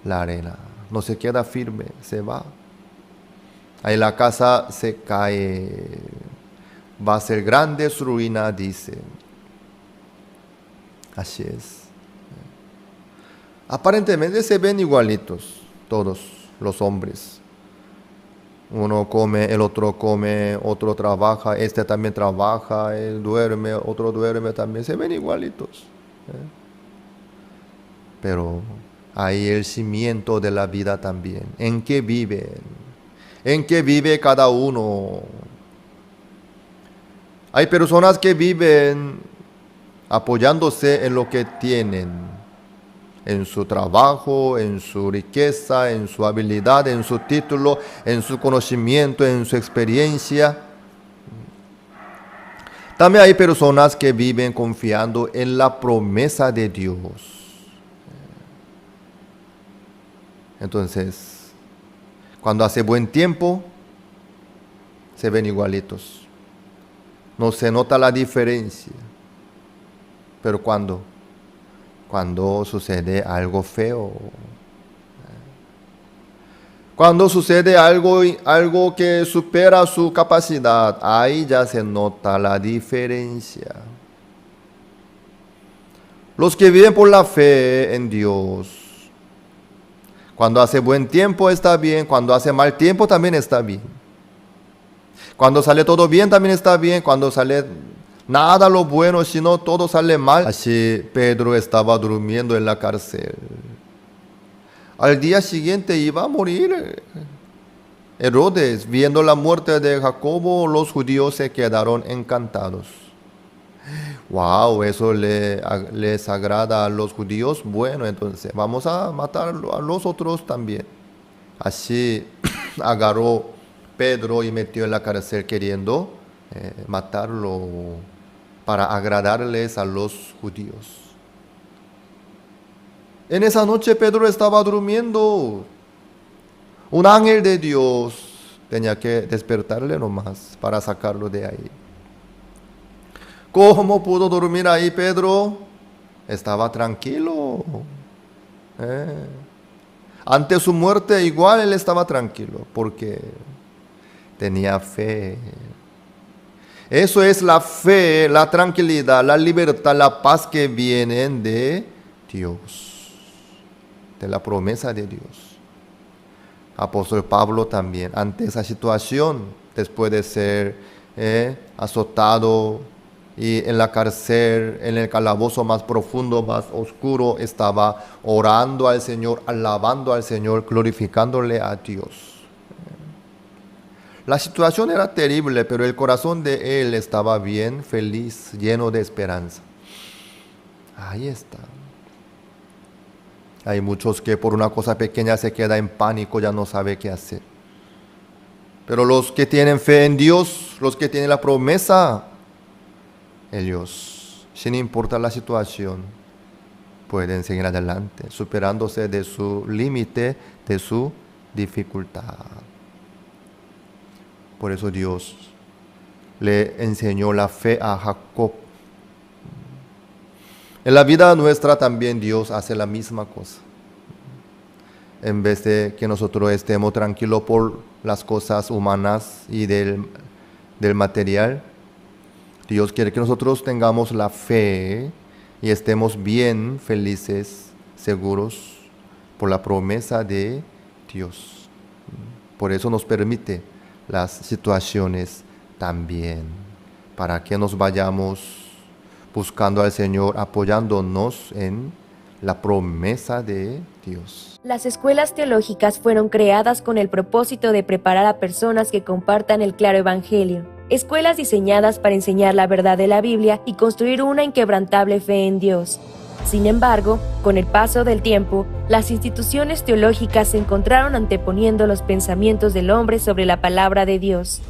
la arena. No se queda firme, se va. Ahí la casa se cae. Va a ser grande su ruina, dice. Así es. Aparentemente se ven igualitos todos los hombres. Uno come, el otro come, otro trabaja, este también trabaja, él duerme, otro duerme también. Se ven igualitos. Pero hay el cimiento de la vida también. ¿En qué viven? ¿En qué vive cada uno? Hay personas que viven apoyándose en lo que tienen. En su trabajo, en su riqueza, en su habilidad, en su título, en su conocimiento, en su experiencia. También hay personas que viven confiando en la promesa de Dios. Entonces, cuando hace buen tiempo, se ven igualitos. No se nota la diferencia. Pero cuando sucede algo feo, cuando sucede algo que supera su capacidad, ahí ya se nota la diferencia. Los que viven por la fe en Dios, cuando hace buen tiempo está bien, cuando hace mal tiempo también está bien. Cuando sale todo bien también está bien, cuando sale nada lo bueno, sino todo sale mal. Así Pedro estaba durmiendo en la cárcel. Al día siguiente iba a morir Herodes, viendo la muerte de Jacobo, los judíos se quedaron encantados. Wow, eso les agrada a los judíos. Bueno, entonces vamos a matar a los otros también. Así agarró Pedro y metió en la cárcel queriendo matarlo para agradarles a los judíos. En esa noche Pedro estaba durmiendo. Un ángel de Dios tenía que despertarle nomás para sacarlo de ahí. ¿Cómo pudo dormir ahí Pedro? Estaba tranquilo. Ante su muerte igual él estaba tranquilo porque tenía fe. Eso es la fe, la tranquilidad, la libertad, la paz que vienen de Dios, de la promesa de Dios. Apóstol Pablo también, ante esa situación, después de ser azotado y en la cárcel, en el calabozo más profundo, más oscuro, estaba orando al Señor, alabando al Señor, glorificándole a Dios. La situación era terrible, pero el corazón de él estaba bien, feliz, lleno de esperanza. Ahí está. Hay muchos que por una cosa pequeña se queda en pánico, ya no sabe qué hacer. Pero los que tienen fe en Dios, los que tienen la promesa, ellos, sin importar la situación, pueden seguir adelante, superándose de su límite, de su dificultad. Por eso Dios le enseñó la fe a Jacob. En la vida nuestra también Dios hace la misma cosa. En vez de que nosotros estemos tranquilos por las cosas humanas y del material, Dios quiere que nosotros tengamos la fe y estemos bien, felices, seguros por la promesa de Dios. Por eso nos permite las situaciones también, para que nos vayamos buscando al Señor, apoyándonos en la promesa de Dios. Las escuelas teológicas fueron creadas con el propósito de preparar a personas que compartan el claro evangelio. Escuelas diseñadas para enseñar la verdad de la Biblia y construir una inquebrantable fe en Dios. Sin embargo, con el paso del tiempo, las instituciones teológicas se encontraron anteponiendo los pensamientos del hombre sobre la palabra de Dios.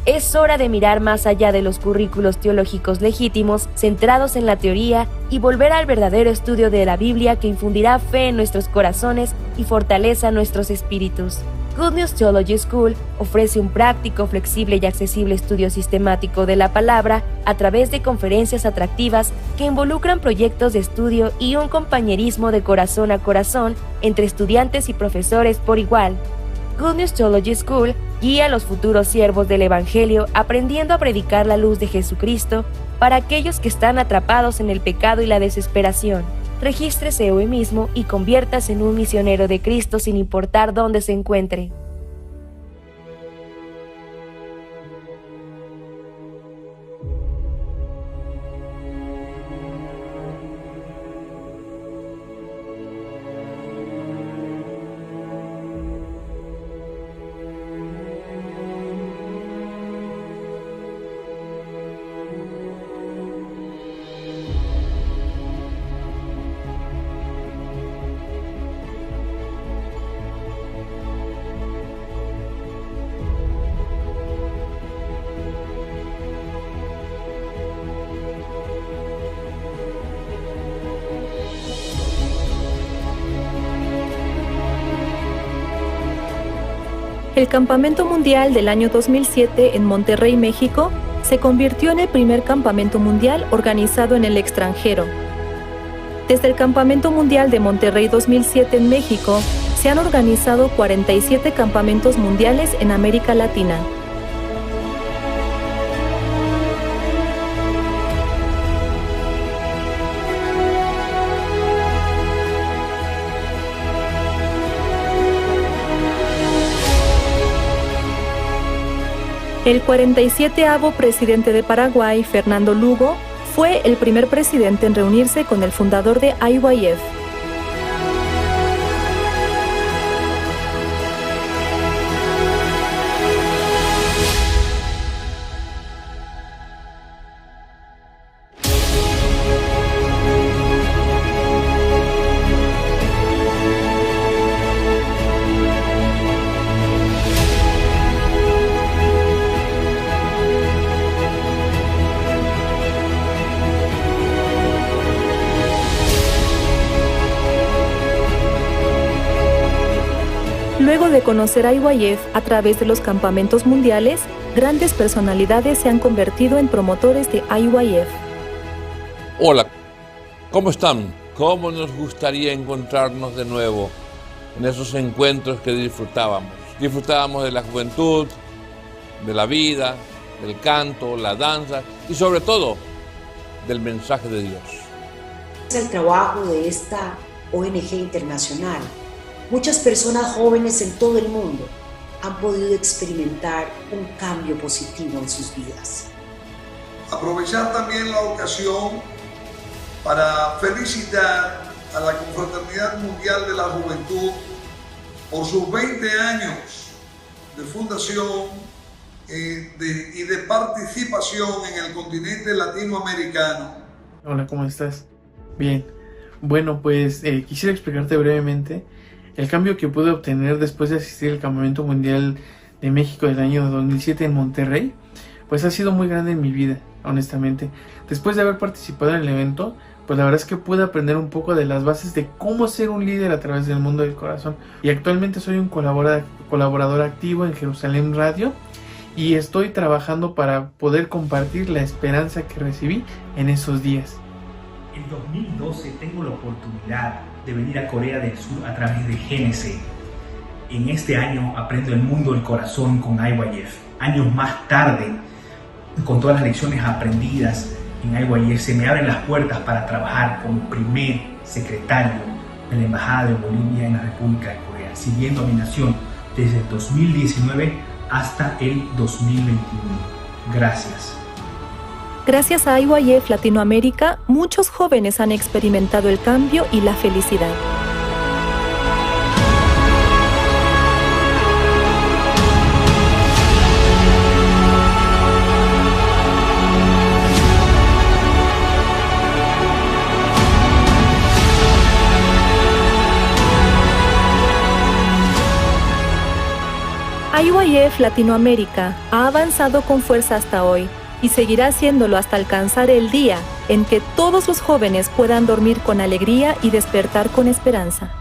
Es hora de mirar más allá de los currículos teológicos legítimos, centrados en la teoría, y volver al verdadero estudio de la Biblia que infundirá fe en nuestros corazones y fortaleza nuestros espíritus. Good News Theology School ofrece un práctico, flexible y accesible estudio sistemático de la palabra a través de conferencias atractivas que involucran proyectos de estudio y un compañerismo de corazón a corazón entre estudiantes y profesores por igual. Good News Theology School guía a los futuros siervos del Evangelio aprendiendo a predicar la luz de Jesucristo para aquellos que están atrapados en el pecado y la desesperación. Regístrese hoy mismo y conviértase en un misionero de Cristo sin importar dónde se encuentre. El Campamento Mundial del año 2007 en Monterrey, México, se convirtió en el primer campamento mundial organizado en el extranjero. Desde el Campamento Mundial de Monterrey 2007 en México, se han organizado 47 campamentos mundiales en América Latina. El 47avo presidente de Paraguay, Fernando Lugo, fue el primer presidente en reunirse con el fundador de IYF. Luego de conocer a IYF a través de los campamentos mundiales, grandes personalidades se han convertido en promotores de IYF. Hola, ¿cómo están? ¿Cómo nos gustaría encontrarnos de nuevo en esos encuentros que disfrutábamos? Disfrutábamos de la juventud, de la vida, del canto, la danza y sobre todo del mensaje de Dios. Es el trabajo de esta ONG internacional. Muchas personas jóvenes en todo el mundo han podido experimentar un cambio positivo en sus vidas. Aprovechar también la ocasión para felicitar a la Confraternidad Mundial de la Juventud por sus 20 años de fundación y de participación en el continente latinoamericano. Hola, ¿cómo estás? Bien. Bueno, pues quisiera explicarte brevemente el cambio que pude obtener después de asistir al Campamento Mundial de México del año 2007 en Monterrey. Pues ha sido muy grande en mi vida, honestamente. Después de haber participado en el evento, pues la verdad es que pude aprender un poco de las bases de cómo ser un líder a través del mundo del corazón. Y actualmente soy un colaborador activo en Jerusalén Radio y estoy trabajando para poder compartir la esperanza que recibí en esos días. En 2012 tengo la oportunidad de venir a Corea del Sur a través de GNC. En este año aprendo el mundo del corazón con IYF. Años más tarde, con todas las lecciones aprendidas en IYF, se me abren las puertas para trabajar como primer secretario de la Embajada de Bolivia en la República de Corea, sirviendo a mi nación desde el 2019 hasta el 2021. Gracias. Gracias a IYF Latinoamérica, muchos jóvenes han experimentado el cambio y la felicidad. IYF Latinoamérica ha avanzado con fuerza hasta hoy y seguirá haciéndolo hasta alcanzar el día en que todos los jóvenes puedan dormir con alegría y despertar con esperanza.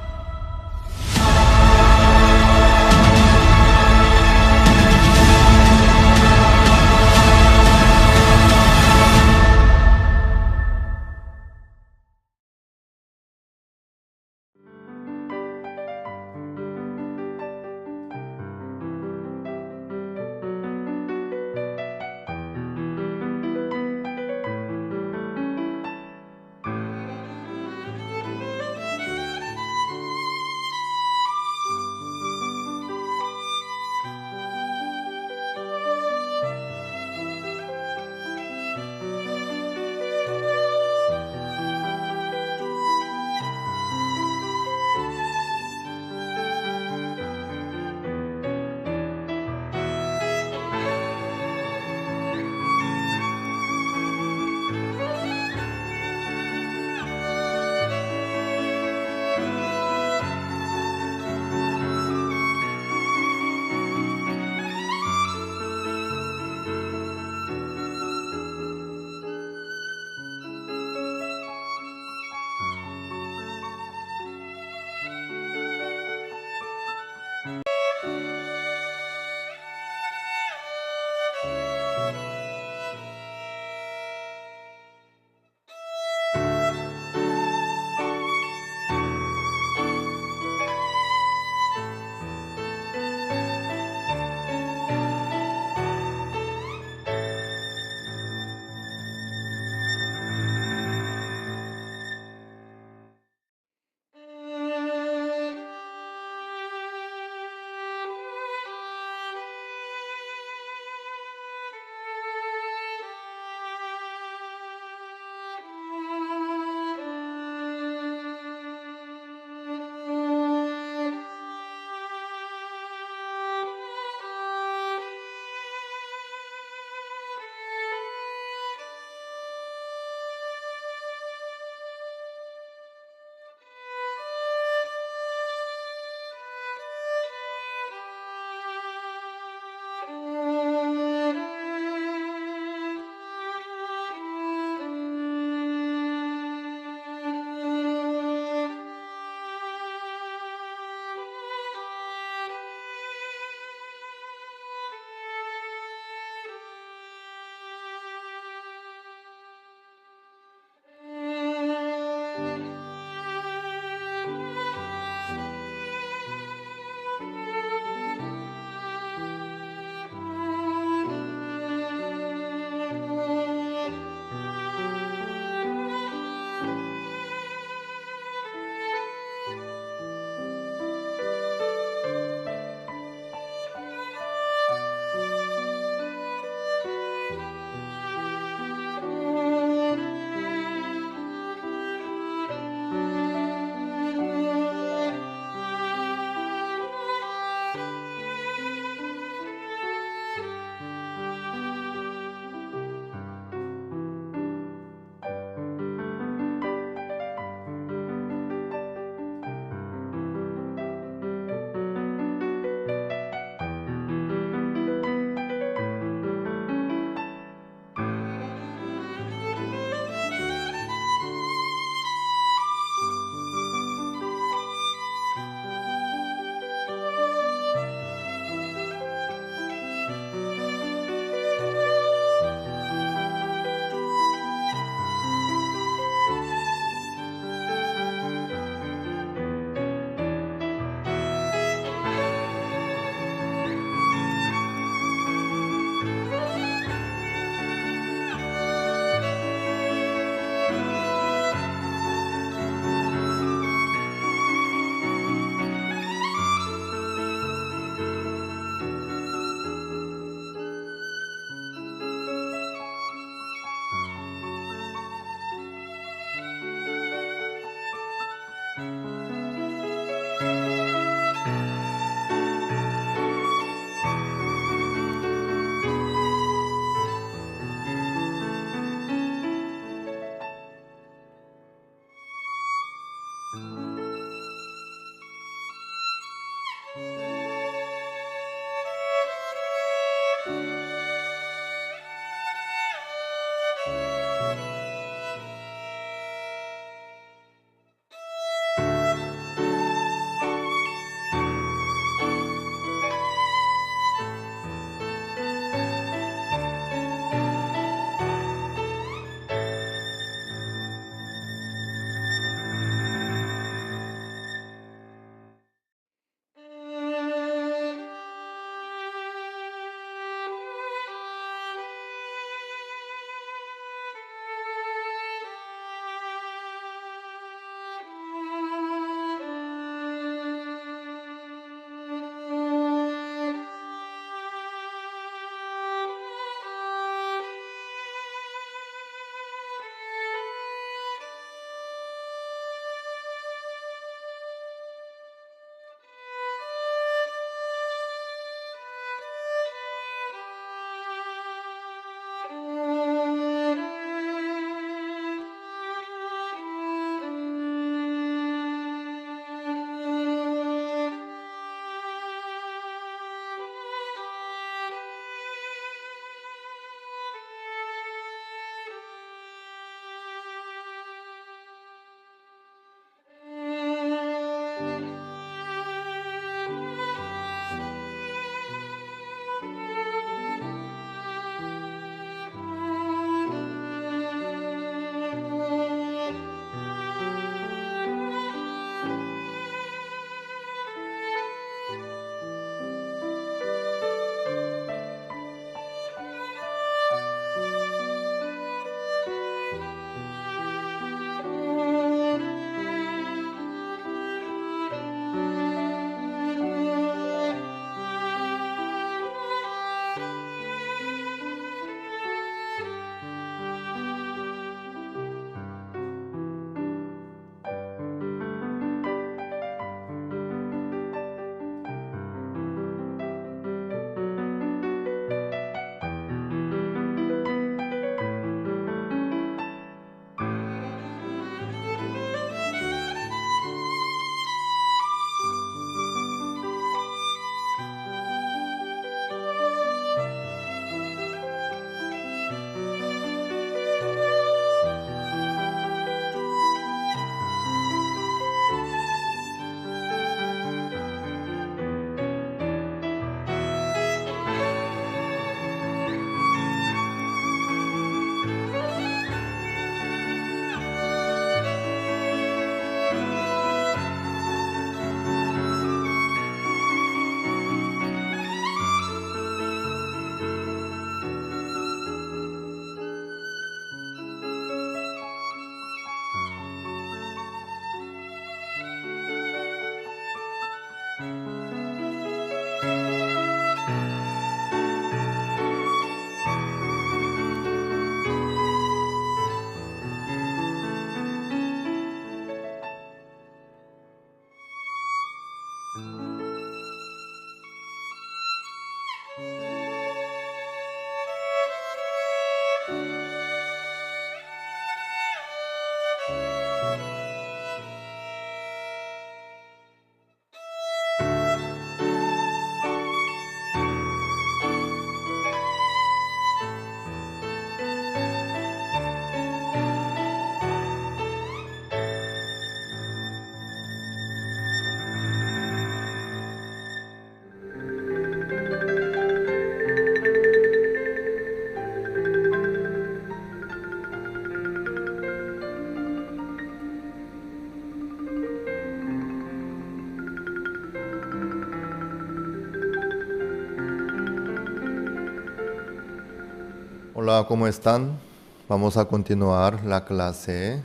Hola, ¿cómo están? Vamos a continuar la clase.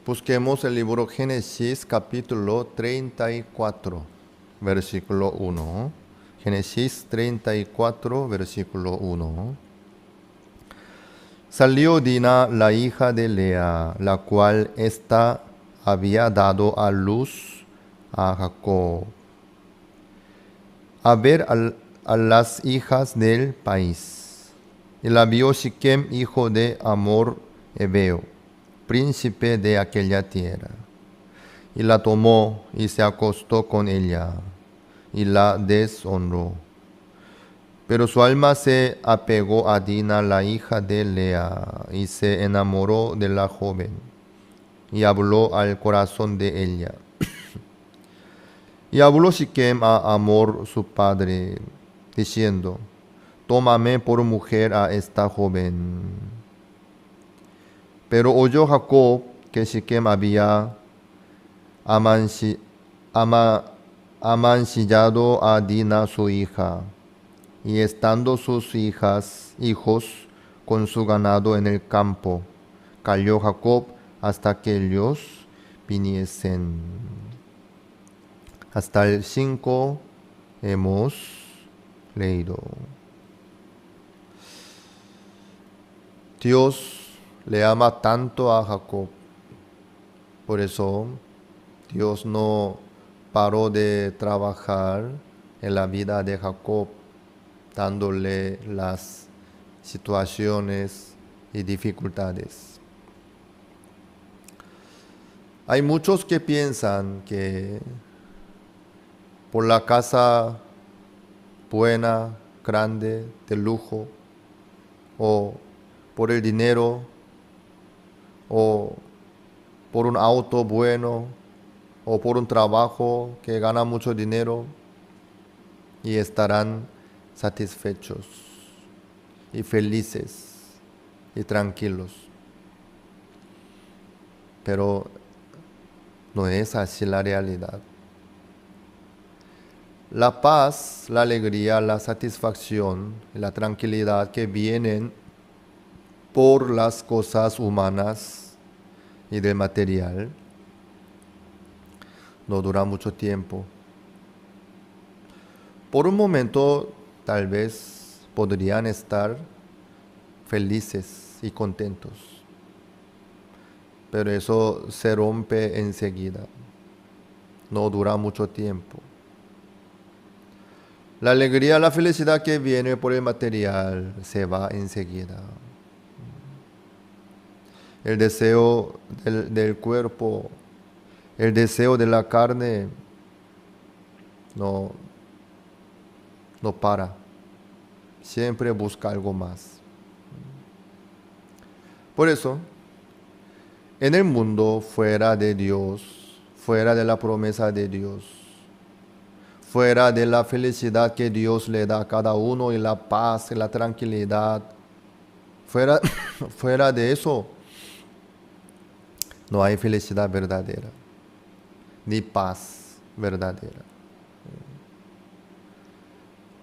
Busquemos el libro Génesis capítulo 34, versículo 1. Génesis 34, versículo 1. Salió Dina, la hija de Lea, la cual ésta había dado a luz a Jacob, a ver a las hijas del país. Y la vio Siquem, hijo de Hamor Hebeo, príncipe de aquella tierra. Y la tomó y se acostó con ella, y la deshonró. Pero su alma se apegó a Dina, la hija de Lea, y se enamoró de la joven, y habló al corazón de ella. Y habló Siquem a Hamor su padre, diciendo: tómame por mujer a esta joven. Pero oyó Jacob que Siquem había amancillado a Dina su hija, y estando sus hijos con su ganado en el campo, calló Jacob hasta que ellos viniesen. Hasta el 5 hemos leído. Dios le ama tanto a Jacob, por eso Dios no paró de trabajar en la vida de Jacob, dándole las situaciones y dificultades. Hay muchos que piensan que por la casa buena, grande, de lujo, o por el dinero, o por un auto bueno, o por un trabajo que gana mucho dinero, y estarán satisfechos y felices y tranquilos. Pero no es así la realidad. La paz, la alegría, la satisfacción y la tranquilidad que vienen por las cosas humanas y del material no dura mucho tiempo. Por un momento tal vez podrían estar felices y contentos, pero eso se rompe enseguida, no dura mucho tiempo. La alegría, la felicidad que viene por el material se va enseguida. El deseo del cuerpo, el deseo de la carne no para. Siempre busca algo más. Por eso, en el mundo fuera de Dios, fuera de la promesa de Dios, fuera de la felicidad que Dios le da a cada uno y la paz y la tranquilidad, fuera de eso, no hay felicidad verdadera, ni paz verdadera.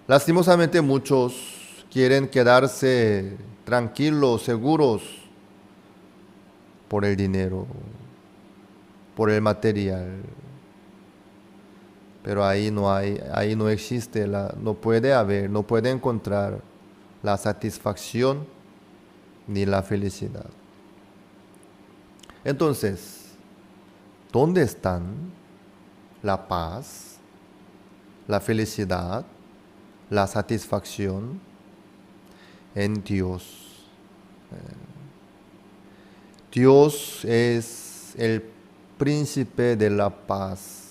Lastimosamente muchos quieren quedarse tranquilos, seguros por el dinero, por el material. Pero ahí no existe, no puede encontrar la satisfacción ni la felicidad. Entonces, ¿dónde están la paz, la felicidad, la satisfacción? En Dios. Dios es el príncipe de la paz.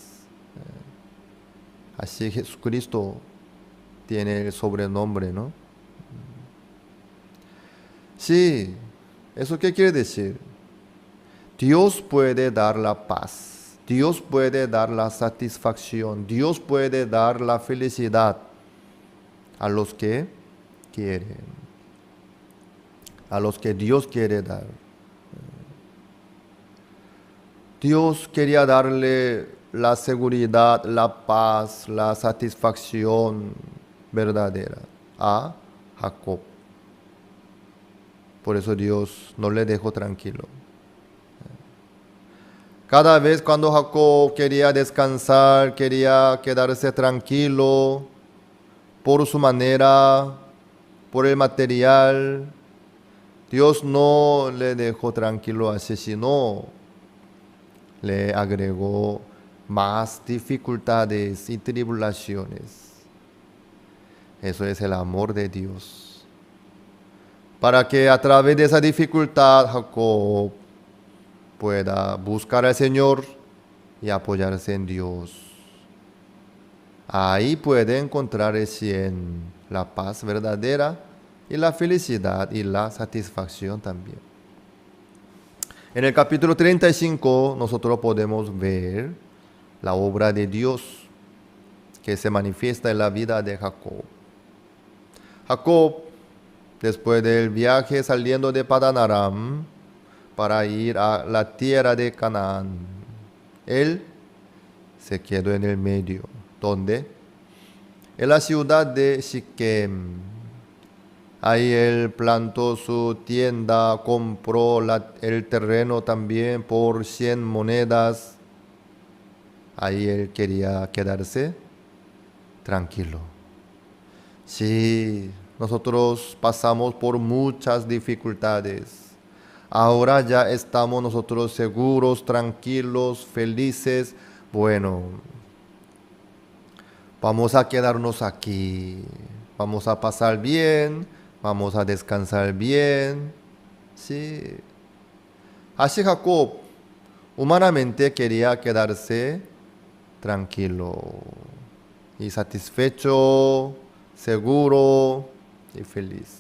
Así Jesucristo tiene el sobrenombre, ¿no? Sí, ¿eso qué quiere decir? Dios puede dar la paz, Dios puede dar la satisfacción, Dios puede dar la felicidad a los que quieren, a los que Dios quiere dar. Dios quería darle la seguridad, la paz, la satisfacción verdadera a Jacob. Por eso Dios no le dejó tranquilo. Cada vez cuando Jacob quería descansar, quería quedarse tranquilo por su manera, por el material, Dios no le dejó tranquilo así, sino le agregó más dificultades y tribulaciones. Eso es el amor de Dios. Para que a través de esa dificultad Jacob pueda buscar al Señor y apoyarse en Dios. Ahí puede encontrar recién la paz verdadera y la felicidad y la satisfacción también. En el capítulo 35 nosotros podemos ver la obra de Dios que se manifiesta en la vida de Jacob. Jacob, después del viaje saliendo de Padán Aram para ir a la tierra de Canaán, él se quedó en el medio. ¿Dónde? En la ciudad de Siquem. Ahí él plantó su tienda, compró el terreno también por 100 monedas. Ahí él quería quedarse tranquilo. Sí, nosotros pasamos por muchas dificultades. Ahora ya estamos nosotros seguros, tranquilos, felices. Bueno, vamos a quedarnos aquí. Vamos a pasar bien. Vamos a descansar bien. Sí. Así Jacob humanamente quería quedarse tranquilo y satisfecho, seguro y feliz.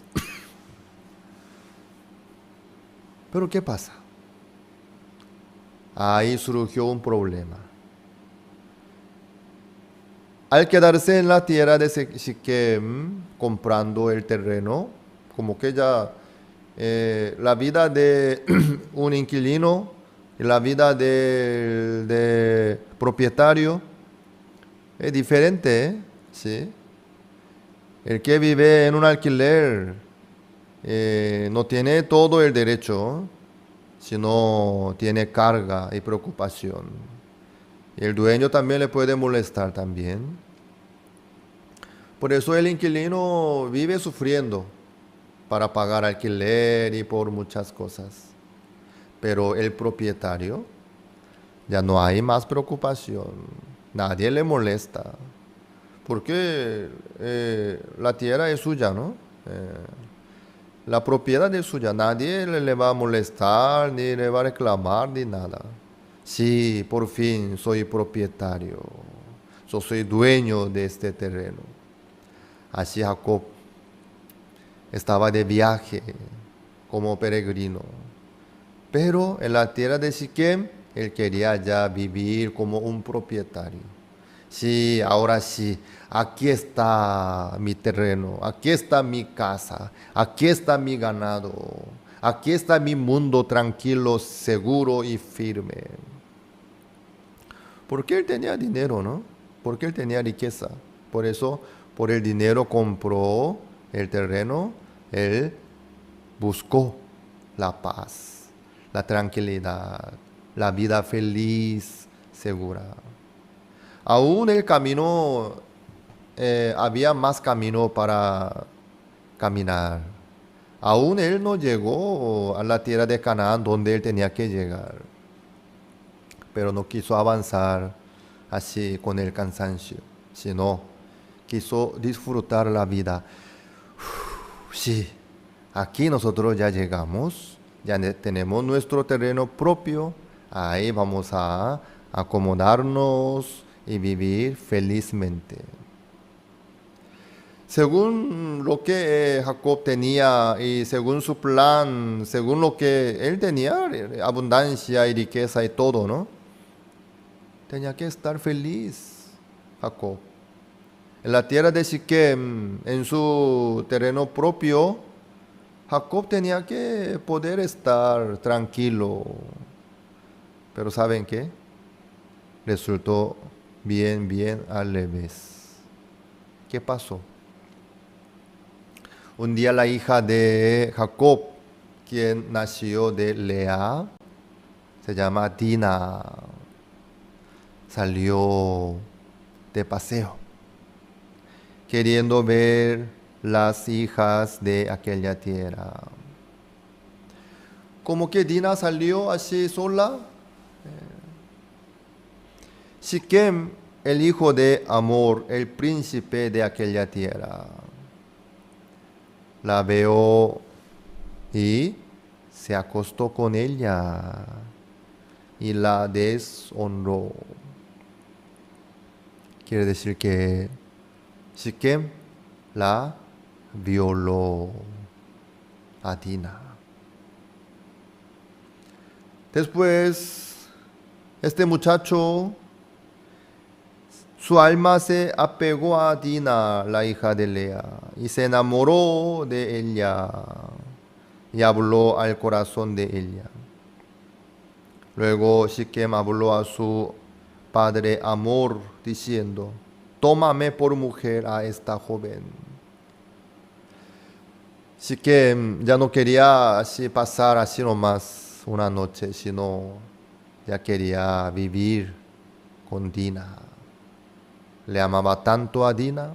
Pero ¿qué pasa? Ahí surgió un problema. Al quedarse en la tierra de Siquem, comprando el terreno, como que ya la vida de un inquilino y la vida de propietario es diferente, ¿sí? El que vive en un alquiler no tiene todo el derecho, sino tiene carga y preocupación. Y el dueño también le puede molestar también. Por eso el inquilino vive sufriendo para pagar alquiler y por muchas cosas. Pero el propietario, ya no hay más preocupación. Nadie le molesta. Porque la tierra es suya, ¿no? La propiedad es suya. Nadie le va a molestar, ni le va a reclamar, ni nada. Sí, por fin soy propietario. Yo soy dueño de este terreno. Así Jacob estaba de viaje como peregrino. Pero en la tierra de Siquem, él quería ya vivir como un propietario. Sí, ahora sí, aquí está mi terreno, aquí está mi casa, aquí está mi ganado, aquí está mi mundo tranquilo, seguro y firme. Porque él tenía dinero, ¿no? Porque él tenía riqueza. Por eso, por el dinero compró el terreno, él buscó la paz, la tranquilidad, la vida feliz, segura. Aún el camino, había más camino para caminar. Aún él no llegó a la tierra de Canaán donde él tenía que llegar. Pero no quiso avanzar así con el cansancio, sino quiso disfrutar la vida. Sí, aquí nosotros ya llegamos, ya tenemos nuestro terreno propio, ahí vamos a acomodarnos y vivir felizmente. Según lo que Jacob tenía y según su plan, según lo que él tenía, abundancia y riqueza y todo, ¿no? Tenía que estar feliz, Jacob. En la tierra de Siquem, en su terreno propio, Jacob tenía que poder estar tranquilo. Pero ¿saben qué? Resultó bien al revés. ¿Qué pasó? Un día la hija de Jacob quien nació de Lea, se llama Dina, salió de paseo, queriendo ver las hijas de aquella tierra. Como que Dina salió así sola. Siquem, el hijo de Amor, el príncipe de aquella tierra, la vio y se acostó con ella y la deshonró. Quiere decir que Siquem la violó a Dina. Después, este muchacho, su alma se apegó a Dina, la hija de Lea, y se enamoró de ella y habló al corazón de ella. Luego Siquem habló a su padre Amor diciendo: tómame por mujer a esta joven. Siquem ya no quería así pasar así nomás una noche, sino ya quería vivir con Dina. Le amaba tanto a Dina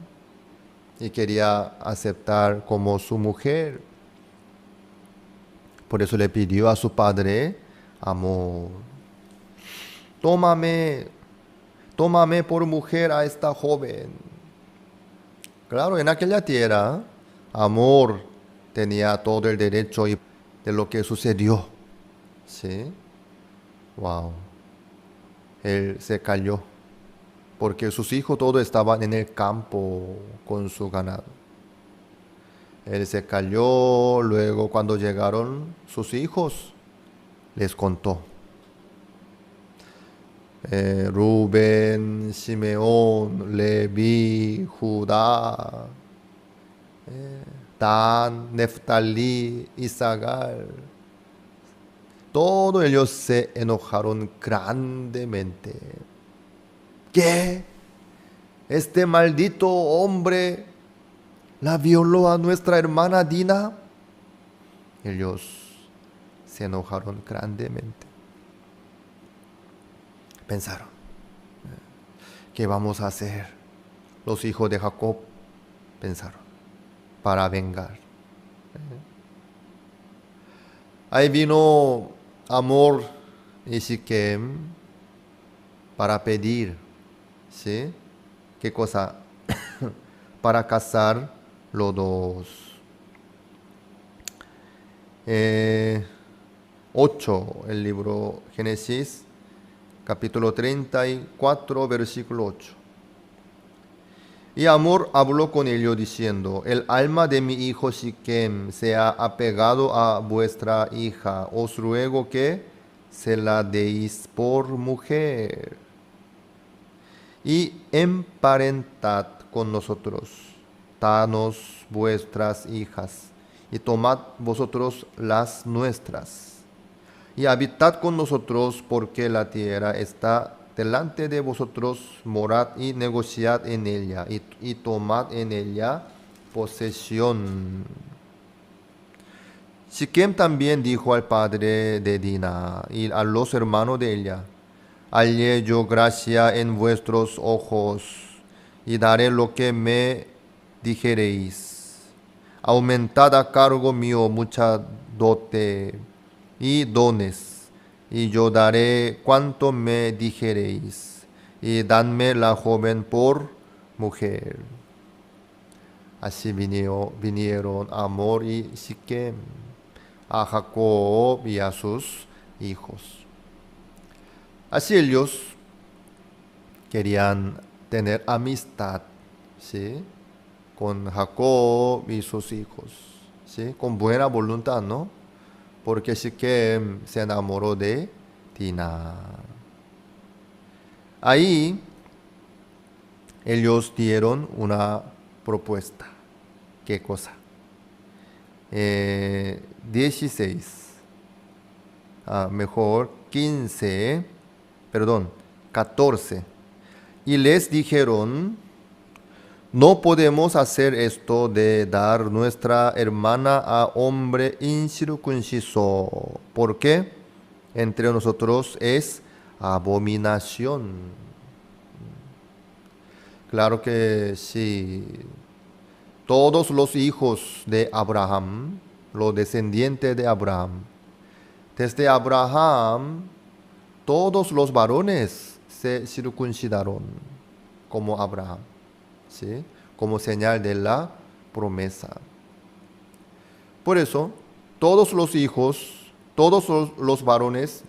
y quería aceptar como su mujer. Por eso le pidió a su padre Amor: tómame por mujer a esta joven. Claro, en aquella tierra, Amor tenía todo el derecho de lo que sucedió. ¿Sí? Wow. Él se calló porque sus hijos todos estaban en el campo con su ganado. Él se calló. Luego, cuando llegaron sus hijos, les contó. Rubén, Simeón, Leví, Judá, Dan, Neftalí, Isagar. Todos ellos se enojaron grandemente. ¿Qué? ¿Este maldito hombre la violó a nuestra hermana Dina? Ellos se enojaron grandemente. Pensaron: ¿qué vamos a hacer? Los hijos de Jacob pensaron, para vengar. Ahí vino Amor y Siquem para pedir, ¿sí? ¿Qué cosa? Para casar los dos. 8, el libro Génesis, capítulo 34, versículo 8. Y Amor habló con ellos diciendo: el alma de mi hijo Siquem se ha apegado a vuestra hija. Os ruego que se la deis por mujer y emparentad con nosotros. Danos vuestras hijas y tomad vosotros las nuestras y habitad con nosotros, porque la tierra está delante de vosotros. Morad y negociad en ella y tomad en ella posesión. Siquem también dijo al padre de Dina y a los hermanos de ella: hallé yo gracia en vuestros ojos y daré lo que me dijereis. Aumentad a cargo mío mucha dote y dones, y yo daré cuanto me dijereis, y dadme la joven por mujer. Así vinieron Amor y Siquem a Jacob y a sus hijos. Así ellos querían tener amistad, ¿sí?, con Jacob y sus hijos, ¿sí?, con buena voluntad, ¿no? Porque Siquem se enamoró de Dina. Ahí ellos dieron una propuesta. ¿Qué cosa? 14. Y les dijeron: no podemos hacer esto de dar nuestra hermana a hombre incircunciso, porque entre nosotros es abominación. Claro que sí. Todos los hijos de Abraham, los descendientes de Abraham, desde Abraham, todos los varones se circuncidaron como Abraham, ¿sí? Como señal de la promesa. Por eso, todos los hijos, todos los varones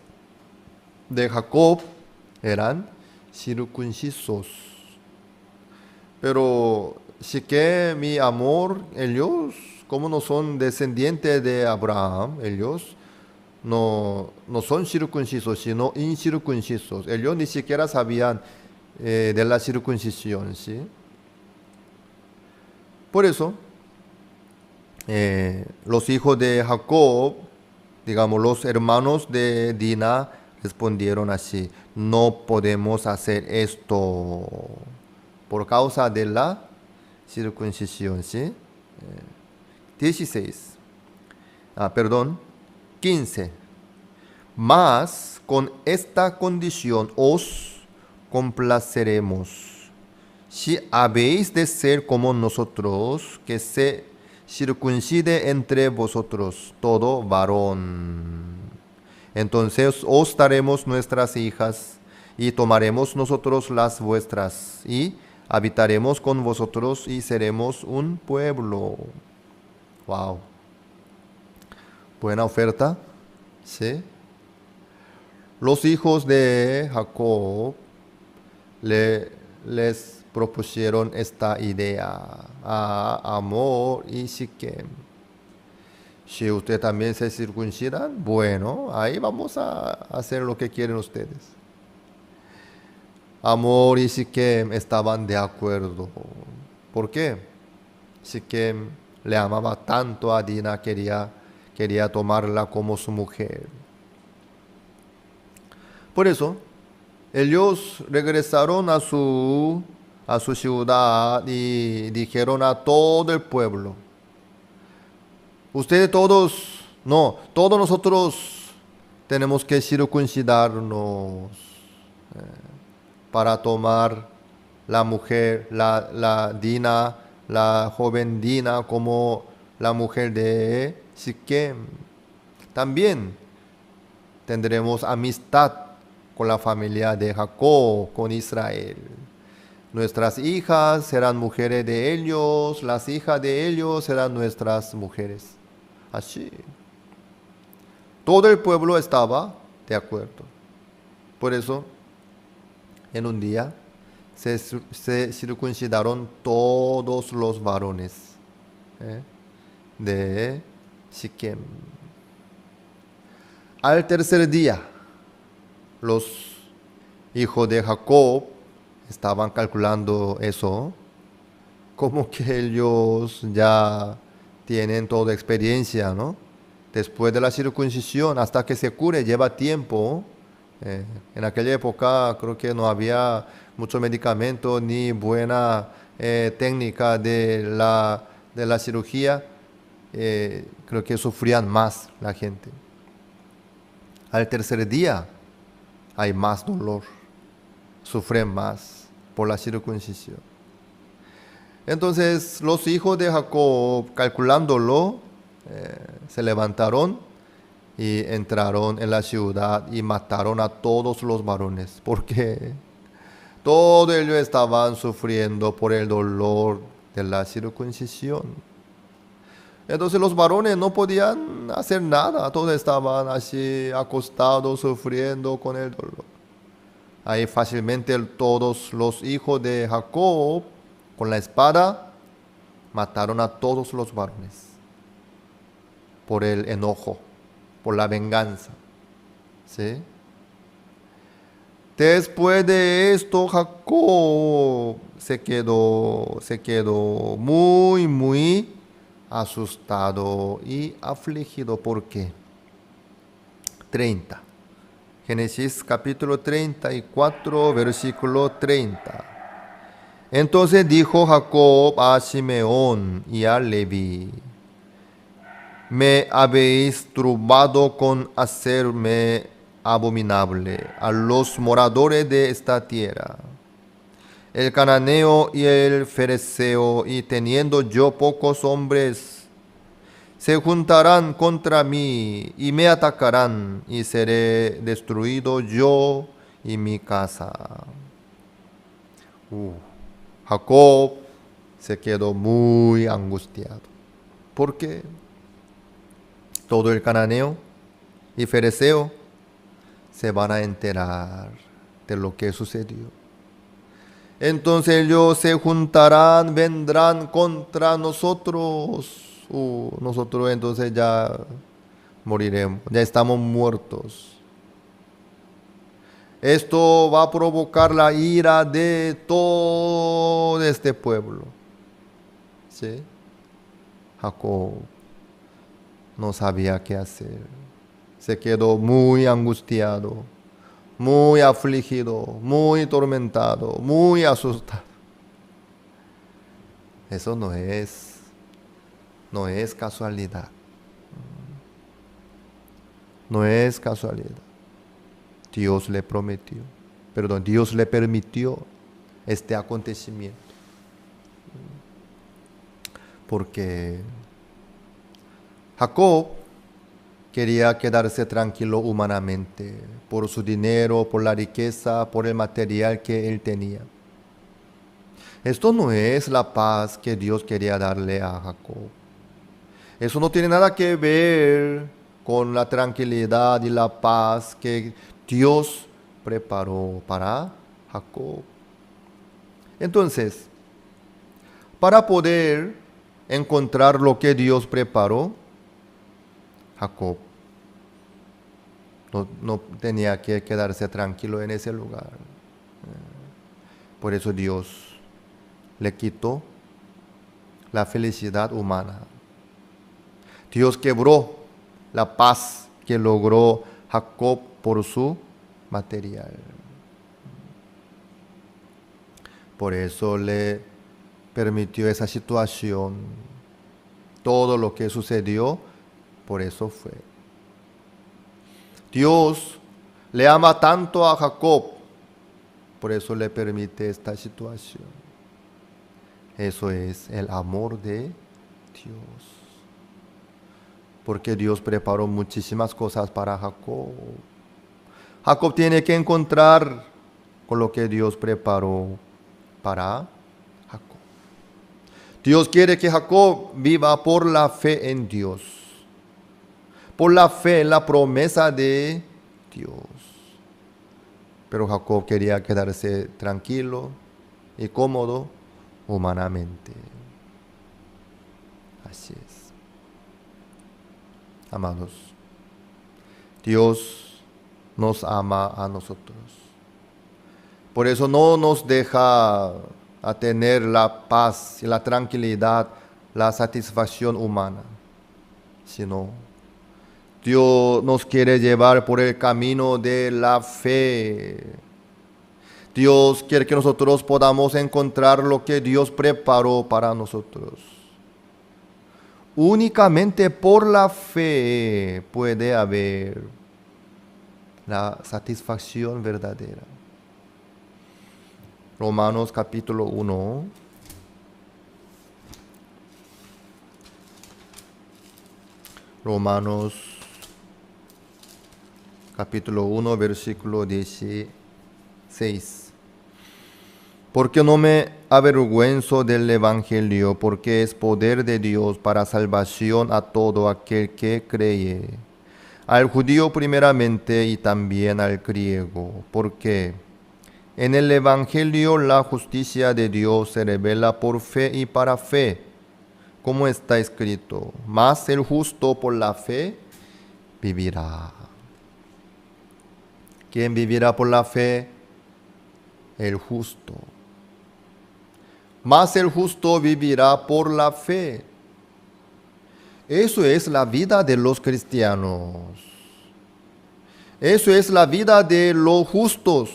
de Jacob eran circuncisos. Pero Siquem y Amor, ellos, como no son descendientes de Abraham, ellos no son circuncisos, sino incircuncisos. Ellos ni siquiera sabían de la circuncisión, ¿sí? Por eso, los hijos de Jacob, digamos, los hermanos de Dina, respondieron así: no podemos hacer esto por causa de la circuncisión, ¿sí? 15. Mas con esta condición os complaceremos. Si habéis de ser como nosotros, que se circuncide entre vosotros todo varón. Entonces os daremos nuestras hijas y tomaremos nosotros las vuestras y habitaremos con vosotros y seremos un pueblo. Wow. Buena oferta, ¿sí? Los hijos de Jacob les propusieron esta idea a Amor y Siquem. Si ustedes también se circuncidan, bueno, ahí vamos a hacer lo que quieren ustedes. Amor y Siquem estaban de acuerdo. ¿Por qué? Siquem le amaba tanto a Dina, quería tomarla como su mujer. Por eso, ellos regresaron a su ciudad y dijeron a todo el pueblo: todos nosotros tenemos que circuncidarnos para tomar la mujer, la Dina, la joven Dina, como la mujer de Siquem. También tendremos amistad con la familia de Jacob, con Israel. Nuestras hijas serán mujeres de ellos, las hijas de ellos serán nuestras mujeres. Así. Todo el pueblo estaba de acuerdo. Por eso, en un día, se circuncidaron todos los varones de Siquem. Al tercer día, los hijos de Jacob estaban calculando eso, como que ellos ya tienen toda experiencia, ¿no? Después de la circuncisión, hasta que se cure, lleva tiempo. En aquella época creo que no había mucho medicamento ni buena técnica de la cirugía. Creo que sufrían más la gente. Al tercer día hay más dolor, sufren más por la circuncisión. Entonces los hijos de Jacob, calculándolo, se levantaron y entraron en la ciudad y mataron a todos los varones, porque todos ellos estaban sufriendo por el dolor de la circuncisión. Entonces los varones no podían hacer nada, todos estaban así acostados, sufriendo con el dolor. Ahí fácilmente todos los hijos de Jacob, con la espada, mataron a todos los varones por el enojo, por la venganza. ¿Sí? Después de esto, Jacob se quedó muy asustado y afligido. ¿Por qué? 30. Génesis capítulo 34, versículo 30. Entonces dijo Jacob a Simeón y a Leví: me habéis turbado con hacerme abominable a los moradores de esta tierra, el cananeo y el fereceo, y teniendo yo pocos hombres, se juntarán contra mí y me atacarán, y seré destruido yo y mi casa. Jacob se quedó muy angustiado. ¿Por qué? Todo el cananeo y fereceo se van a enterar de lo que sucedió. Entonces ellos se juntarán, vendrán contra nosotros. Nosotros entonces ya moriremos, ya estamos muertos. Esto va a provocar la ira de todo este pueblo. ¿Sí? Jacob no sabía qué hacer. Se quedó muy angustiado, muy afligido, muy atormentado, muy asustado. Eso no es casualidad. No es casualidad. Dios le permitió este acontecimiento. Porque Jacob quería quedarse tranquilo humanamente por su dinero, por la riqueza, por el material que él tenía. Esto no es la paz que Dios quería darle a Jacob. Eso no tiene nada que ver con la tranquilidad y la paz que Dios preparó para Jacob. Entonces, para poder encontrar lo que Dios preparó, Jacob no tenía que quedarse tranquilo en ese lugar. Por eso Dios le quitó la felicidad humana. Dios quebró la paz que logró Jacob por su material. Por eso le permitió esa situación. Todo lo que sucedió, por eso fue. Dios le ama tanto a Jacob, por eso le permite esta situación. Eso es el amor de Dios. Porque Dios preparó muchísimas cosas para Jacob. Jacob tiene que encontrar con lo que Dios preparó para Jacob. Dios quiere que Jacob viva por la fe en Dios. Por la fe en la promesa de Dios. Pero Jacob quería quedarse tranquilo y cómodo humanamente. Así es. Amados, Dios nos ama a nosotros. Por eso no nos deja a tener la paz y la tranquilidad, la satisfacción humana, sino Dios nos quiere llevar por el camino de la fe. Dios quiere que nosotros podamos encontrar lo que Dios preparó para nosotros. Únicamente por la fe puede haber la satisfacción verdadera. Romanos capítulo 1. Romanos capítulo 1, versículo 16. Porque no me avergüenzo del Evangelio, porque es poder de Dios para salvación a todo aquel que cree, al judío primeramente y también al griego, porque en el Evangelio la justicia de Dios se revela por fe y para fe, como está escrito: mas el justo por la fe vivirá. ¿Quién vivirá por la fe? El justo. Mas el justo vivirá por la fe. Eso es la vida de los cristianos. Eso es la vida de los justos.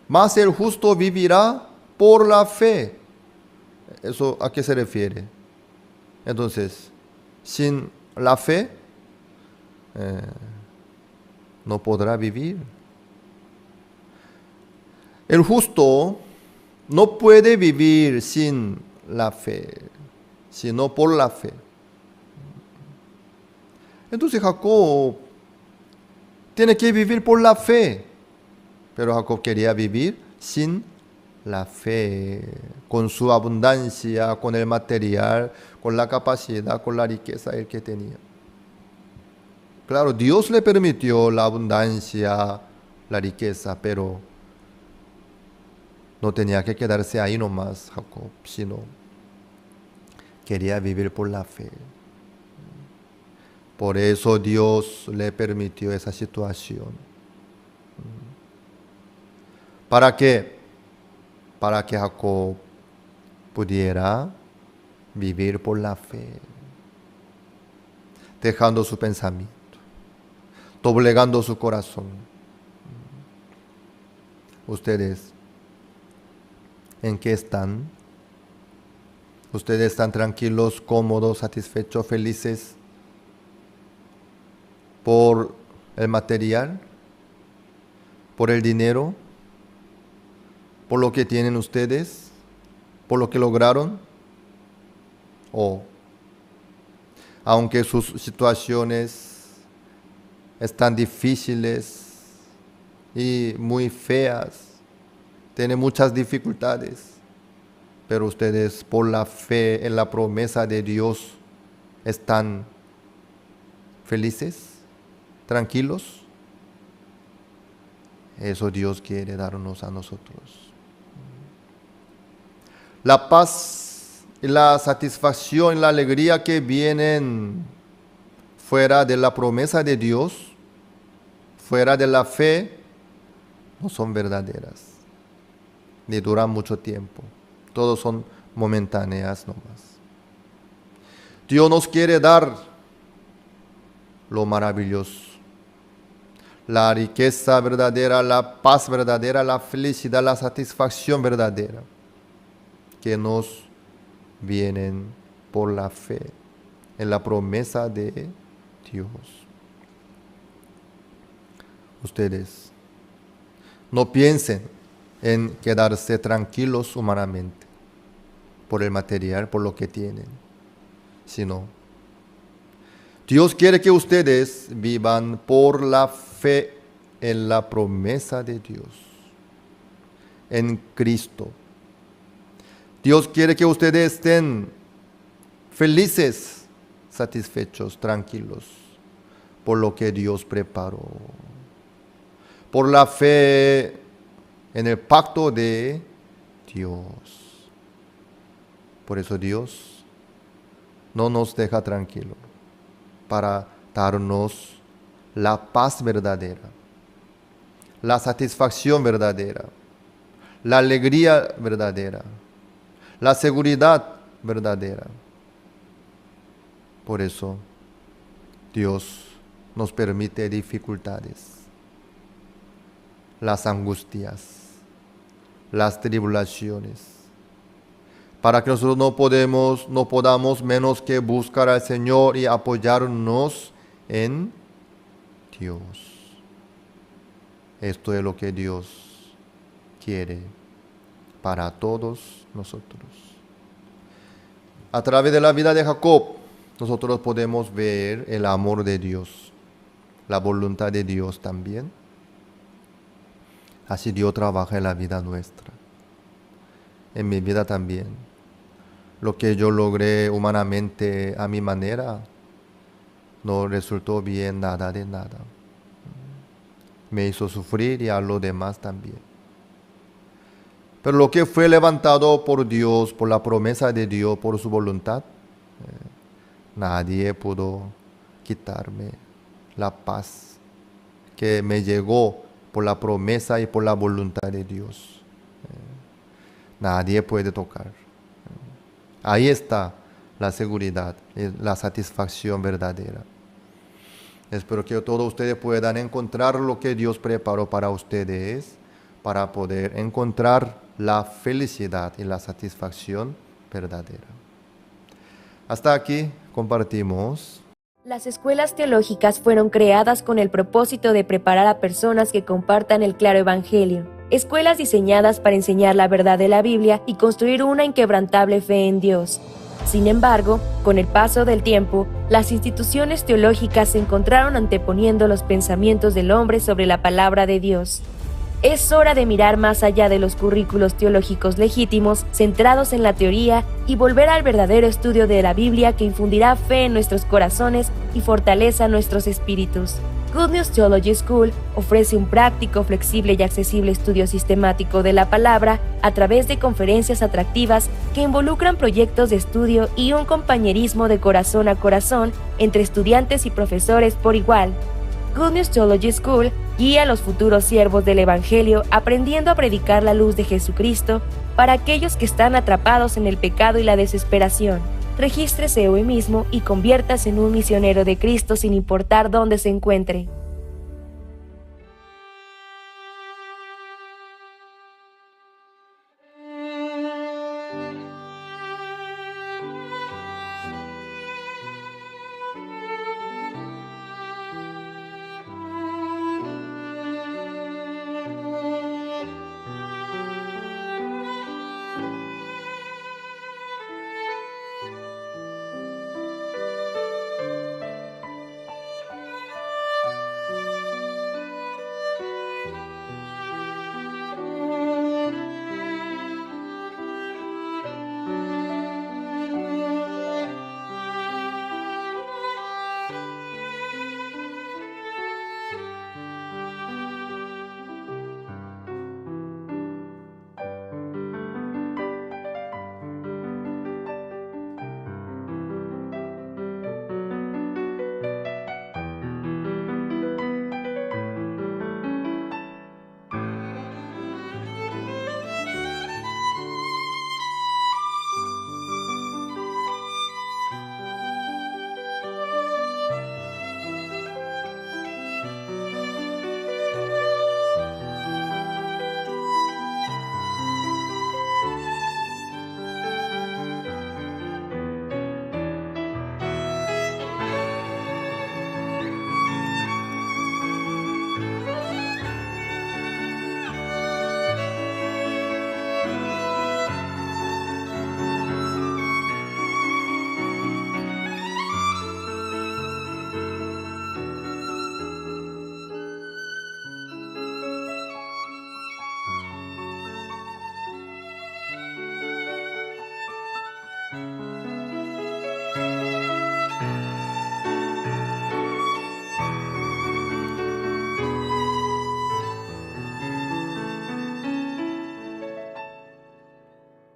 Mas el justo vivirá por la fe. ¿Eso a qué se refiere? Entonces, sin la fe, no podrá vivir. El justo no puede vivir sin la fe, sino por la fe. Entonces Jacob tiene que vivir por la fe, pero Jacob quería vivir sin la fe, con su abundancia, con el material, con la capacidad, con la riqueza el que tenía. Claro, Dios le permitió la abundancia, la riqueza, pero no tenía que quedarse ahí nomás Jacob, sino quería vivir por la fe. Por eso Dios le permitió esa situación. ¿Para qué? Para que Jacob pudiera vivir por la fe, dejando su pensamiento, doblegando su corazón. ¿Ustedes en qué están? ¿Ustedes están tranquilos, cómodos, satisfechos, felices por el material, por el dinero, por lo que tienen ustedes, por lo que lograron? O, aunque sus situaciones están difíciles y muy feas, tienen muchas dificultades, pero ustedes por la fe en la promesa de Dios están felices, tranquilos. Eso Dios quiere darnos a nosotros. La paz y la satisfacción y la alegría que vienen fuera de la promesa de Dios, fuera de la fe, no son verdaderas, ni duran mucho tiempo. Todos son momentáneas nomás. Dios nos quiere dar lo maravilloso, la riqueza verdadera, la paz verdadera, la felicidad, la satisfacción verdadera, que nos vienen por la fe en la promesa de Dios. Ustedes no piensen en quedarse tranquilos humanamente por el material, por lo que tienen, sino Dios quiere que ustedes vivan por la fe en la promesa de Dios, en Cristo. Dios quiere que ustedes estén felices, satisfechos, tranquilos por lo que Dios preparó, por la fe en el pacto de Dios. Por eso Dios no nos deja tranquilos, para darnos la paz verdadera, la satisfacción verdadera, la alegría verdadera, la seguridad verdadera. Por eso Dios nos permite dificultades, las angustias, las tribulaciones, para que nosotros no podamos menos que buscar al Señor y apoyarnos en Dios. Esto es lo que Dios quiere para todos nosotros. A través de la vida de Jacob, nosotros podemos ver el amor de Dios, la voluntad de Dios también. Así Dios trabaja en la vida nuestra, en mi vida también. Lo que yo logré humanamente a mi manera no resultó bien nada de nada. Me hizo sufrir y a los demás también. Pero lo que fue levantado por Dios, por la promesa de Dios, por su voluntad, nadie pudo quitarme la paz que me llegó por la promesa y por la voluntad de Dios. Nadie puede tocar. Ahí está la seguridad, la satisfacción verdadera. Espero que todos ustedes puedan encontrar lo que Dios preparó para ustedes para poder encontrar la felicidad y la satisfacción verdadera. Hasta aquí compartimos. Las escuelas teológicas fueron creadas con el propósito de preparar a personas que compartan el claro evangelio. Escuelas diseñadas para enseñar la verdad de la Biblia y construir una inquebrantable fe en Dios. Sin embargo, con el paso del tiempo, las instituciones teológicas se encontraron anteponiendo los pensamientos del hombre sobre la palabra de Dios. Es hora de mirar más allá de los currículos teológicos legítimos, centrados en la teoría, y volver al verdadero estudio de la Biblia que infundirá fe en nuestros corazones y fortaleza nuestros espíritus. Good News Theology School ofrece un práctico, flexible y accesible estudio sistemático de la palabra a través de conferencias atractivas que involucran proyectos de estudio y un compañerismo de corazón a corazón entre estudiantes y profesores por igual. Good News Theology School guía a los futuros siervos del Evangelio aprendiendo a predicar la luz de Jesucristo para aquellos que están atrapados en el pecado y la desesperación. Regístrese hoy mismo y conviértase en un misionero de Cristo sin importar dónde se encuentre.